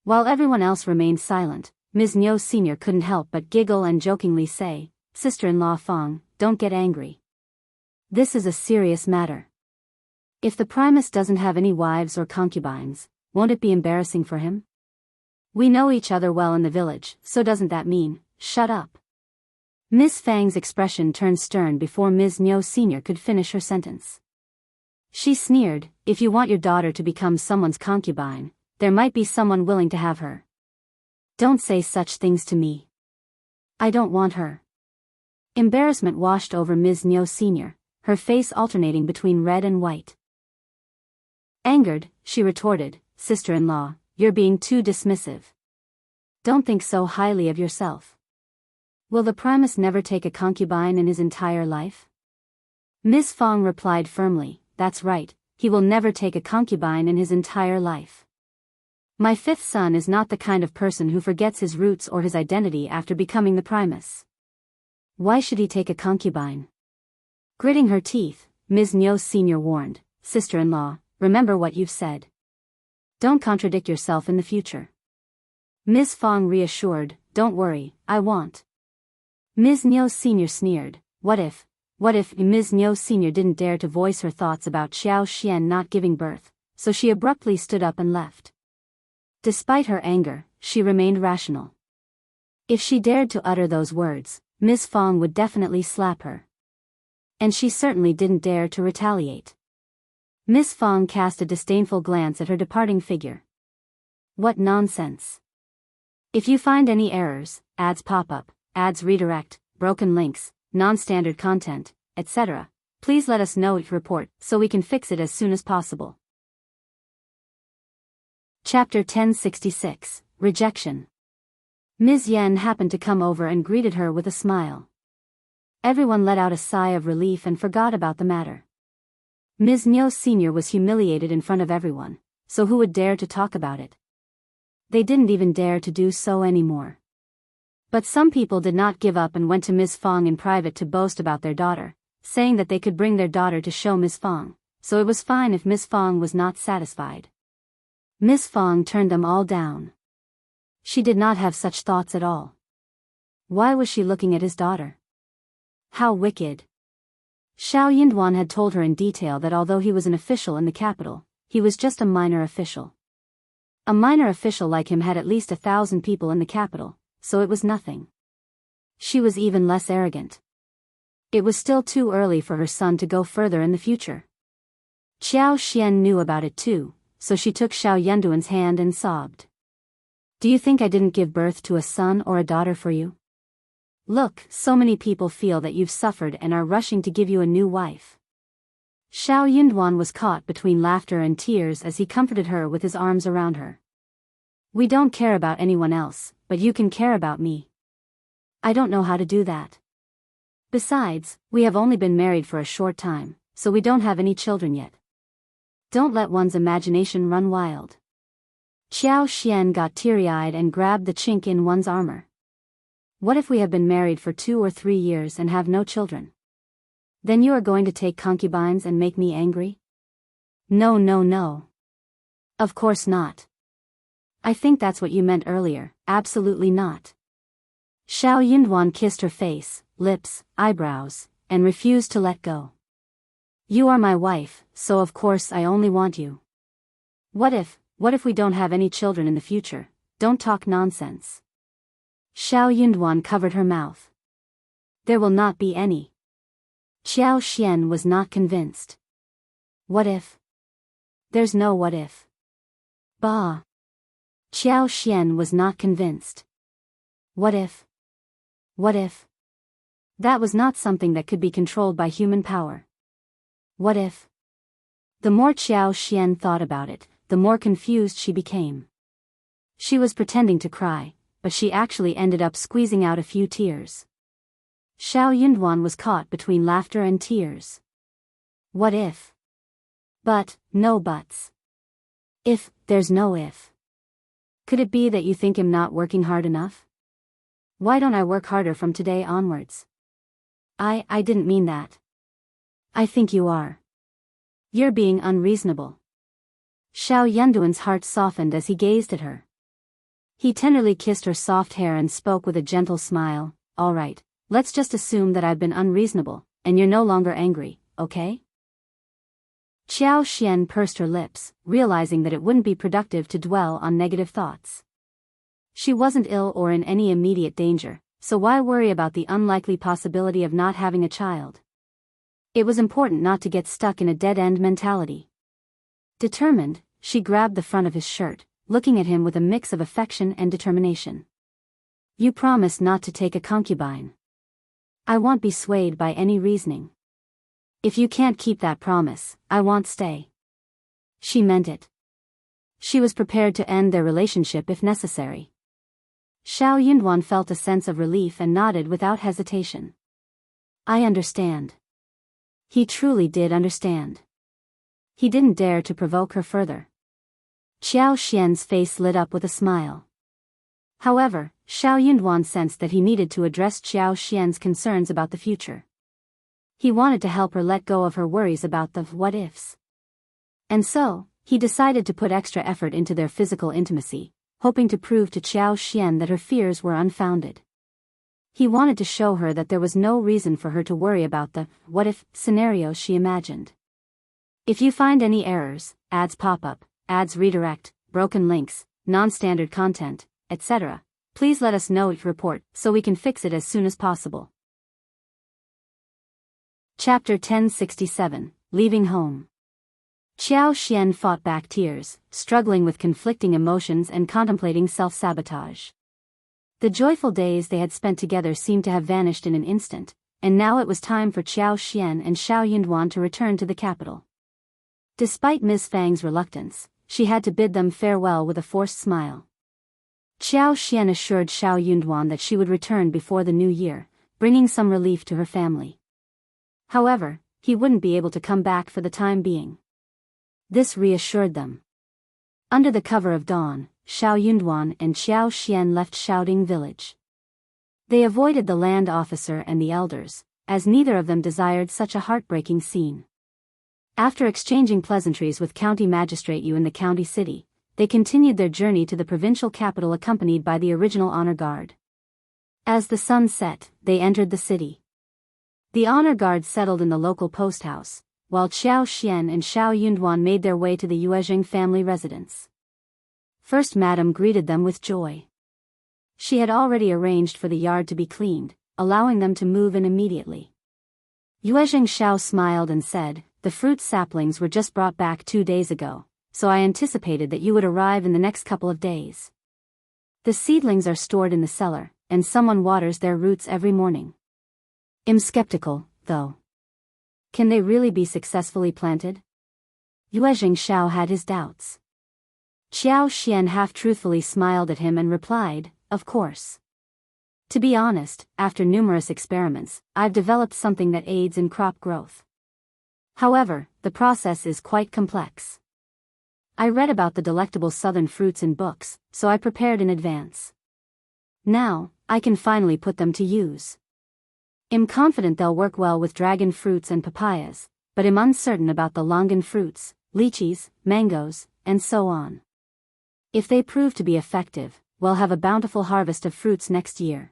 While everyone else remained silent, Ms. Niu Sr. couldn't help but giggle and jokingly say, "Sister-in-law Fong, don't get angry. This is a serious matter. If the Primus doesn't have any wives or concubines, won't it be embarrassing for him? We know each other well in the village, so doesn't that mean, shut up?" Miss Fang's expression turned stern before Ms. Niu Sr. could finish her sentence. She sneered, "If you want your daughter to become someone's concubine, there might be someone willing to have her. Don't say such things to me. I don't want her. Embarrassment washed over Ms. Niu Sr., her face alternating between red and white. Angered, she retorted, "Sister-in-law, you're being too dismissive. Don't think so highly of yourself. Will the primus never take a concubine in his entire life?" Ms. Fong replied firmly, "That's right, he will never take a concubine in his entire life. My fifth son is not the kind of person who forgets his roots or his identity after becoming the primus. Why should he take a concubine?" Gritting her teeth, Ms. Niu Sr. warned, "Sister-in-law, remember what you've said. Don't contradict yourself in the future." Ms. Fong reassured, "Don't worry, I won't." Ms. Niu Sr. sneered, What if Ms. Niu Sr. didn't dare to voice her thoughts about Xiao Xian not giving birth, so she abruptly stood up and left. Despite her anger, she remained rational. If she dared to utter those words, Ms. Fong would definitely slap her. And she certainly didn't dare to retaliate. Ms. Fong cast a disdainful glance at her departing figure. What nonsense. If you find any errors, ads pop up, ads redirect, broken links, non-standard content, etc., please let us know your report so we can fix it as soon as possible. Chapter 1066, Rejection. Ms. Yen happened to come over and greeted her with a smile. Everyone let out a sigh of relief and forgot about the matter. Ms. Niu Sr. was humiliated in front of everyone, so who would dare to talk about it? They didn't even dare to do so anymore. But some people did not give up and went to Ms. Fong in private to boast about their daughter, saying that they could bring their daughter to show Ms. Fong, so it was fine if Ms. Fong was not satisfied. Ms. Fong turned them all down. She did not have such thoughts at all. Why was she looking at his daughter? How wicked. Shao Yinduan had told her in detail that although he was an official in the capital, he was just a minor official. A minor official like him had at least 1,000 people in the capital, so it was nothing. She was even less arrogant. It was still too early for her son to go further in the future. Qiao Xian knew about it too, so she took Shao Yinduan's hand and sobbed. Do you think I didn't give birth to a son or a daughter for you? Look, so many people feel that you've suffered and are rushing to give you a new wife. Shao Yinduan was caught between laughter and tears as he comforted her with his arms around her. We don't care about anyone else, but you can care about me. I don't know how to do that. Besides, we have only been married for a short time, so we don't have any children yet. Don't let one's imagination run wild. Qiao Xian got teary-eyed and grabbed the chink in one's armor. What if we have been married for 2 or 3 years and have no children? Then you are going to take concubines and make me angry? No, no, no. Of course not. I think that's what you meant earlier, absolutely not. Shao Yinduan kissed her face, lips, eyebrows, and refused to let go. You are my wife, so of course I only want you. What if we don't have any children in the future? Don't talk nonsense. Shao Yinduan covered her mouth. There will not be any. Qiao Xian was not convinced. What if? There's no what if. Bah. Qiao Xian was not convinced. What if? What if? That was not something that could be controlled by human power. What if? The more Qiao Xian thought about it, the more confused she became. She was pretending to cry, but she actually ended up squeezing out a few tears. Shao Yinduan was caught between laughter and tears. What if? But, no buts. If, there's no if. Could it be that you think I'm not working hard enough? Why don't I work harder from today onwards? I didn't mean that. I think you are. You're being unreasonable. Shao Yinduan's heart softened as he gazed at her. He tenderly kissed her soft hair and spoke with a gentle smile. All right, let's just assume that I've been unreasonable, and you're no longer angry, okay? Qiao Xian pursed her lips, realizing that it wouldn't be productive to dwell on negative thoughts. She wasn't ill or in any immediate danger, so why worry about the unlikely possibility of not having a child? It was important not to get stuck in a dead-end mentality. Determined, she grabbed the front of his shirt, looking at him with a mix of affection and determination. You promise not to take a concubine. I won't be swayed by any reasoning. If you can't keep that promise, I won't stay. She meant it. She was prepared to end their relationship if necessary. Xiao Yunduan felt a sense of relief and nodded without hesitation. I understand. He truly did understand. He didn't dare to provoke her further. Qiao Xian's face lit up with a smile. However, Xiao Yunduan sensed that he needed to address Qiao Xian's concerns about the future. He wanted to help her let go of her worries about the what-ifs. And so, he decided to put extra effort into their physical intimacy, hoping to prove to Qiao Xian that her fears were unfounded. He wanted to show her that there was no reason for her to worry about the what-if scenarios she imagined. If you find any errors, ads pop up, ads redirect, broken links, non-standard content, etc., please let us know each report so we can fix it as soon as possible. Chapter 1067, Leaving Home. Qiao Xian fought back tears, struggling with conflicting emotions and contemplating self-sabotage. The joyful days they had spent together seemed to have vanished in an instant, and now it was time for Qiao Xian and Xiao Yunduan to return to the capital. Despite Ms. Fang's reluctance, she had to bid them farewell with a forced smile. Qiao Xian assured Xiao Yunduan that she would return before the new year, bringing some relief to her family. However, he wouldn't be able to come back for the time being. This reassured them. Under the cover of dawn, Xiao Yunduan and Qiao Xian left Shouting Village. They avoided the land officer and the elders, as neither of them desired such a heartbreaking scene. After exchanging pleasantries with County Magistrate Yu in the county city, they continued their journey to the provincial capital accompanied by the original honor guard. As the sun set, they entered the city. The honor guard settled in the local post house, while Qiao Xian and Xiao Yunduan made their way to the Yuezheng family residence. First Madame greeted them with joy. She had already arranged for the yard to be cleaned, allowing them to move in immediately. Yuezheng Shao smiled and said, "The fruit saplings were just brought back 2 days ago, so I anticipated that you would arrive in the next couple of days. The seedlings are stored in the cellar, and someone waters their roots every morning. I'm skeptical, though. Can they really be successfully planted?" Yuezheng Shao had his doubts. Qiao Xian half-truthfully smiled at him and replied, "Of course. To be honest, after numerous experiments, I've developed something that aids in crop growth. However, the process is quite complex. I read about the delectable southern fruits in books, so I prepared in advance. Now, I can finally put them to use. I'm confident they'll work well with dragon fruits and papayas, but I'm uncertain about the longan fruits, lychees, mangoes, and so on. If they prove to be effective, we'll have a bountiful harvest of fruits next year.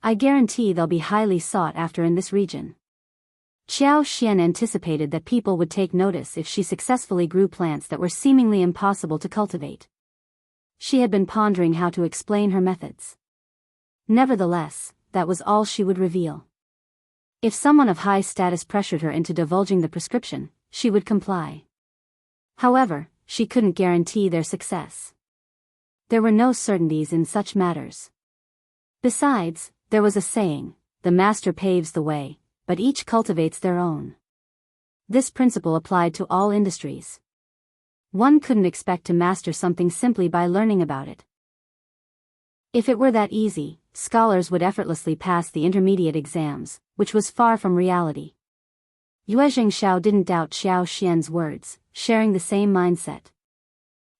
I guarantee they'll be highly sought after in this region." Qiao Xian anticipated that people would take notice if she successfully grew plants that were seemingly impossible to cultivate. She had been pondering how to explain her methods. Nevertheless, that was all she would reveal. If someone of high status pressured her into divulging the prescription, she would comply. However, she couldn't guarantee their success. There were no certainties in such matters. Besides, there was a saying, "The master paves the way, but each cultivates their own." This principle applied to all industries. One couldn't expect to master something simply by learning about it. If it were that easy, scholars would effortlessly pass the intermediate exams, which was far from reality. Yuezheng Shao didn't doubt Qiao Xian's words, sharing the same mindset.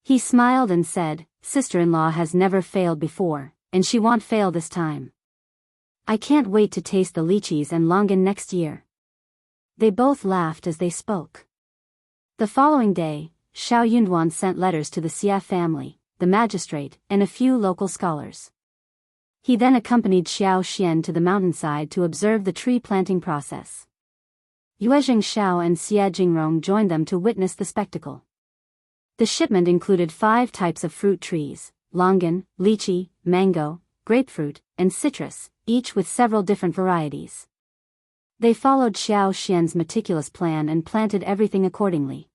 He smiled and said, "Sister-in-law has never failed before, and she won't fail this time. I can't wait to taste the lychees and longan next year." They both laughed as they spoke. The following day, Xiao Yunduan sent letters to the Xia family, the magistrate, and a few local scholars. He then accompanied Xiao Xian to the mountainside to observe the tree planting process. Yuezheng Shao and Xie Jingrong joined them to witness the spectacle. The shipment included 5 types of fruit trees, longan, lychee, mango, grapefruit, and citrus, each with several different varieties. They followed Xiao Xian's meticulous plan and planted everything accordingly.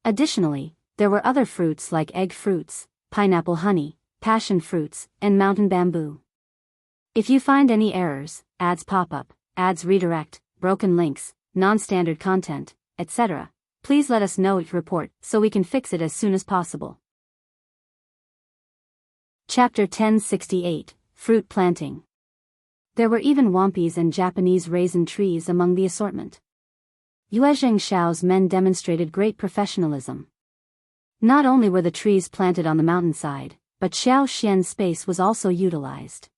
Additionally, there were other fruits like egg fruits, pineapple honey, passion fruits, and mountain bamboo. If you find any errors, ads pop up, ads redirect, broken links, non-standard content, etc., please let us know each report so we can fix it as soon as possible. Chapter 1068, Fruit Planting. There were even wampies and Japanese raisin trees among the assortment. Xiao's men demonstrated great professionalism. Not only were the trees planted on the mountainside, but Xianxia's space was also utilized.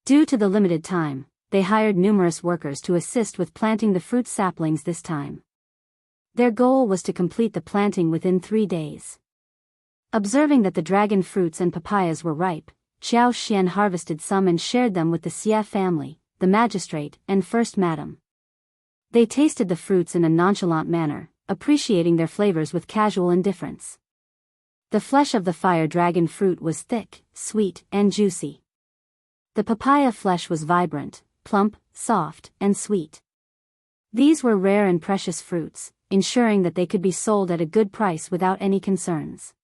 Due to the limited time, they hired numerous workers to assist with planting the fruit saplings this time. Their goal was to complete the planting within 3 days. Observing that the dragon fruits and papayas were ripe, Xian harvested some and shared them with the Xia family, the magistrate, and first madam. They tasted the fruits in a nonchalant manner, appreciating their flavors with casual indifference. The flesh of the fire dragon fruit was thick, sweet, and juicy. The papaya flesh was vibrant, plump, soft, and sweet. These were rare and precious fruits, ensuring that they could be sold at a good price without any concerns.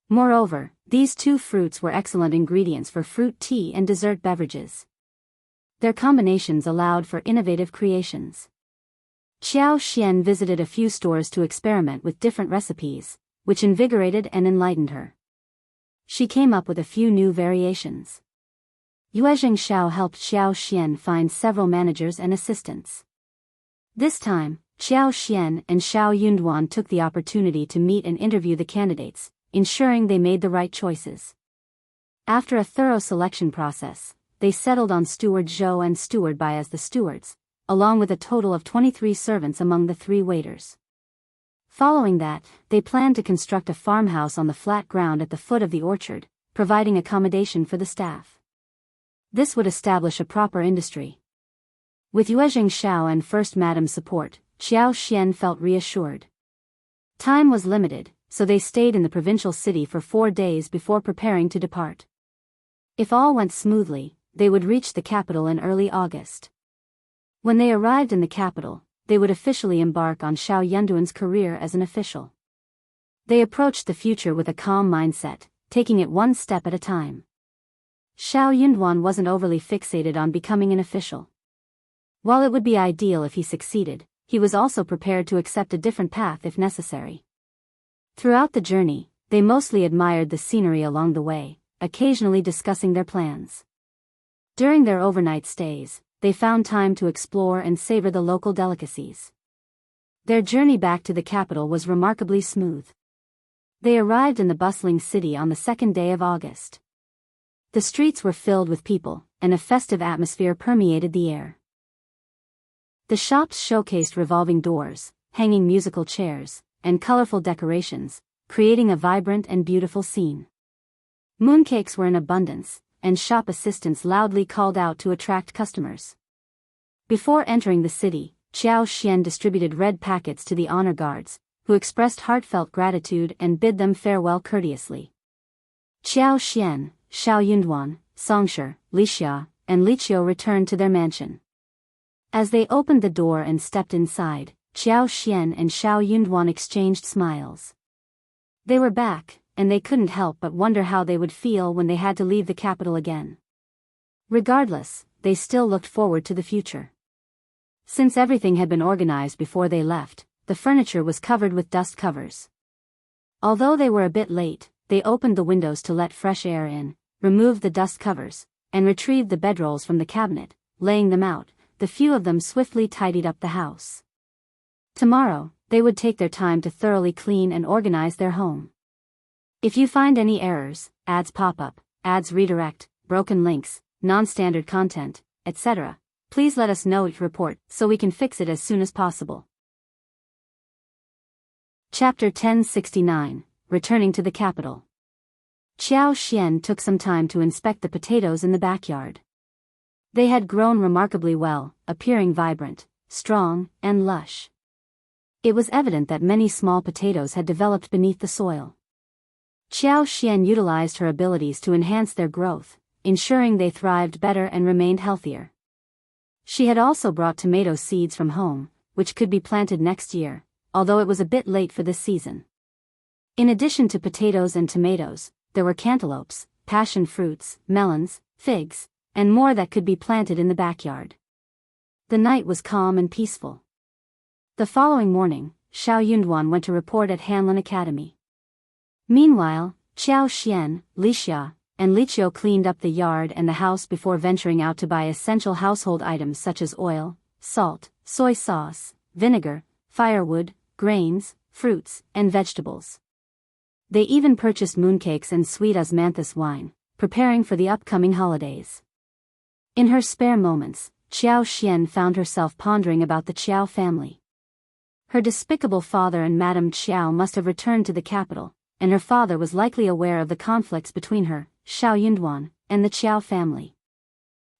Moreover, these 2 fruits were excellent ingredients for fruit tea and dessert beverages. Their combinations allowed for innovative creations. Xian visited a few stores to experiment with different recipes, which invigorated and enlightened her. She came up with a few new variations. Shao helped Xian find several managers and assistants. This time, Xian and Shao Yunduan took the opportunity to meet and interview the candidates, ensuring they made the right choices. After a thorough selection process, they settled on Steward Zhou and Steward Bai as the stewards, along with a total of 23 servants among the 3 waiters. Following that, they planned to construct a farmhouse on the flat ground at the foot of the orchard, providing accommodation for the staff. This would establish a proper industry. With Shao and First Madam's support, Xian felt reassured. Time was limited, so they stayed in the provincial city for 4 days before preparing to depart. If all went smoothly, they would reach the capital in early August. When they arrived in the capital, they would officially embark on Shao Yunduan's career as an official. They approached the future with a calm mindset, taking it one step at a time. Shao Yunduan wasn't overly fixated on becoming an official. While it would be ideal if he succeeded, he was also prepared to accept a different path if necessary. Throughout the journey, they mostly admired the scenery along the way, occasionally discussing their plans. During their overnight stays, they found time to explore and savor the local delicacies. Their journey back to the capital was remarkably smooth. They arrived in the bustling city on the 2nd day of August. The streets were filled with people, and a festive atmosphere permeated the air. The shops showcased revolving doors, hanging musical chairs, and colorful decorations, creating a vibrant and beautiful scene. Mooncakes were in abundance, and shop assistants loudly called out to attract customers. Before entering the city, Xian distributed red packets to the honor guards, who expressed heartfelt gratitude and bid them farewell courteously. Xian, Shao Yunduan, Songshi, Xia, and Qiao returned to their mansion. As they opened the door and stepped inside, Xian and Shao Yunduan exchanged smiles. They were back, and they couldn't help but wonder how they would feel when they had to leave the capital again. Regardless, they still looked forward to the future. Since everything had been organized before they left, the furniture was covered with dust covers. Although they were a bit late, they opened the windows to let fresh air in, removed the dust covers, and retrieved the bedrolls from the cabinet. Laying them out, the few of them swiftly tidied up the house. Tomorrow, they would take their time to thoroughly clean and organize their home. If you find any errors, ads pop up, ads redirect, broken links, non-standard content, etc., please let us know each report so we can fix it as soon as possible. Chapter 1069, Returning to the Capital. Xian took some time to inspect the potatoes in the backyard. They had grown remarkably well, appearing vibrant, strong, and lush. It was evident that many small potatoes had developed beneath the soil. Xian utilized her abilities to enhance their growth, ensuring they thrived better and remained healthier. She had also brought tomato seeds from home, which could be planted next year, although it was a bit late for this season. In addition to potatoes and tomatoes, there were cantaloupes, passion fruits, melons, figs, and more that could be planted in the backyard. The night was calm and peaceful. The following morning, Shao Yunduan went to report at Hanlin Academy. Meanwhile, Qiao Xian, Lixia, and Qiao cleaned up the yard and the house before venturing out to buy essential household items such as oil, salt, soy sauce, vinegar, firewood, grains, fruits, and vegetables. They even purchased mooncakes and sweet osmanthus wine, preparing for the upcoming holidays. In her spare moments, Qiao Xian found herself pondering about the Qiao family. Her despicable father and Madame Qiao must have returned to the capital, and her father was likely aware of the conflicts between her, Shao Yunduan, and the Qiao family.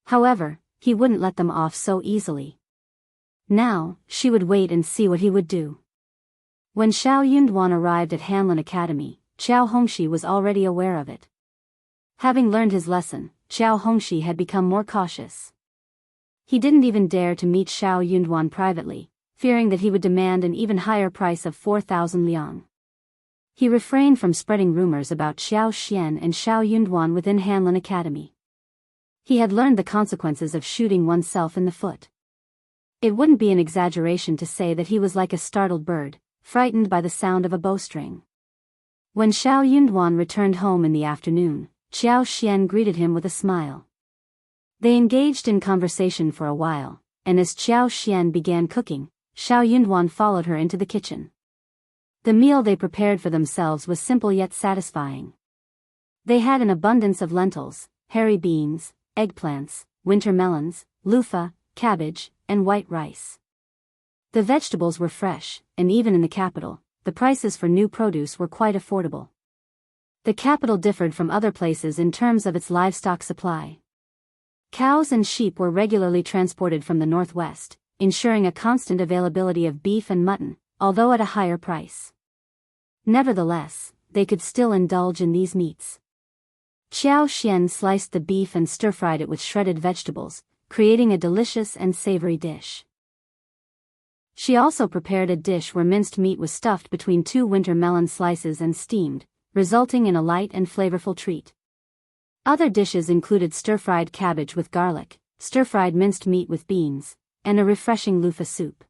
However, he wouldn't let them off so easily. Now, she would wait and see what he would do. When Shao Yunduan arrived at Hanlin Academy, Qiao Hongxi was already aware of it. Having learned his lesson, Qiao Hongxi had become more cautious. He didn't even dare to meet Shao Yunduan privately, fearing that he would demand an even higher price of 4,000 liang. He refrained from spreading rumors about Qiao Xian and Shao Yunduan within Hanlin Academy. He had learned the consequences of shooting oneself in the foot. It wouldn't be an exaggeration to say that he was like a startled bird, frightened by the sound of a bowstring. When Shao Yunduan returned home in the afternoon, Qiao Xian greeted him with a smile. They engaged in conversation for a while, and as Qiao Xian began cooking, Shao Yunduan followed her into the kitchen. The meal they prepared for themselves was simple yet satisfying. They had an abundance of lentils, hairy beans, eggplants, winter melons, loofah, cabbage, and white rice. The vegetables were fresh, and even in the capital, the prices for new produce were quite affordable. The capital differed from other places in terms of its livestock supply. Cows and sheep were regularly transported from the northwest, ensuring a constant availability of beef and mutton, although at a higher price. Nevertheless, they could still indulge in these meats. Qiao Xian sliced the beef and stir-fried it with shredded vegetables, creating a delicious and savory dish. She also prepared a dish where minced meat was stuffed between 2 winter melon slices and steamed, resulting in a light and flavorful treat. Other dishes included stir-fried cabbage with garlic, stir-fried minced meat with beans, and a refreshing loofah soup.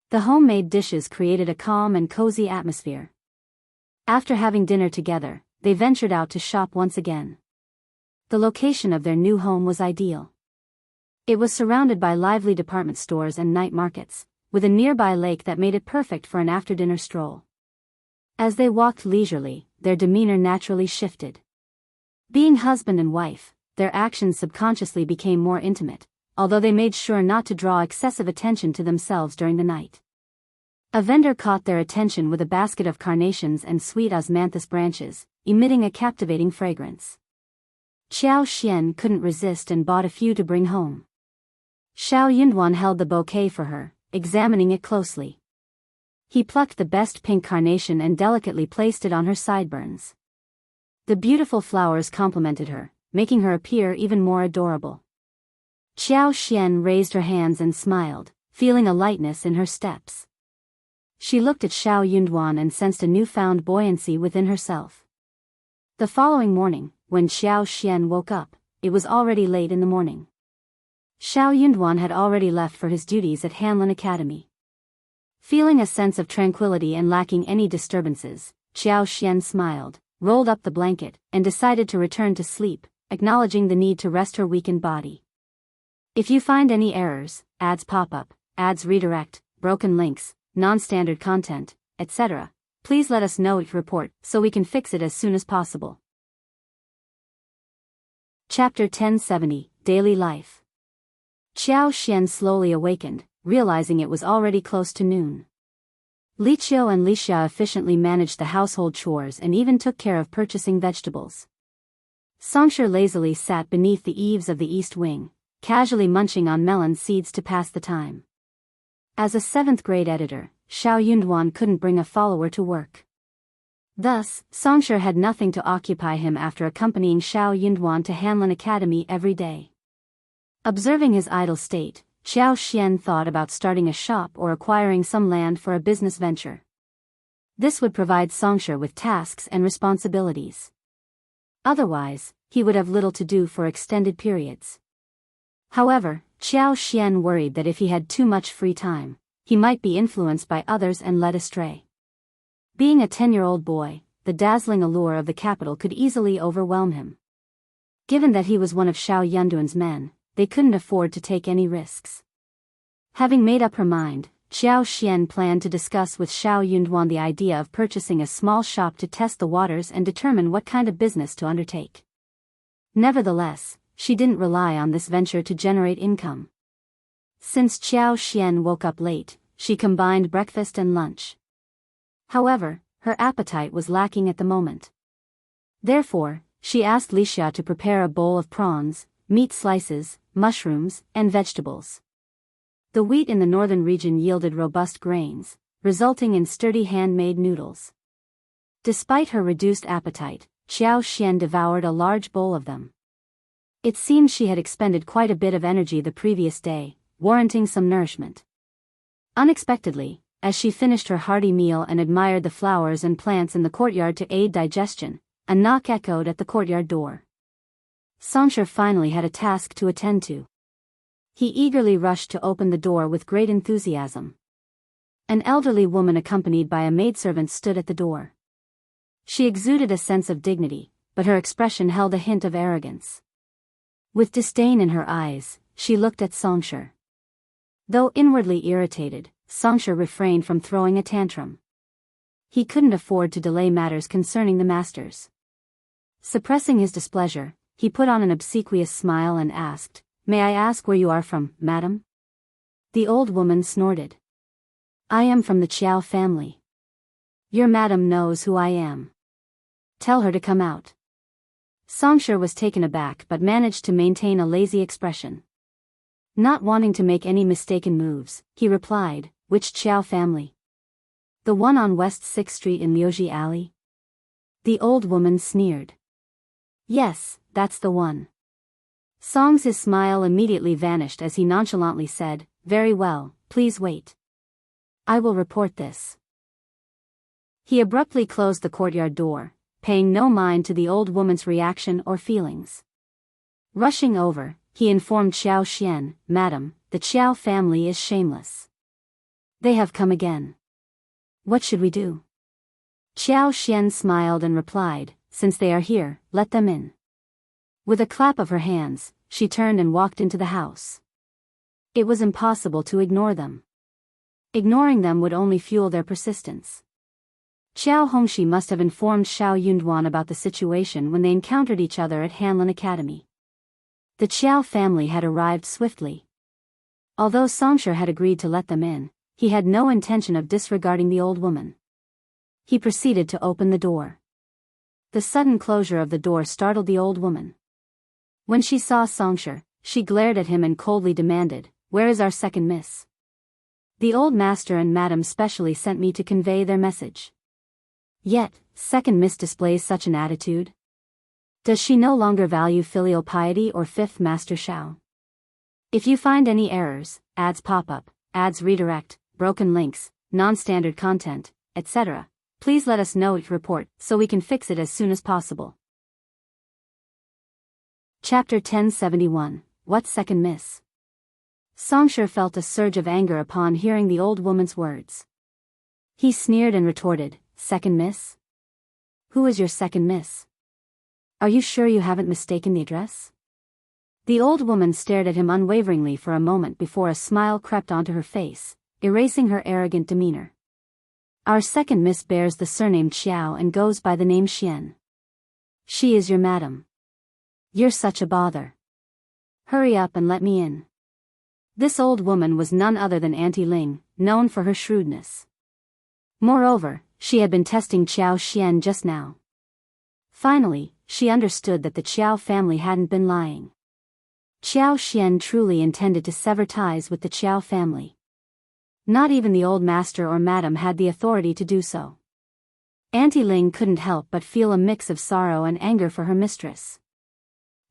The homemade dishes created a calm and cozy atmosphere. After having dinner together, they ventured out to shop once again. The location of their new home was ideal. It was surrounded by lively department stores and night markets, with a nearby lake that made it perfect for an after-dinner stroll. As they walked leisurely, their demeanor naturally shifted. Being husband and wife, their actions subconsciously became more intimate, although they made sure not to draw excessive attention to themselves during the night. A vendor caught their attention with a basket of carnations and sweet osmanthus branches, emitting a captivating fragrance. Qiao Xian couldn't resist and bought a few to bring home. Shao Yunduan held the bouquet for her, examining it closely. He plucked the best pink carnation and delicately placed it on her sideburns. The beautiful flowers complemented her, making her appear even more adorable. Qiao Xian raised her hands and smiled, feeling a lightness in her steps. She looked at Shao Yunduan and sensed a newfound buoyancy within herself. The following morning, when Qiao Xian woke up, it was already late in the morning. Shao Yunduan had already left for his duties at Hanlin Academy. Feeling a sense of tranquility and lacking any disturbances, Qiao Xian smiled, rolled up the blanket, and decided to return to sleep, acknowledging the need to rest her weakened body. If you find any errors, ads pop up, ads redirect, broken links, non-standard content, etc., please let us know each report so we can fix it as soon as possible. Chapter 1070, Daily Life. Qiao Xian slowly awakened, realizing it was already close to noon. Qiao and Lixia efficiently managed the household chores and even took care of purchasing vegetables. Xianxia lazily sat beneath the eaves of the east wing, casually munching on melon seeds to pass the time. As a 7th-grade editor, Shao Yunduan couldn't bring a follower to work. Thus, Xianxia had nothing to occupy him after accompanying Shao Yunduan to Hanlin Academy every day. Observing his idle state, Qiao Xian thought about starting a shop or acquiring some land for a business venture. This would provide Xianxia with tasks and responsibilities. Otherwise, he would have little to do for extended periods. However, Xiao worried that if he had too much free time, he might be influenced by others and led astray. Being a 10-year-old boy, the dazzling allure of the capital could easily overwhelm him. Given that he was one of Shao Yunduan's men, they couldn't afford to take any risks. Having made up her mind, Xiao planned to discuss with Shao Yunduan the idea of purchasing a small shop to test the waters and determine what kind of business to undertake. Nevertheless, she didn't rely on this venture to generate income. Since Xiao woke up late, she combined breakfast and lunch. However, her appetite was lacking at the moment. Therefore, she asked Wuxia to prepare a bowl of prawns, meat slices, mushrooms, and vegetables. The wheat in the northern region yielded robust grains, resulting in sturdy handmade noodles. Despite her reduced appetite, Xiao devoured a large bowl of them. It seemed she had expended quite a bit of energy the previous day, warranting some nourishment. Unexpectedly, as she finished her hearty meal and admired the flowers and plants in the courtyard to aid digestion, a knock echoed at the courtyard door. Xianxia finally had a task to attend to. He eagerly rushed to open the door with great enthusiasm. An elderly woman accompanied by a maidservant stood at the door. She exuded a sense of dignity, but her expression held a hint of arrogance. With disdain in her eyes, she looked at Xianxia. Though inwardly irritated, Xianxia refrained from throwing a tantrum. He couldn't afford to delay matters concerning the masters. Suppressing his displeasure, he put on an obsequious smile and asked, "May I ask where you are from, madam?" The old woman snorted. "I am from the Qiao family. Your madam knows who I am. Tell her to come out." Xianxia was taken aback but managed to maintain a lazy expression. Not wanting to make any mistaken moves, he replied, "Which Qiao family? The one on West 6th Street in Liuji Alley?" The old woman sneered. "Yes, that's the one." Xianxia's smile immediately vanished as he nonchalantly said, "Very well, please wait. I will report this." He abruptly closed the courtyard door, paying no mind to the old woman's reaction or feelings. Rushing over, he informed Xiao, "Madam, the Qiao family is shameless. They have come again. What should we do?" Xiao smiled and replied, "Since they are here, let them in." With a clap of her hands, she turned and walked into the house. It was impossible to ignore them. Ignoring them would only fuel their persistence. Qiao Hongxi must have informed Shao Yunduan about the situation when they encountered each other at Hanlin Academy. The Qiao family had arrived swiftly. Although Xianxia had agreed to let them in, he had no intention of disregarding the old woman. He proceeded to open the door. The sudden closure of the door startled the old woman. When she saw Xianxia, she glared at him and coldly demanded, "Where is our second miss?" "The old master and madam specially sent me to convey their message." Yet, second miss displays such an attitude? Does she no longer value filial piety or fifth master Shao? If you find any errors, ads pop up, ads redirect, broken links, non-standard content, etc., please let us know each report so we can fix it as soon as possible. Chapter 1071, What Second Miss? Xianxia felt a surge of anger upon hearing the old woman's words. He sneered and retorted, "Second miss? Who is your second miss? Are you sure you haven't mistaken the address?" The old woman stared at him unwaveringly for a moment before a smile crept onto her face, erasing her arrogant demeanor. "Our second miss bears the surname Qiao and goes by the name Xian. She is your madam. You're such a bother. Hurry up and let me in." This old woman was none other than Auntie Ling, known for her shrewdness. Moreover, she had been testing Xiao just now. Finally, she understood that the Qiao family hadn't been lying. Xiao truly intended to sever ties with the Qiao family. Not even the old master or madam had the authority to do so. Auntie Ling couldn't help but feel a mix of sorrow and anger for her mistress.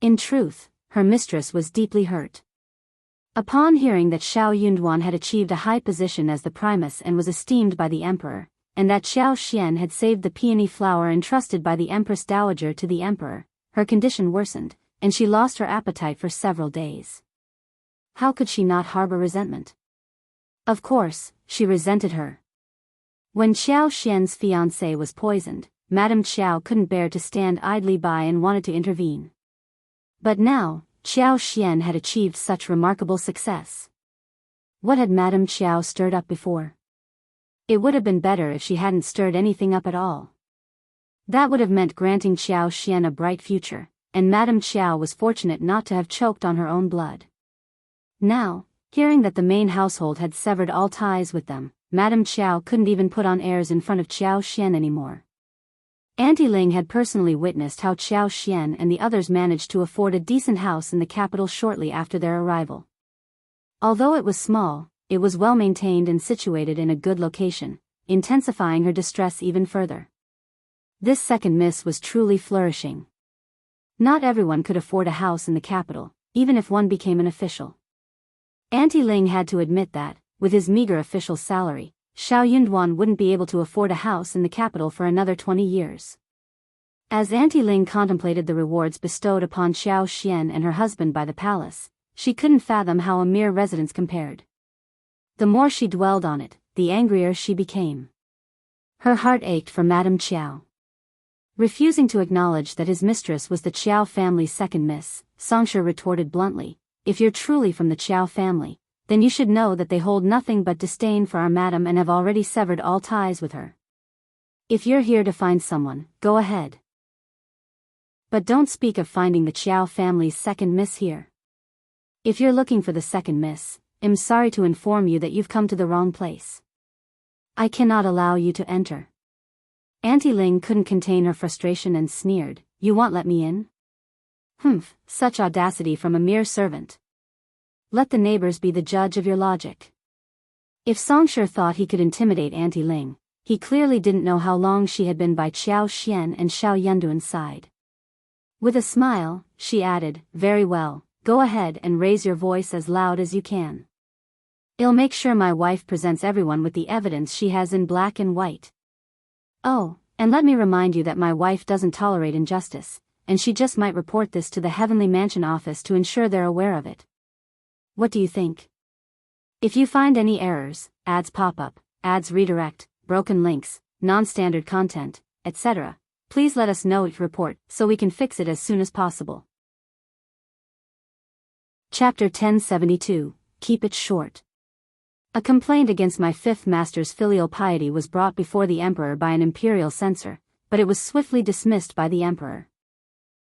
In truth, her mistress was deeply hurt. Upon hearing that Shao Yunduan had achieved a high position as the primus and was esteemed by the emperor, and that Xiao had saved the peony flower entrusted by the Empress Dowager to the emperor, her condition worsened, and she lost her appetite for several days. How could she not harbor resentment? Of course, she resented her. When Qiao Xian's fiancé was poisoned, Madame Qiao couldn't bear to stand idly by and wanted to intervene. But now, Qiao Xian had achieved such remarkable success. What had Madame Qiao stirred up before? It would have been better if she hadn't stirred anything up at all. That would have meant granting Qiao Xian a bright future, and Madame Qiao was fortunate not to have choked on her own blood. Now, hearing that the main household had severed all ties with them, Madame Qiao couldn't even put on airs in front of Qiao Xian anymore. Auntie Ling had personally witnessed how Qiao Xian and the others managed to afford a decent house in the capital shortly after their arrival. Although it was small, it was well maintained and situated in a good location, intensifying her distress even further. This second miss was truly flourishing. Not everyone could afford a house in the capital, even if one became an official. Auntie Ling had to admit that, with his meager official salary, Shao Yunduan wouldn't be able to afford a house in the capital for another 20 years. As Auntie Ling contemplated the rewards bestowed upon Qiao Xian and her husband by the palace, she couldn't fathom how a mere residence compared. The more she dwelled on it, the angrier she became. Her heart ached for Madame Qiao. Refusing to acknowledge that his mistress was the Qiao family's second miss, Xianxia retorted bluntly, "If you're truly from the Qiao family, then you should know that they hold nothing but disdain for our madam and have already severed all ties with her. If you're here to find someone, go ahead. But don't speak of finding the Qiao family's second miss here. If you're looking for the second miss, I'm sorry to inform you that you've come to the wrong place. I cannot allow you to enter." Auntie Ling couldn't contain her frustration and sneered, "You won't let me in? Humph, such audacity from a mere servant. Let the neighbors be the judge of your logic." If Xianxia thought he could intimidate Auntie Ling, he clearly didn't know how long she had been by Qiao Xian and Shao Yunduan's side. With a smile, she added, "Very well, go ahead and raise your voice as loud as you can. I'll make sure my wife presents everyone with the evidence she has in black and white. Oh, and let me remind you that my wife doesn't tolerate injustice, and she just might report this to the Heavenly Mansion office to ensure they're aware of it. What do you think? If you find any errors, ads pop up, ads redirect, broken links, non-standard content, etc., please let us know each report so we can fix it as soon as possible." Chapter 1072, Keep It Short. A complaint against my fifth master's filial piety was brought before the emperor by an imperial censor, but it was swiftly dismissed by the emperor.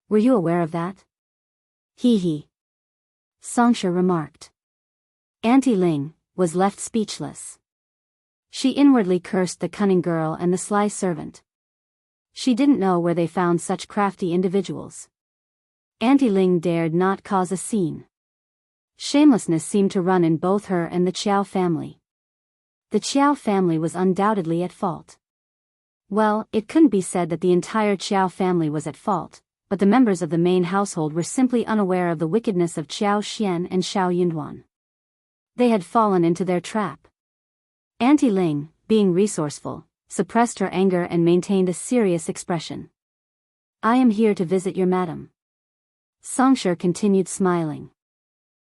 "Were you aware of that?" "Hee," Xianxia remarked. Auntie Ling was left speechless. She inwardly cursed the cunning girl and the sly servant. She didn't know where they found such crafty individuals. Auntie Ling dared not cause a scene. Shamelessness seemed to run in both her and the Qiao family. The Qiao family was undoubtedly at fault. Well, it couldn't be said that the entire Qiao family was at fault, but the members of the main household were simply unaware of the wickedness of Qiao Xian and Shao Yunduan. They had fallen into their trap. Auntie Ling, being resourceful, suppressed her anger and maintained a serious expression. "I am here to visit your madam." Xianxia continued smiling.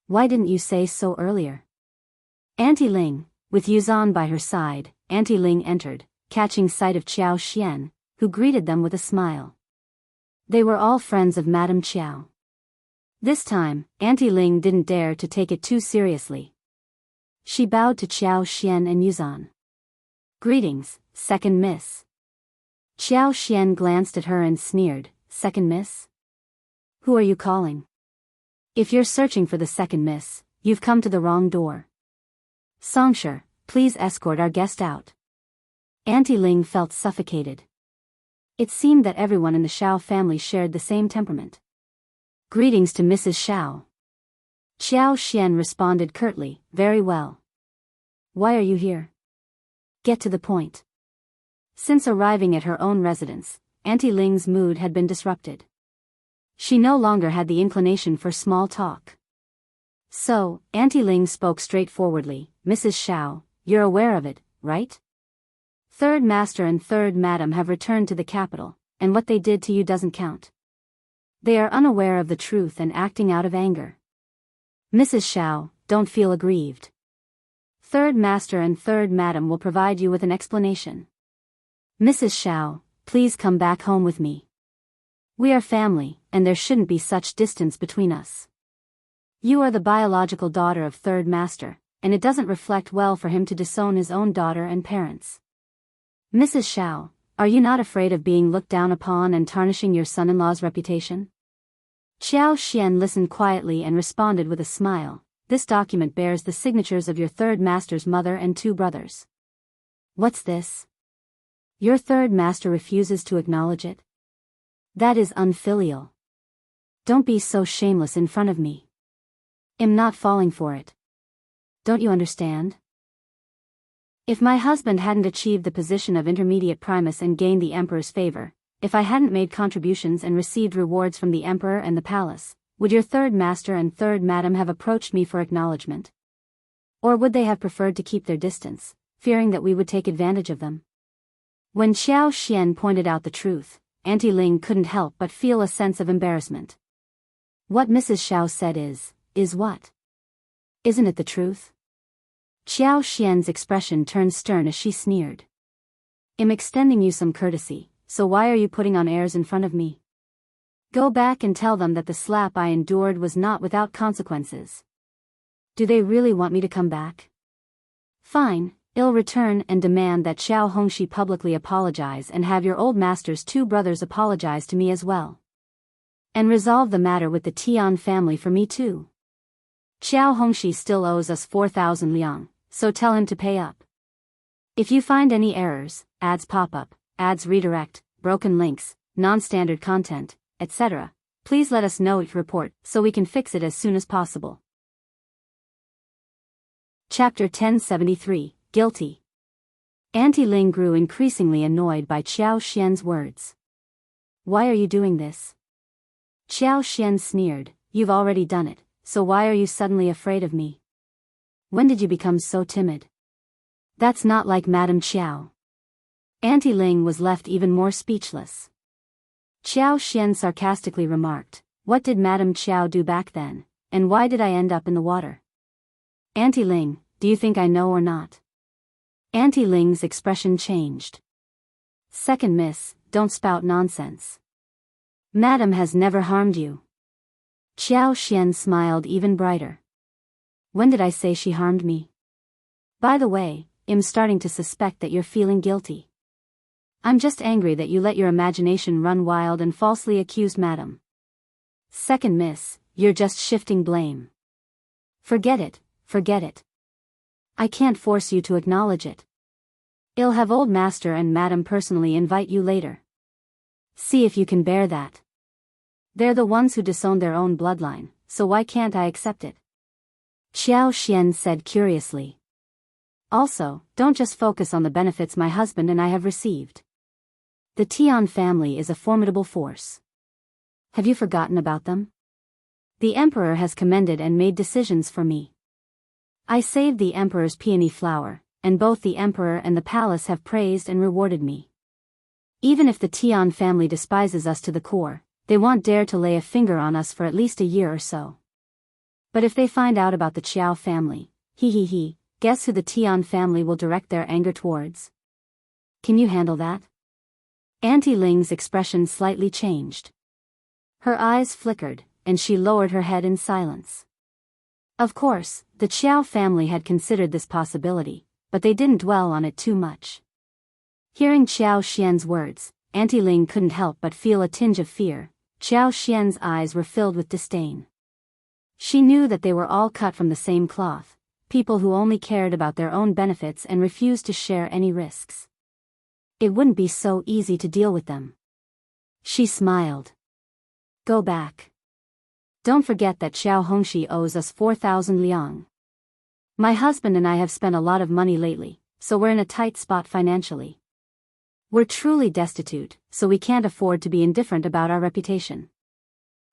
"Why didn't you say so earlier?" Auntie Ling, with Yuzan by her side, Auntie Ling entered, catching sight of Qiao Xian, who greeted them with a smile. They were all friends of Madame Qiao. This time, Auntie Ling didn't dare to take it too seriously. She bowed to Qiao Xian and Yuzan. "Greetings, second miss." Qiao Xian glanced at her and sneered, "Second miss? Who are you calling? If you're searching for the second miss, you've come to the wrong door. Xianxia, please escort our guest out." Auntie Ling felt suffocated. It seemed that everyone in the Shao family shared the same temperament. "Greetings to Mrs. Shao." Qiao Xian responded curtly, "Very well. Why are you here? Get to the point." Since arriving at her own residence, Auntie Ling's mood had been disrupted. She no longer had the inclination for small talk. So, Auntie Ling spoke straightforwardly, "Mrs. Shao, you're aware of it, right? Third Master and Third Madam have returned to the capital, and what they did to you doesn't count. They are unaware of the truth and acting out of anger. Mrs. Shao, don't feel aggrieved. Third Master and Third Madam will provide you with an explanation. Mrs. Shao, please come back home with me. We are family, and there shouldn't be such distance between us. You are the biological daughter of Third Master, and it doesn't reflect well for him to disown his own daughter and parents. Mrs. Shao, are you not afraid of being looked down upon and tarnishing your son-in-law's reputation? Xiao listened quietly and responded with a smile. This document bears the signatures of your Third Master's mother and 2 brothers. What's this? Your Third Master refuses to acknowledge it? That is unfilial. Don't be so shameless in front of me. I'm not falling for it. Don't you understand? If my husband hadn't achieved the position of intermediate primus and gained the Emperor's favor, if I hadn't made contributions and received rewards from the Emperor and the palace, would your Third Master and Third Madam have approached me for acknowledgement? Or would they have preferred to keep their distance, fearing that we would take advantage of them? When Xiao pointed out the truth, Auntie Ling couldn't help but feel a sense of embarrassment. What Mrs. Shao said is what? Isn't it the truth? Xiao's expression turned stern as she sneered. I'm extending you some courtesy, so why are you putting on airs in front of me? Go back and tell them that the slap I endured was not without consequences. Do they really want me to come back? Fine, I'll return and demand that Xiao Hongxi publicly apologize and have your old master's 2 brothers apologize to me as well. And resolve the matter with the Tian family for me too. Xiao Hongxi still owes us 4,000 liang, so tell him to pay up. If you find any errors, ads pop up, ads redirect, broken links, non-standard content, etc., please let us know each report so we can fix it as soon as possible. Chapter 1073, Guilty. Auntie Ling grew increasingly annoyed by Xiao's words. Why are you doing this? Xiao sneered, you've already done it, so why are you suddenly afraid of me? When did you become so timid? That's not like Madame Qiao. Auntie Ling was left even more speechless. Xiao sarcastically remarked, what did Madame Qiao do back then, and why did I end up in the water? Auntie Ling, do you think I know or not? Auntie Ling's expression changed. Second miss, don't spout nonsense. Madam has never harmed you. Xiao smiled even brighter. When did I say she harmed me? By the way, I'm starting to suspect that you're feeling guilty. I'm just angry that you let your imagination run wild and falsely accused Madam. Second miss, you're just shifting blame. Forget it, forget it. I can't force you to acknowledge it. I'll have old master and Madam personally invite you later. See if you can bear that. They're the ones who disowned their own bloodline, so why can't I accept it? Xiao said curiously. Also, don't just focus on the benefits my husband and I have received. The Tian family is a formidable force. Have you forgotten about them? The Emperor has commended and made decisions for me. I saved the Emperor's peony flower, and both the Emperor and the palace have praised and rewarded me. Even if the Tian family despises us to the core, they won't dare to lay a finger on us for at least a year or so. But if they find out about the Qiao family, guess who the Tian family will direct their anger towards? Can you handle that? Auntie Ling's expression slightly changed. Her eyes flickered, and she lowered her head in silence. Of course, the Qiao family had considered this possibility, but they didn't dwell on it too much. Hearing Xiao's words, Auntie Ling couldn't help but feel a tinge of fear. Xiao's eyes were filled with disdain. She knew that they were all cut from the same cloth, people who only cared about their own benefits and refused to share any risks. It wouldn't be so easy to deal with them. She smiled. Go back. Don't forget that Xiao Hongxi owes us 4,000 liang. My husband and I have spent a lot of money lately, so we're in a tight spot financially. We're truly destitute, so we can't afford to be indifferent about our reputation.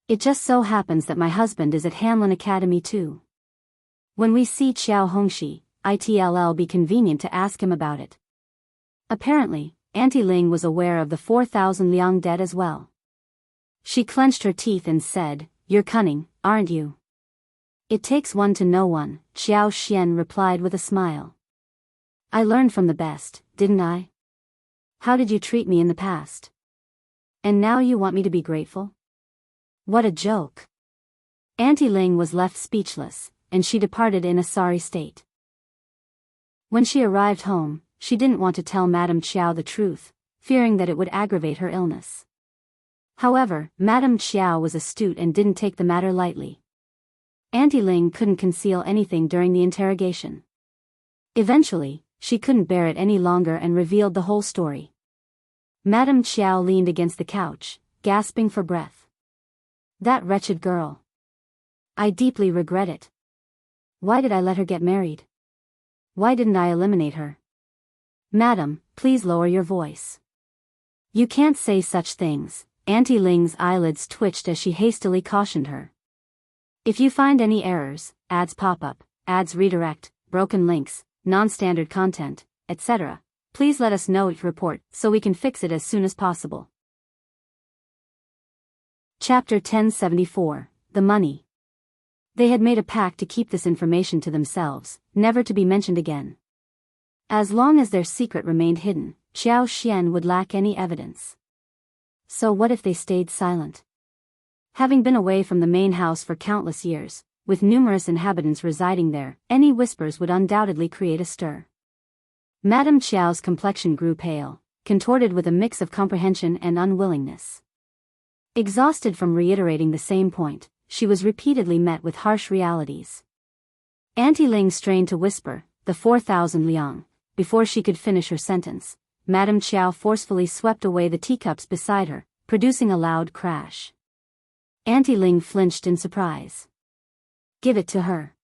It just so happens that my husband is at Hanlin Academy too. When we see Xiao Hongxi, it'll be convenient to ask him about it. Apparently, Auntie Ling was aware of the 4,000 liang debt as well. She clenched her teeth and said, "You're cunning, aren't you?" "It takes one to know one," Xianxia replied with a smile. "I learned from the best, didn't I? How did you treat me in the past? And now you want me to be grateful? What a joke." Auntie Ling was left speechless, and she departed in a sorry state. When she arrived home, she didn't want to tell Madame Qiao the truth, fearing that it would aggravate her illness. However, Madame Qiao was astute and didn't take the matter lightly. Auntie Ling couldn't conceal anything during the interrogation. Eventually, she couldn't bear it any longer and revealed the whole story. Madame Qiao leaned against the couch, gasping for breath. "That wretched girl. I deeply regret it. Why did I let her get married? Why didn't I eliminate her? Madam, please lower your voice. You can't say such things." Auntie Ling's eyelids twitched as she hastily cautioned her. "If you find any errors, ads pop up, ads redirect, broken links, non-standard content, etc., please let us know each report so we can fix it as soon as possible." Chapter 1074, The Money. They had made a pact to keep this information to themselves, never to be mentioned again. As long as their secret remained hidden, Xianxia would lack any evidence. So what if they stayed silent? Having been away from the main house for countless years, with numerous inhabitants residing there, any whispers would undoubtedly create a stir. Madame Qiao's complexion grew pale, contorted with a mix of comprehension and unwillingness. Exhausted from reiterating the same point, she was repeatedly met with harsh realities. Auntie Ling strained to whisper, "The 4,000 liang," before she could finish her sentence. Madame Qiao forcefully swept away the teacups beside her, producing a loud crash. Auntie Ling flinched in surprise. "Give it to her."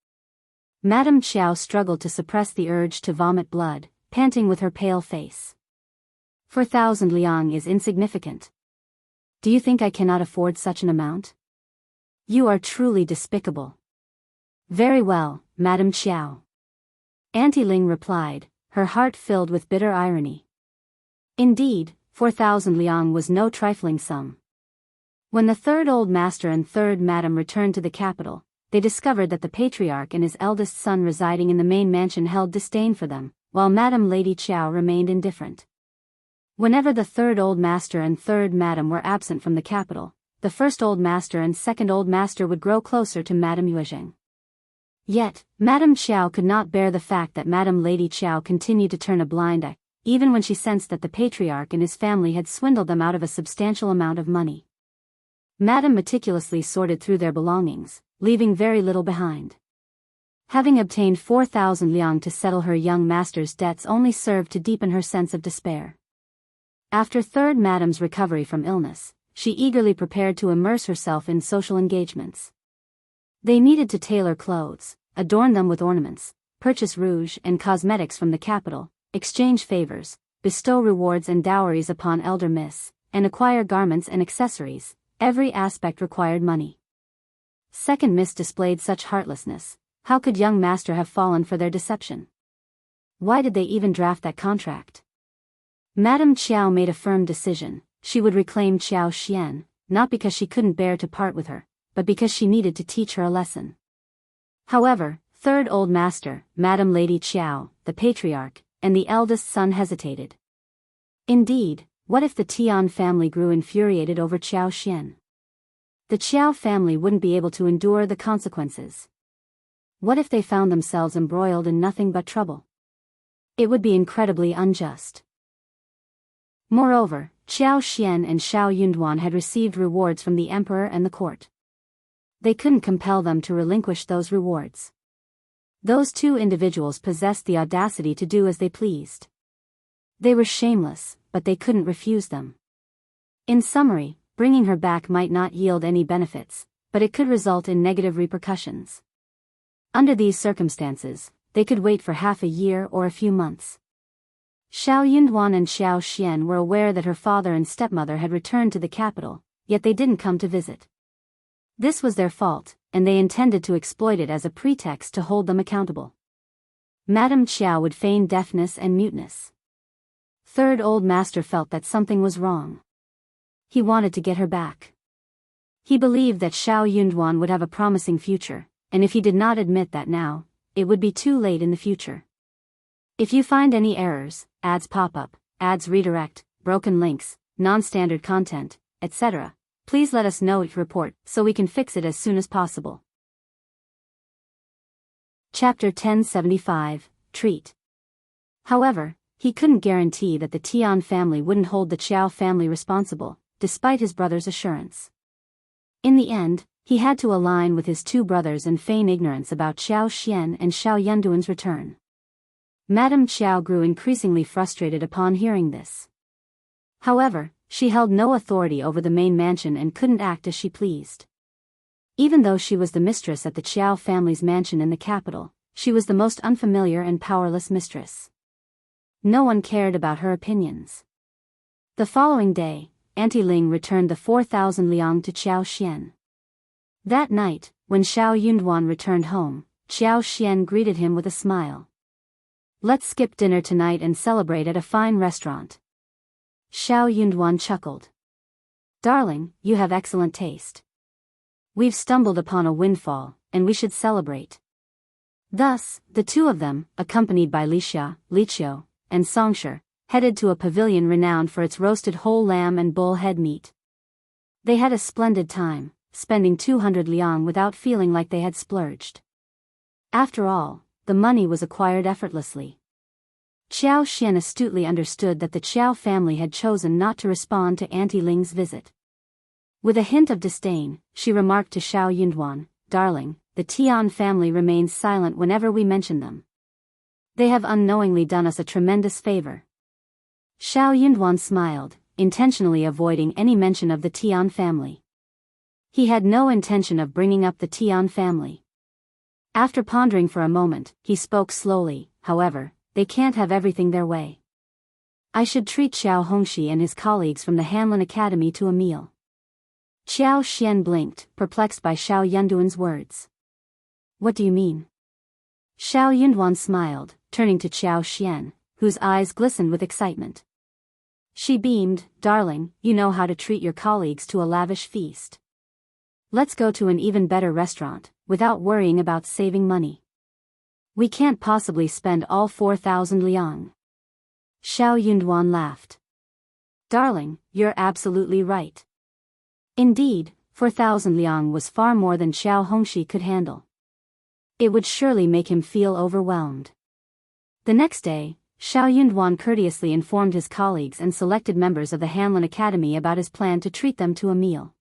Madame Qiao struggled to suppress the urge to vomit blood, panting with her pale face. 4,000 liang is insignificant. Do you think I cannot afford such an amount? You are truly despicable. Very well, Madame Qiao. Auntie Ling replied, her heart filled with bitter irony. Indeed, 4,000 liang was no trifling sum. When the third old master and third madam returned to the capital, they discovered that the patriarch and his eldest son residing in the main mansion held disdain for them, while Madam Lady Qiao remained indifferent. Whenever the third old master and third madam were absent from the capital, the first old master and second old master would grow closer to Madame Yuezheng. Yet, Madame Qiao could not bear the fact that Madam Lady Qiao continued to turn a blind eye, even when she sensed that the patriarch and his family had swindled them out of a substantial amount of money. Madame meticulously sorted through their belongings, leaving very little behind. Having obtained 4,000 liang to settle her young master's debts only served to deepen her sense of despair. After third madam's recovery from illness, she eagerly prepared to immerse herself in social engagements. They needed to tailor clothes, adorn them with ornaments, purchase rouge and cosmetics from the capital, exchange favors, bestow rewards and dowries upon elder miss, and acquire garments and accessories. Every aspect required money. Second miss displayed such heartlessness. How could young master have fallen for their deception? Why did they even draft that contract? Madame Qiao made a firm decision. She would reclaim Xianxia, not because she couldn't bear to part with her, but because she needed to teach her a lesson. However, third old master, Madame Lady Qiao, the patriarch, and the eldest son hesitated. Indeed, what if the Tian family grew infuriated over Xianxia? The Qiao family wouldn't be able to endure the consequences. What if they found themselves embroiled in nothing but trouble? It would be incredibly unjust. Moreover, Xianxia and Shao Yunduan had received rewards from the emperor and the court. They couldn't compel them to relinquish those rewards. Those two individuals possessed the audacity to do as they pleased. They were shameless, but they couldn't refuse them. In summary, bringing her back might not yield any benefits, but it could result in negative repercussions. Under these circumstances, they could wait for half a year or a few months. Shao Yunduan and Xianxia were aware that her father and stepmother had returned to the capital, yet they didn't come to visit. This was their fault, and they intended to exploit it as a pretext to hold them accountable. Madame Qiao would feign deafness and muteness. Third old master felt that something was wrong. He wanted to get her back. He believed that Shao Yunduan would have a promising future, and if he did not admit that now, it would be too late in the future. If you find any errors, ads pop up, ads redirect, broken links, non-standard content, etc., please let us know each report so we can fix it as soon as possible. Chapter 1075, Treat. However, he couldn't guarantee that the Tian family wouldn't hold the Qiao family responsible, despite his brother's assurance. In the end, he had to align with his two brothers and feign ignorance about Xiao Xian and Shao Yunduan's return. Madame Qiao grew increasingly frustrated upon hearing this. However, she held no authority over the main mansion and couldn't act as she pleased. Even though she was the mistress at the Qiao family's mansion in the capital, she was the most unfamiliar and powerless mistress. No one cared about her opinions. The following day, Auntie Ling returned the 4,000 liang to Qiao Xian. That night, when Shao Yunduan returned home, Qiao Xian greeted him with a smile. "Let's skip dinner tonight and celebrate at a fine restaurant." Shao Yunduan chuckled. "Darling, you have excellent taste. We've stumbled upon a windfall, and we should celebrate." Thus, the two of them, accompanied by Wuxia, Qiao, and Xianxia, headed to a pavilion renowned for its roasted whole lamb and bull head meat. They had a splendid time, spending 200 liang without feeling like they had splurged. After all, the money was acquired effortlessly. Qiao Xian astutely understood that the Qiao family had chosen not to respond to Auntie Ling's visit. With a hint of disdain, she remarked to Shao Yunduan, "Darling, the Tian family remains silent whenever we mention them. They have unknowingly done us a tremendous favor." Shao Yunduan smiled, intentionally avoiding any mention of the Tian family. He had no intention of bringing up the Tian family. After pondering for a moment, he spoke slowly, "However, they can't have everything their way. I should treat Xiao Hongxi and his colleagues from the Hanlin Academy to a meal." Qiao Xian blinked, perplexed by Shao Yunduan's words. "What do you mean?" Shao Yunduan smiled, turning to Qiao Xian, whose eyes glistened with excitement. She beamed, "Darling, you know how to treat your colleagues to a lavish feast. Let's go to an even better restaurant, without worrying about saving money. We can't possibly spend all 4,000 liang." Shao Yunduan laughed. "Darling, you're absolutely right. Indeed, 4,000 liang was far more than Xiao Hongxi could handle. It would surely make him feel overwhelmed." The next day, Shao Yunduan courteously informed his colleagues and selected members of the Hanlin Academy about his plan to treat them to a meal.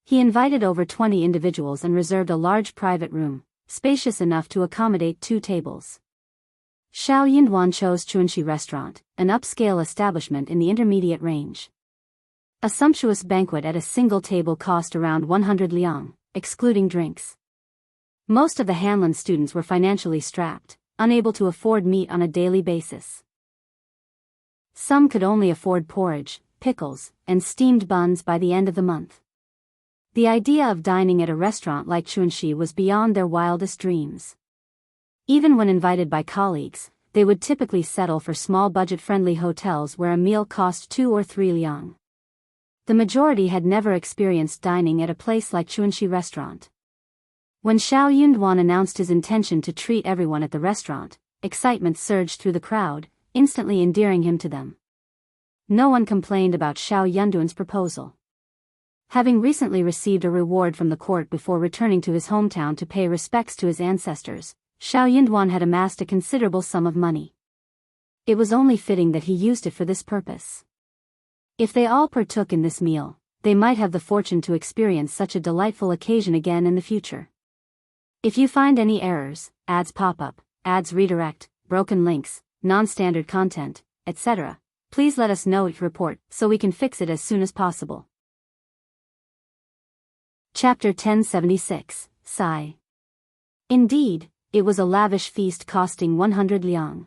He invited over 20 individuals and reserved a large private room, spacious enough to accommodate 2 tables. Shao Yunduan chose Xianxia Restaurant, an upscale establishment in the intermediate range. A sumptuous banquet at a single table cost around 100 liang, excluding drinks. Most of the Hanlin students were financially strapped, unable to afford meat on a daily basis. Some could only afford porridge, pickles, and steamed buns by the end of the month. The idea of dining at a restaurant like Qianxia was beyond their wildest dreams. Even when invited by colleagues, they would typically settle for small budget-friendly hotels where a meal cost 2 or 3 liang. The majority had never experienced dining at a place like Qianxia Restaurant. When Shao Yunduan announced his intention to treat everyone at the restaurant, excitement surged through the crowd, instantly endearing him to them. No one complained about Shao Yunduan's proposal. Having recently received a reward from the court before returning to his hometown to pay respects to his ancestors, Shao Yunduan had amassed a considerable sum of money. It was only fitting that he used it for this purpose. If they all partook in this meal, they might have the fortune to experience such a delightful occasion again in the future. If you find any errors, ads pop up, ads redirect, broken links, non-standard content, etc., please let us know each report so we can fix it as soon as possible. Chapter 1076, Sigh. Indeed, it was a lavish feast costing 100 liang.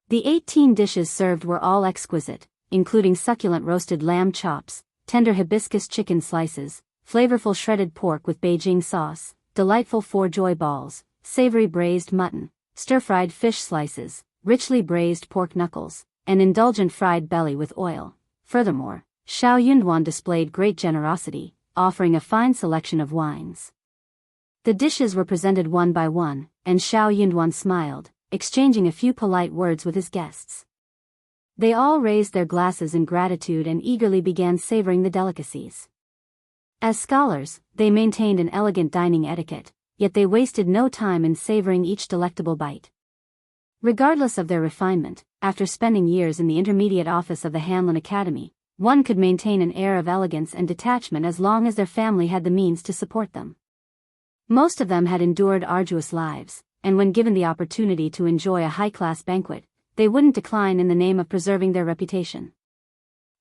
The 18 dishes served were all exquisite, including succulent roasted lamb chops, tender hibiscus chicken slices, flavorful shredded pork with Beijing sauce, delightful 4-joy balls, savory braised mutton, stir-fried fish slices, richly braised pork knuckles, and indulgent fried belly with oil. Furthermore, Shao Yunduan displayed great generosity, offering a fine selection of wines. The dishes were presented one by one, and Shao Yunduan smiled, exchanging a few polite words with his guests. They all raised their glasses in gratitude and eagerly began savoring the delicacies. As scholars, they maintained an elegant dining etiquette, yet they wasted no time in savoring each delectable bite. Regardless of their refinement, after spending years in the intermediate office of the Hanlin Academy, one could maintain an air of elegance and detachment as long as their family had the means to support them. Most of them had endured arduous lives, and when given the opportunity to enjoy a high-class banquet, they wouldn't decline in the name of preserving their reputation.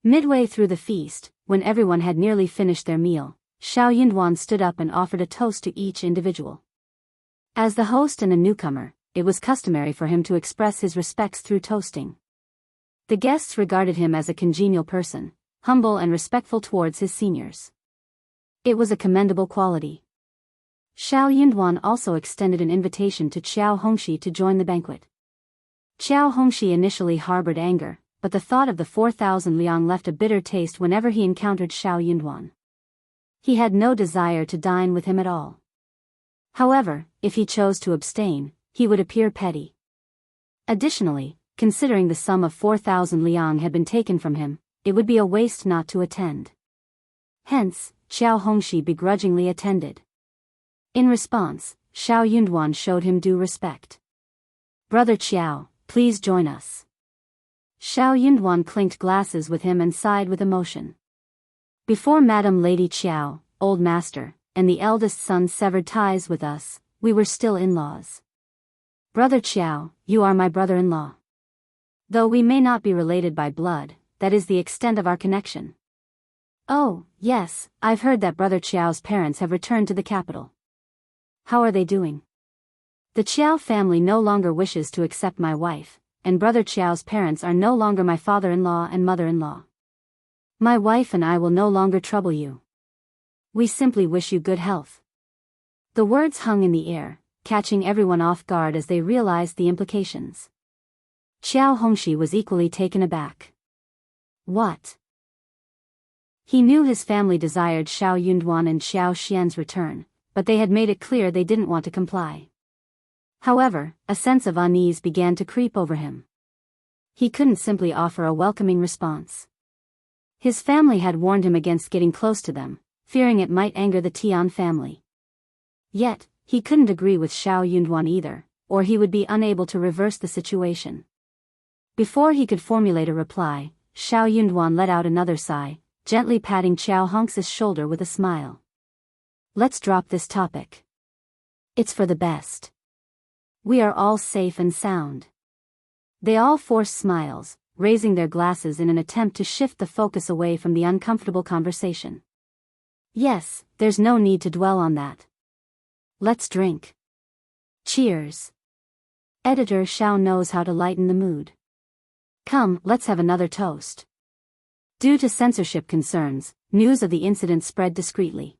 Midway through the feast, when everyone had nearly finished their meal, Shao Yunduan stood up and offered a toast to each individual. As the host and a newcomer, it was customary for him to express his respects through toasting. The guests regarded him as a congenial person, humble and respectful towards his seniors. It was a commendable quality. Shao Yunduan also extended an invitation to Qiao Hongxi to join the banquet. Qiao Hongxi initially harbored anger, but the thought of the 4,000 liang left a bitter taste whenever he encountered Shao Yunduan. He had no desire to dine with him at all. However, if he chose to abstain, he would appear petty. Additionally, considering the sum of 4,000 liang had been taken from him, it would be a waste not to attend. Hence, Qiao Hongxi begrudgingly attended. In response, Shao Yunduan showed him due respect. "Brother Qiao, please join us." Shao Yunduan clinked glasses with him and sighed with emotion. "Before Madam Lady Qiao, old master, and the eldest son severed ties with us, we were still in-laws. Brother Qiao, you are my brother-in-law. Though we may not be related by blood, that is the extent of our connection." "Oh, yes, I've heard that Brother Qiao's parents have returned to the capital. How are they doing?" "The Qiao family no longer wishes to accept my wife, and Brother Qiao's parents are no longer my father-in-law and mother-in-law. My wife and I will no longer trouble you. We simply wish you good health." The words hung in the air, catching everyone off guard as they realized the implications. Qiao Hongxi was equally taken aback. What? He knew his family desired Shao Yunduan and Xiao Xian's return, but they had made it clear they didn't want to comply. However, a sense of unease began to creep over him. He couldn't simply offer a welcoming response. His family had warned him against getting close to them, fearing it might anger the Tian family. Yet, he couldn't agree with Shao Yunduan either, or he would be unable to reverse the situation. Before he could formulate a reply, Shao Yunduan let out another sigh, gently patting Qiao Hongxi's shoulder with a smile. "Let's drop this topic. It's for the best. We are all safe and sound." They all forced smiles, raising their glasses in an attempt to shift the focus away from the uncomfortable conversation. "Yes, there's no need to dwell on that. Let's drink. Cheers." Editor Shao knows how to lighten the mood. "Come, let's have another toast." Due to censorship concerns, news of the incident spread discreetly.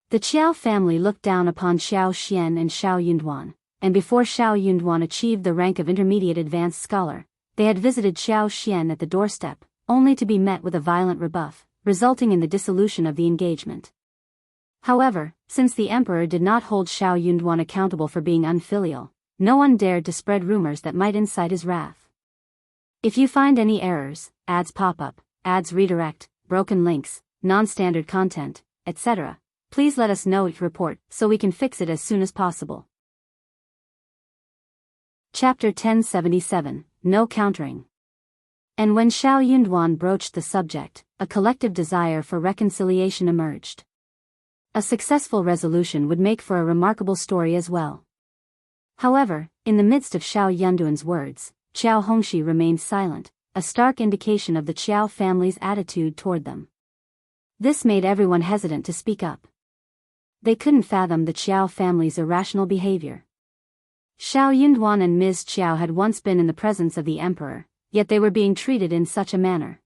The Qiao family looked down upon Xiao Xian and Shao Yunduan, and before Shao Yunduan achieved the rank of intermediate advanced scholar, they had visited Xiao Xian at the doorstep, only to be met with a violent rebuff, resulting in the dissolution of the engagement. However, since the emperor did not hold Shao Yunduan accountable for being unfilial, no one dared to spread rumors that might incite his wrath. If you find any errors, ads pop up, ads redirect, broken links, non-standard content, etc., please let us know each report so we can fix it as soon as possible. Chapter 1077, No Countering. And when Shao Yunduan broached the subject, a collective desire for reconciliation emerged. A successful resolution would make for a remarkable story as well. However, in the midst of Shao Yunduan's words, Qiao Hongxi remained silent, a stark indication of the Qiao family's attitude toward them. This made everyone hesitant to speak up. They couldn't fathom the Qiao family's irrational behavior. Shao Yunduan and Ms. Qiao had once been in the presence of the emperor, yet they were being treated in such a manner.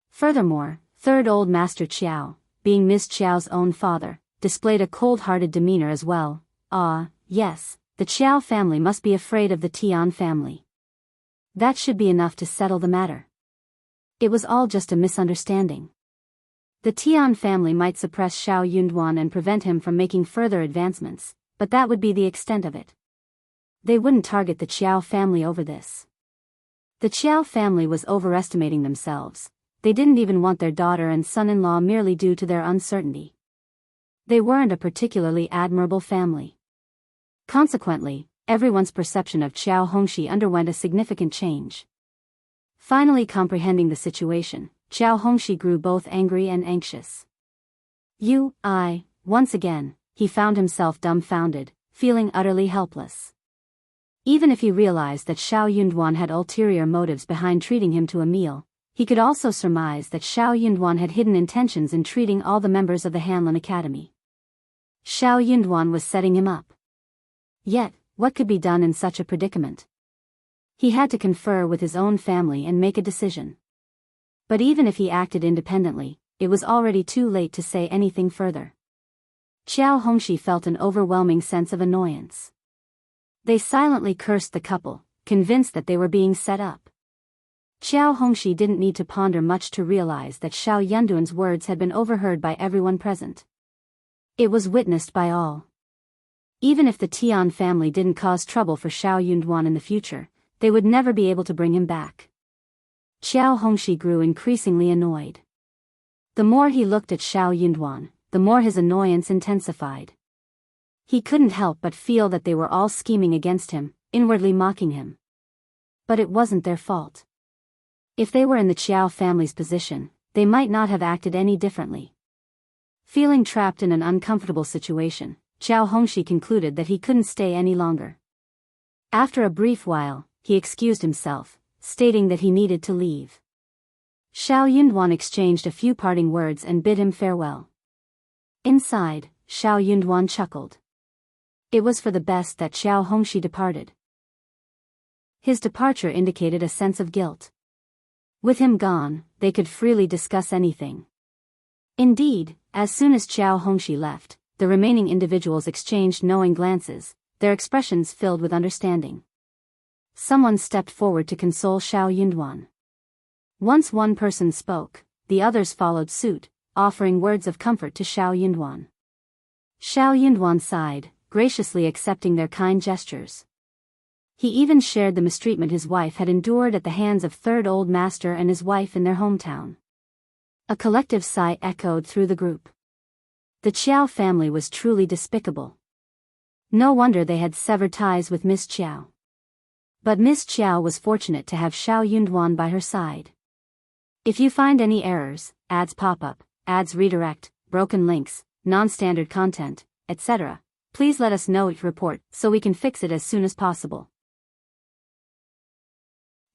Furthermore, third old master Qiao, being Ms. Qiao's own father, displayed a cold-hearted demeanor as well. Yes, the Qiao family must be afraid of the Tian family. That should be enough to settle the matter. It was all just a misunderstanding. The Tian family might suppress Shao Yunduan and prevent him from making further advancements, but that would be the extent of it. They wouldn't target the Qiao family over this. The Qiao family was overestimating themselves. They didn't even want their daughter and son-in-law merely due to their uncertainty. They weren't a particularly admirable family. Consequently, everyone's perception of Qiao Hongxi underwent a significant change. Finally comprehending the situation, Qiao Hongxi grew both angry and anxious. Once again, he found himself dumbfounded, feeling utterly helpless. Even if he realized that Shao Yunduan had ulterior motives behind treating him to a meal, he could also surmise that Shao Yunduan had hidden intentions in treating all the members of the Hanlin Academy. Shao Yunduan was setting him up. Yet, what could be done in such a predicament? He had to confer with his own family and make a decision. But even if he acted independently, it was already too late to say anything further. Qiao Hongxi felt an overwhelming sense of annoyance. They silently cursed the couple, convinced that they were being set up. Qiao Hongxi didn't need to ponder much to realize that Shao Yunduan's words had been overheard by everyone present. It was witnessed by all. Even if the Tian family didn't cause trouble for Shao Yunduan in the future, they would never be able to bring him back. Qiao Hongxi grew increasingly annoyed. The more he looked at Shao Yunduan, the more his annoyance intensified. He couldn't help but feel that they were all scheming against him, inwardly mocking him. But it wasn't their fault. If they were in the Qiao family's position, they might not have acted any differently. Feeling trapped in an uncomfortable situation, Qiao Hongxi concluded that he couldn't stay any longer. After a brief while, he excused himself, stating that he needed to leave. Shao Yunduan exchanged a few parting words and bid him farewell. Inside, Shao Yunduan chuckled. It was for the best that Qiao Hongxi departed. His departure indicated a sense of guilt. With him gone, they could freely discuss anything. Indeed, as soon as Qiao Hongxi left, the remaining individuals exchanged knowing glances, their expressions filled with understanding. Someone stepped forward to console Shao Yunduan. Once one person spoke, the others followed suit, offering words of comfort to Shao Yunduan. Shao Yunduan sighed, graciously accepting their kind gestures. He even shared the mistreatment his wife had endured at the hands of Third Old Master and his wife in their hometown. A collective sigh echoed through the group. The Qiao family was truly despicable. No wonder they had severed ties with Miss Qiao. But Miss Qiao was fortunate to have Shao Yunduan by her side. If you find any errors, ads pop up, ads redirect, broken links, non-standard content, etc., please let us know each report so we can fix it as soon as possible.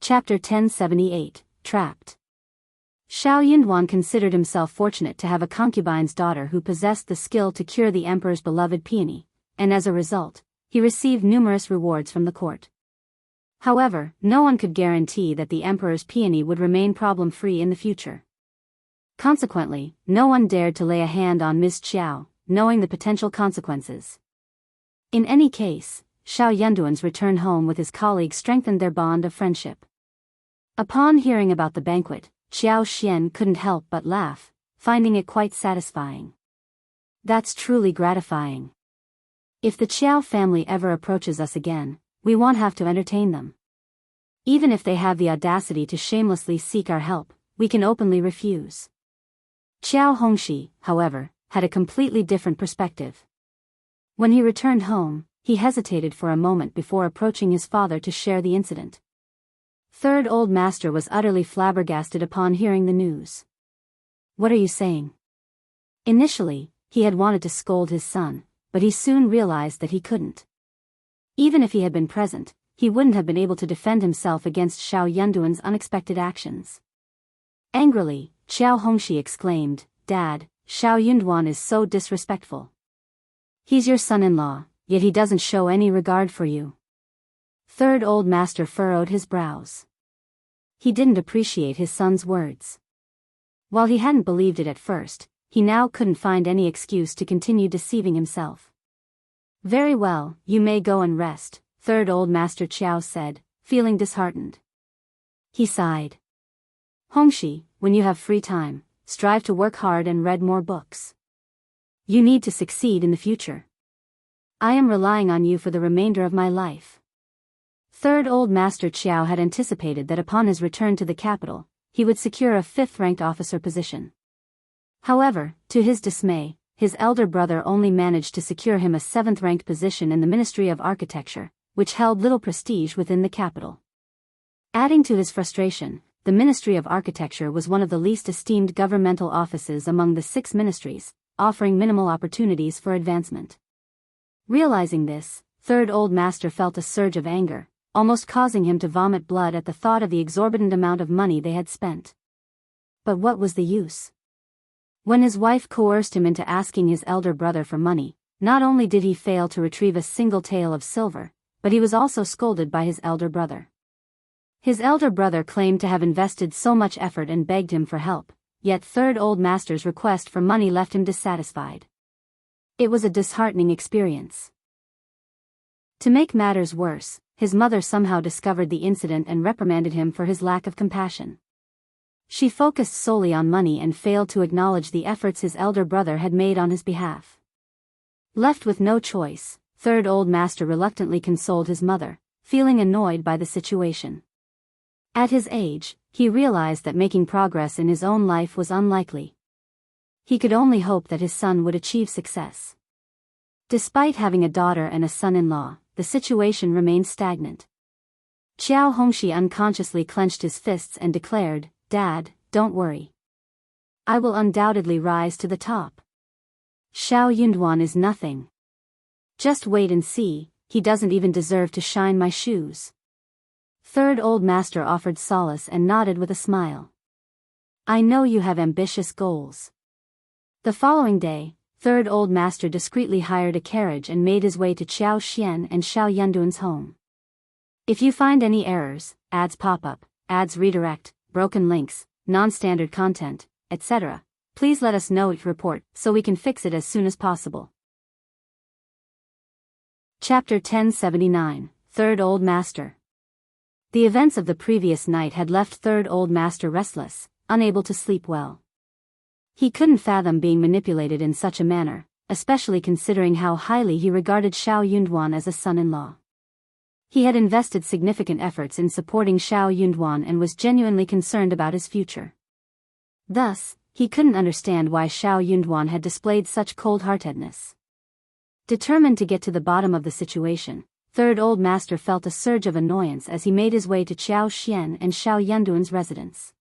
Chapter 1078, Trapped. Shao Yunduan considered himself fortunate to have a concubine's daughter who possessed the skill to cure the emperor's beloved peony, and as a result, he received numerous rewards from the court. However, no one could guarantee that the emperor's peony would remain problem-free in the future. Consequently, no one dared to lay a hand on Miss Qiao, knowing the potential consequences. In any case, Shao Yunduan's return home with his colleagues strengthened their bond of friendship. Upon hearing about the banquet, Qiao Xian couldn't help but laugh, finding it quite satisfying. That's truly gratifying. If the Qiao family ever approaches us again, we won't have to entertain them. Even if they have the audacity to shamelessly seek our help, we can openly refuse. Qiao Hongxi, however, had a completely different perspective. When he returned home, he hesitated for a moment before approaching his father to share the incident. Third Old Master was utterly flabbergasted upon hearing the news. What are you saying? Initially, he had wanted to scold his son, but he soon realized that he couldn't. Even if he had been present, he wouldn't have been able to defend himself against Shao Yunduan's unexpected actions. Angrily, Qiao Hongxi exclaimed, "Dad, Shao Yunduan is so disrespectful. He's your son-in-law, yet he doesn't show any regard for you." Third Old Master furrowed his brows. He didn't appreciate his son's words. While he hadn't believed it at first, he now couldn't find any excuse to continue deceiving himself. "Very well, you may go and rest," Third Old Master Qiao said, feeling disheartened. He sighed. "Hongxi, when you have free time, strive to work hard and read more books. You need to succeed in the future. I am relying on you for the remainder of my life. Third Old Master Qiao had anticipated that upon his return to the capital, he would secure a 5th-ranked officer position. However, to his dismay, his elder brother only managed to secure him a 7th-ranked position in the Ministry of Architecture, which held little prestige within the capital. Adding to his frustration, the Ministry of Architecture was one of the least esteemed governmental offices among the 6 ministries, offering minimal opportunities for advancement. Realizing this, Third Old Master felt a surge of anger, almost causing him to vomit blood at the thought of the exorbitant amount of money they had spent. But what was the use? When his wife coerced him into asking his elder brother for money, not only did he fail to retrieve a single tael of silver, but he was also scolded by his elder brother. His elder brother claimed to have invested so much effort and begged him for help, yet Third Old Master's request for money left him dissatisfied. It was a disheartening experience. To make matters worse, his mother somehow discovered the incident and reprimanded him for his lack of compassion. She focused solely on money and failed to acknowledge the efforts his elder brother had made on his behalf. Left with no choice, Third Old Master reluctantly consoled his mother, feeling annoyed by the situation. At his age, he realized that making progress in his own life was unlikely. He could only hope that his son would achieve success. Despite having a daughter and a son-in-law, the situation remained stagnant. Qiao Hongxi unconsciously clenched his fists and declared, "Dad, don't worry. I will undoubtedly rise to the top. Shao Yunduan is nothing. Just wait and see, he doesn't even deserve to shine my shoes." Third Old Master offered solace and nodded with a smile. "I know you have ambitious goals." The following day, Third Old Master discreetly hired a carriage and made his way to Qiao Xian and Shao Yunduan's home. If you find any errors, ads pop up, ads redirect, broken links, non-standard content, etc., please let us know each report so we can fix it as soon as possible. Chapter 1079, Third Old Master. The events of the previous night had left Third Old Master restless, unable to sleep well. He couldn't fathom being manipulated in such a manner, especially considering how highly he regarded Shao Yunduan as a son-in-law. He had invested significant efforts in supporting Shao Yunduan and was genuinely concerned about his future. Thus, he couldn't understand why Shao Yunduan had displayed such cold-heartedness. Determined to get to the bottom of the situation, Third Old Master felt a surge of annoyance as he made his way to Qiao Xian and Shao Yunduan's residence.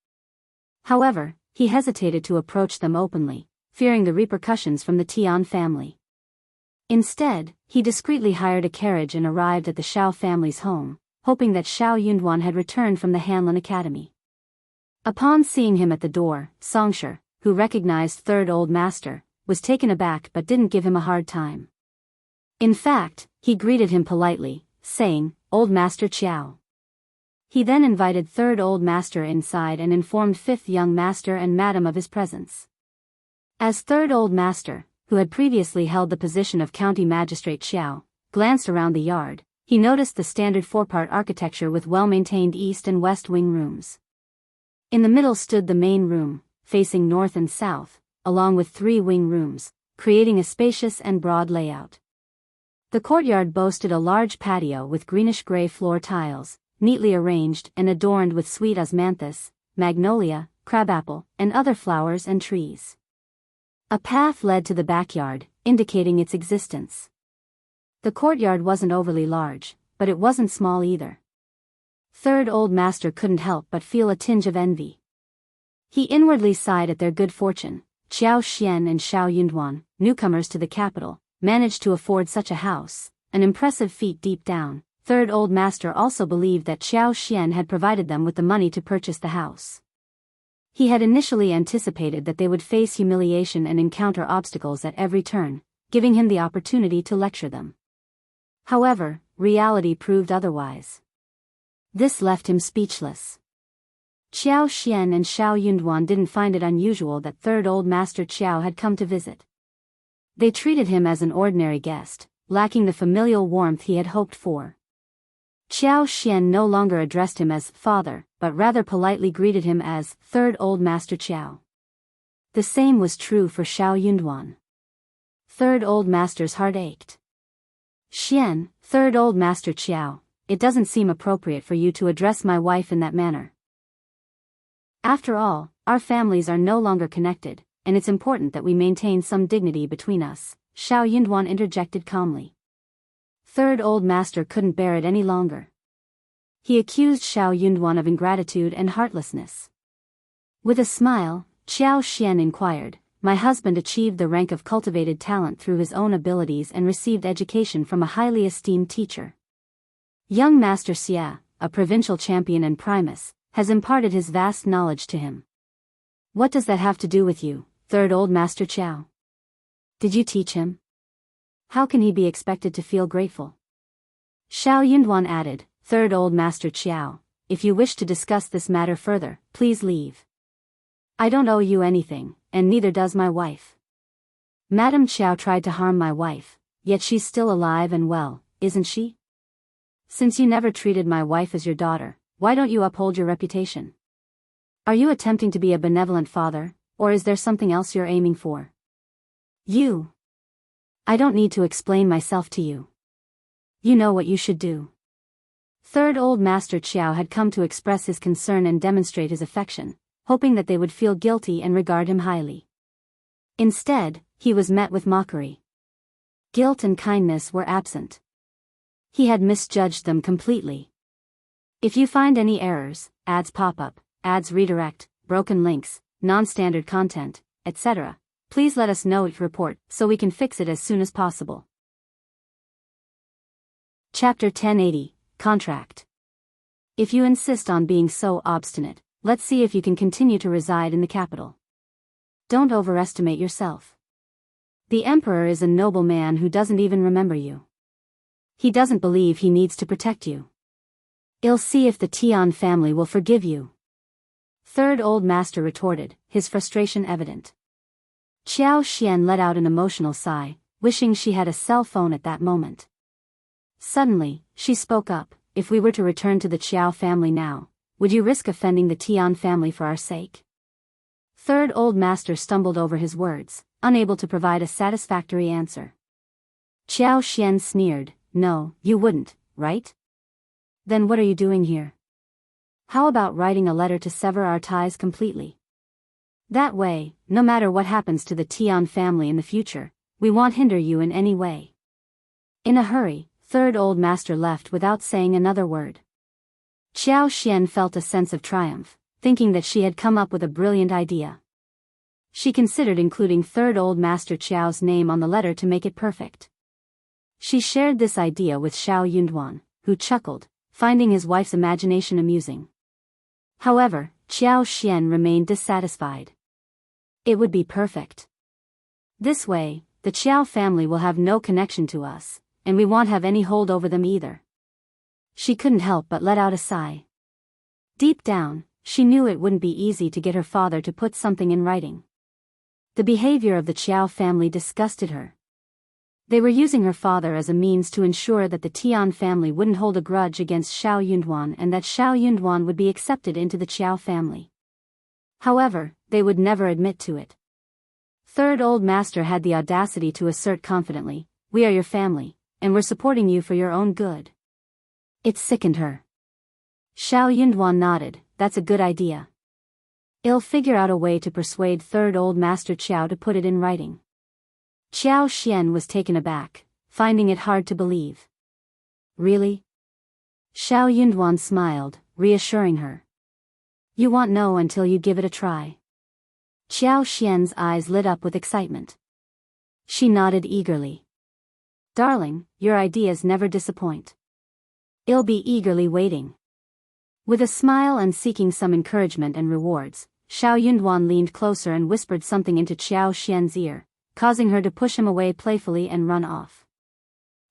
However, he hesitated to approach them openly, fearing the repercussions from the Tian family. Instead, he discreetly hired a carriage and arrived at the Shao family's home, hoping that Shao Yunduan had returned from the Hanlin Academy. Upon seeing him at the door, Xianxia, who recognized Third Old Master, was taken aback but didn't give him a hard time. In fact, he greeted him politely, saying, "Old Master Qiao." He then invited Third Old Master inside and informed 5th Young Master and Madam of his presence. As Third Old Master, who had previously held the position of County Magistrate Qiao, glanced around the yard, he noticed the standard 4-part architecture with well-maintained east and west wing rooms. In the middle stood the main room, facing north and south, along with 3 wing rooms, creating a spacious and broad layout. The courtyard boasted a large patio with greenish-gray floor tiles, neatly arranged and adorned with sweet osmanthus, magnolia, crabapple, and other flowers and trees. A path led to the backyard, indicating its existence. The courtyard wasn't overly large, but it wasn't small either. Third Old Master couldn't help but feel a tinge of envy. He inwardly sighed at their good fortune. Qiao Xian and Shao Yunduan, newcomers to the capital, managed to afford such a house, an impressive feat deep down. Third Old Master also believed that Qiao Xian had provided them with the money to purchase the house. He had initially anticipated that they would face humiliation and encounter obstacles at every turn, giving him the opportunity to lecture them. However, reality proved otherwise. This left him speechless. Qiao Xian and Shao Yunduan didn't find it unusual that Third Old Master Qiao had come to visit. They treated him as an ordinary guest, lacking the familial warmth he had hoped for. Qiao Xian no longer addressed him as father, but rather politely greeted him as Third Old Master Qiao. The same was true for Shao Yunduan. Third Old Master's heart ached. Xian, Third Old Master Qiao, it doesn't seem appropriate for you to address my wife in that manner. After all, our families are no longer connected, and it's important that we maintain some dignity between us, Shao Yunduan interjected calmly. Third Old Master couldn't bear it any longer. He accused Shao Yunduan of ingratitude and heartlessness. With a smile, Qiao Xian inquired, "My husband achieved the rank of cultivated talent through his own abilities and received education from a highly esteemed teacher. Young Master Sigh, a provincial champion and primus, has imparted his vast knowledge to him. What does that have to do with you, Third Old Master Qiao? Did you teach him? How can he be expected to feel grateful?" Shao Yunduan added, "Third Old Master Qiao, if you wish to discuss this matter further, please leave. I don't owe you anything, and neither does my wife. Madame Qiao tried to harm my wife, yet she's still alive and well, isn't she? Since you never treated my wife as your daughter, why don't you uphold your reputation? Are you attempting to be a benevolent father, or is there something else you're aiming for? You. I don't need to explain myself to you. You know what you should do." Third Old Master Qiao had come to express his concern and demonstrate his affection, hoping that they would feel guilty and regard him highly. Instead, he was met with mockery. Guilt and kindness were absent. He had misjudged them completely. If you find any errors, ads pop up, ads redirect, broken links, non-standard content, etc., please let us know your report so we can fix it as soon as possible. Chapter 1080, Contract. If you insist on being so obstinate, let's see if you can continue to reside in the capital. Don't overestimate yourself. The Emperor is a noble man who doesn't even remember you. He doesn't believe he needs to protect you. I'll see if the Tian family will forgive you. Third Old Master retorted, his frustration evident. Qiao Xian let out an emotional sigh, wishing she had a cell phone at that moment. Suddenly, she spoke up, "If we were to return to the Qiao family now, would you risk offending the Tian family for our sake?" Third Old Master stumbled over his words, unable to provide a satisfactory answer. Qiao Xian sneered, "No, you wouldn't, right? Then what are you doing here? How about writing a letter to sever our ties completely? That way, no matter what happens to the Tian family in the future, we won't hinder you in any way." In a hurry, Third Old Master left without saying another word. Qiao Xian felt a sense of triumph, thinking that she had come up with a brilliant idea. She considered including Third Old Master Qiao's name on the letter to make it perfect. She shared this idea with Shao Yunduan, who chuckled, finding his wife's imagination amusing. However, Qiao Xian remained dissatisfied. It would be perfect. This way, the Qiao family will have no connection to us, and we won't have any hold over them either. She couldn't help but let out a sigh. Deep down, she knew it wouldn't be easy to get her father to put something in writing. The behavior of the Qiao family disgusted her. They were using her father as a means to ensure that the Tian family wouldn't hold a grudge against Shao Yunduan and that Shao Yunduan would be accepted into the Qiao family. However, they would never admit to it. Third Old Master had the audacity to assert confidently, "We are your family, and we're supporting you for your own good." It sickened her. Shao Yunduan nodded, "That's a good idea. I'll figure out a way to persuade Third Old Master Qiao to put it in writing." Qiao Xian was taken aback, finding it hard to believe. "Really?" Shao Yunduan smiled, reassuring her. "You won't know until you give it a try." Qiao Xian's eyes lit up with excitement. She nodded eagerly. "Darling, your ideas never disappoint. I'll be eagerly waiting." With a smile and seeking some encouragement and rewards, Shao Yunduan leaned closer and whispered something into Qiao Xian's ear, causing her to push him away playfully and run off.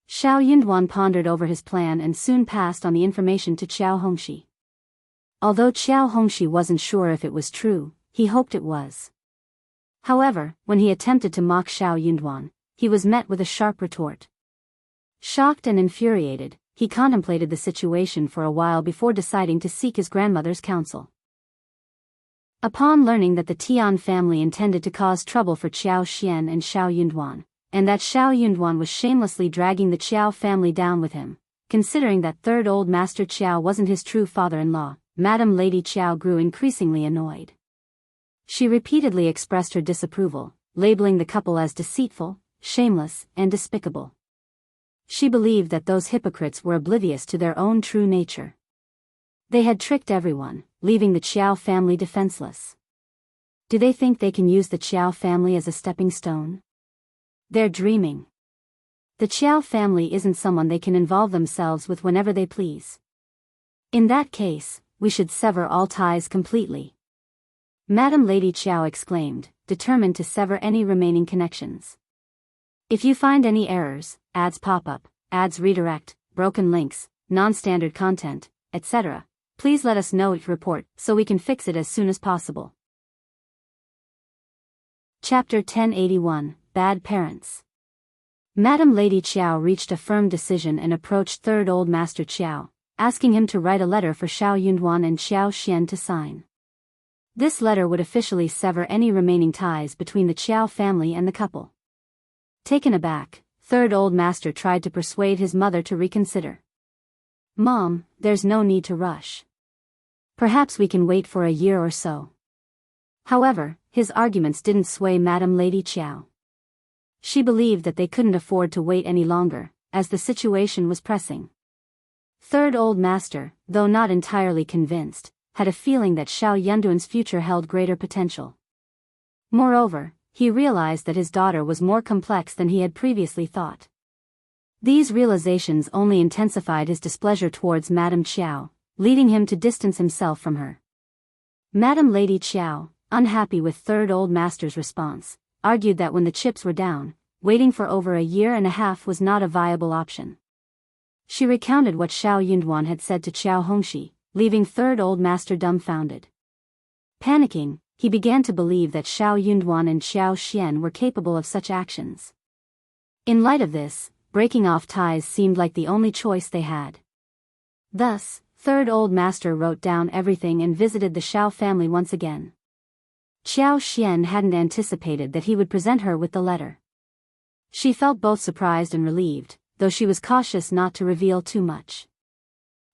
Shao Yunduan pondered over his plan and soon passed on the information to Qiao Hongxi. Although Qiao Hongxi wasn't sure if it was true, he hoped it was. However, when he attempted to mock Shao Yunduan, he was met with a sharp retort. Shocked and infuriated, he contemplated the situation for a while before deciding to seek his grandmother's counsel. Upon learning that the Tian family intended to cause trouble for Qiao Xian and Shao Yunduan, and that Shao Yunduan was shamelessly dragging the Qiao family down with him, considering that third old master Qiao wasn't his true father-in-law, Madam Lady Qiao grew increasingly annoyed. She repeatedly expressed her disapproval, labeling the couple as deceitful, shameless, and despicable. She believed that those hypocrites were oblivious to their own true nature. They had tricked everyone, leaving the Qiao family defenseless. Do they think they can use the Qiao family as a stepping stone? They're dreaming. The Qiao family isn't someone they can involve themselves with whenever they please. In that case, we should sever all ties completely. Madam Lady Qiao exclaimed, determined to sever any remaining connections. If you find any errors, ads pop up, ads redirect, broken links, non-standard content, etc., please let us know it report so we can fix it as soon as possible. Chapter 1081, Bad Parents. Madam Lady Qiao reached a firm decision and approached third old master Qiao, asking him to write a letter for Shao Yunduan and Qiao Xian to sign. This letter would officially sever any remaining ties between the Qiao family and the couple. Taken aback, third old master tried to persuade his mother to reconsider. Mom, there's no need to rush. Perhaps we can wait for a year or so. However, his arguments didn't sway Madam Lady Qiao. She believed that they couldn't afford to wait any longer, as the situation was pressing. Third old master, though not entirely convinced, had a feeling that Shao Yunduan's future held greater potential. Moreover, he realized that his daughter was more complex than he had previously thought. These realizations only intensified his displeasure towards Madame Qiao, leading him to distance himself from her. Madame Lady Qiao, unhappy with third old master's response, argued that when the chips were down, waiting for over a year and a half was not a viable option. She recounted what Shao Yunduan had said to Qiao Hongxi, leaving third old master dumbfounded. Panicking, he began to believe that Shao Yunduan and Qiao Xian were capable of such actions. In light of this, breaking off ties seemed like the only choice they had. Thus, third old master wrote down everything and visited the Shao family once again. Qiao Xian hadn't anticipated that he would present her with the letter. She felt both surprised and relieved, though she was cautious not to reveal too much.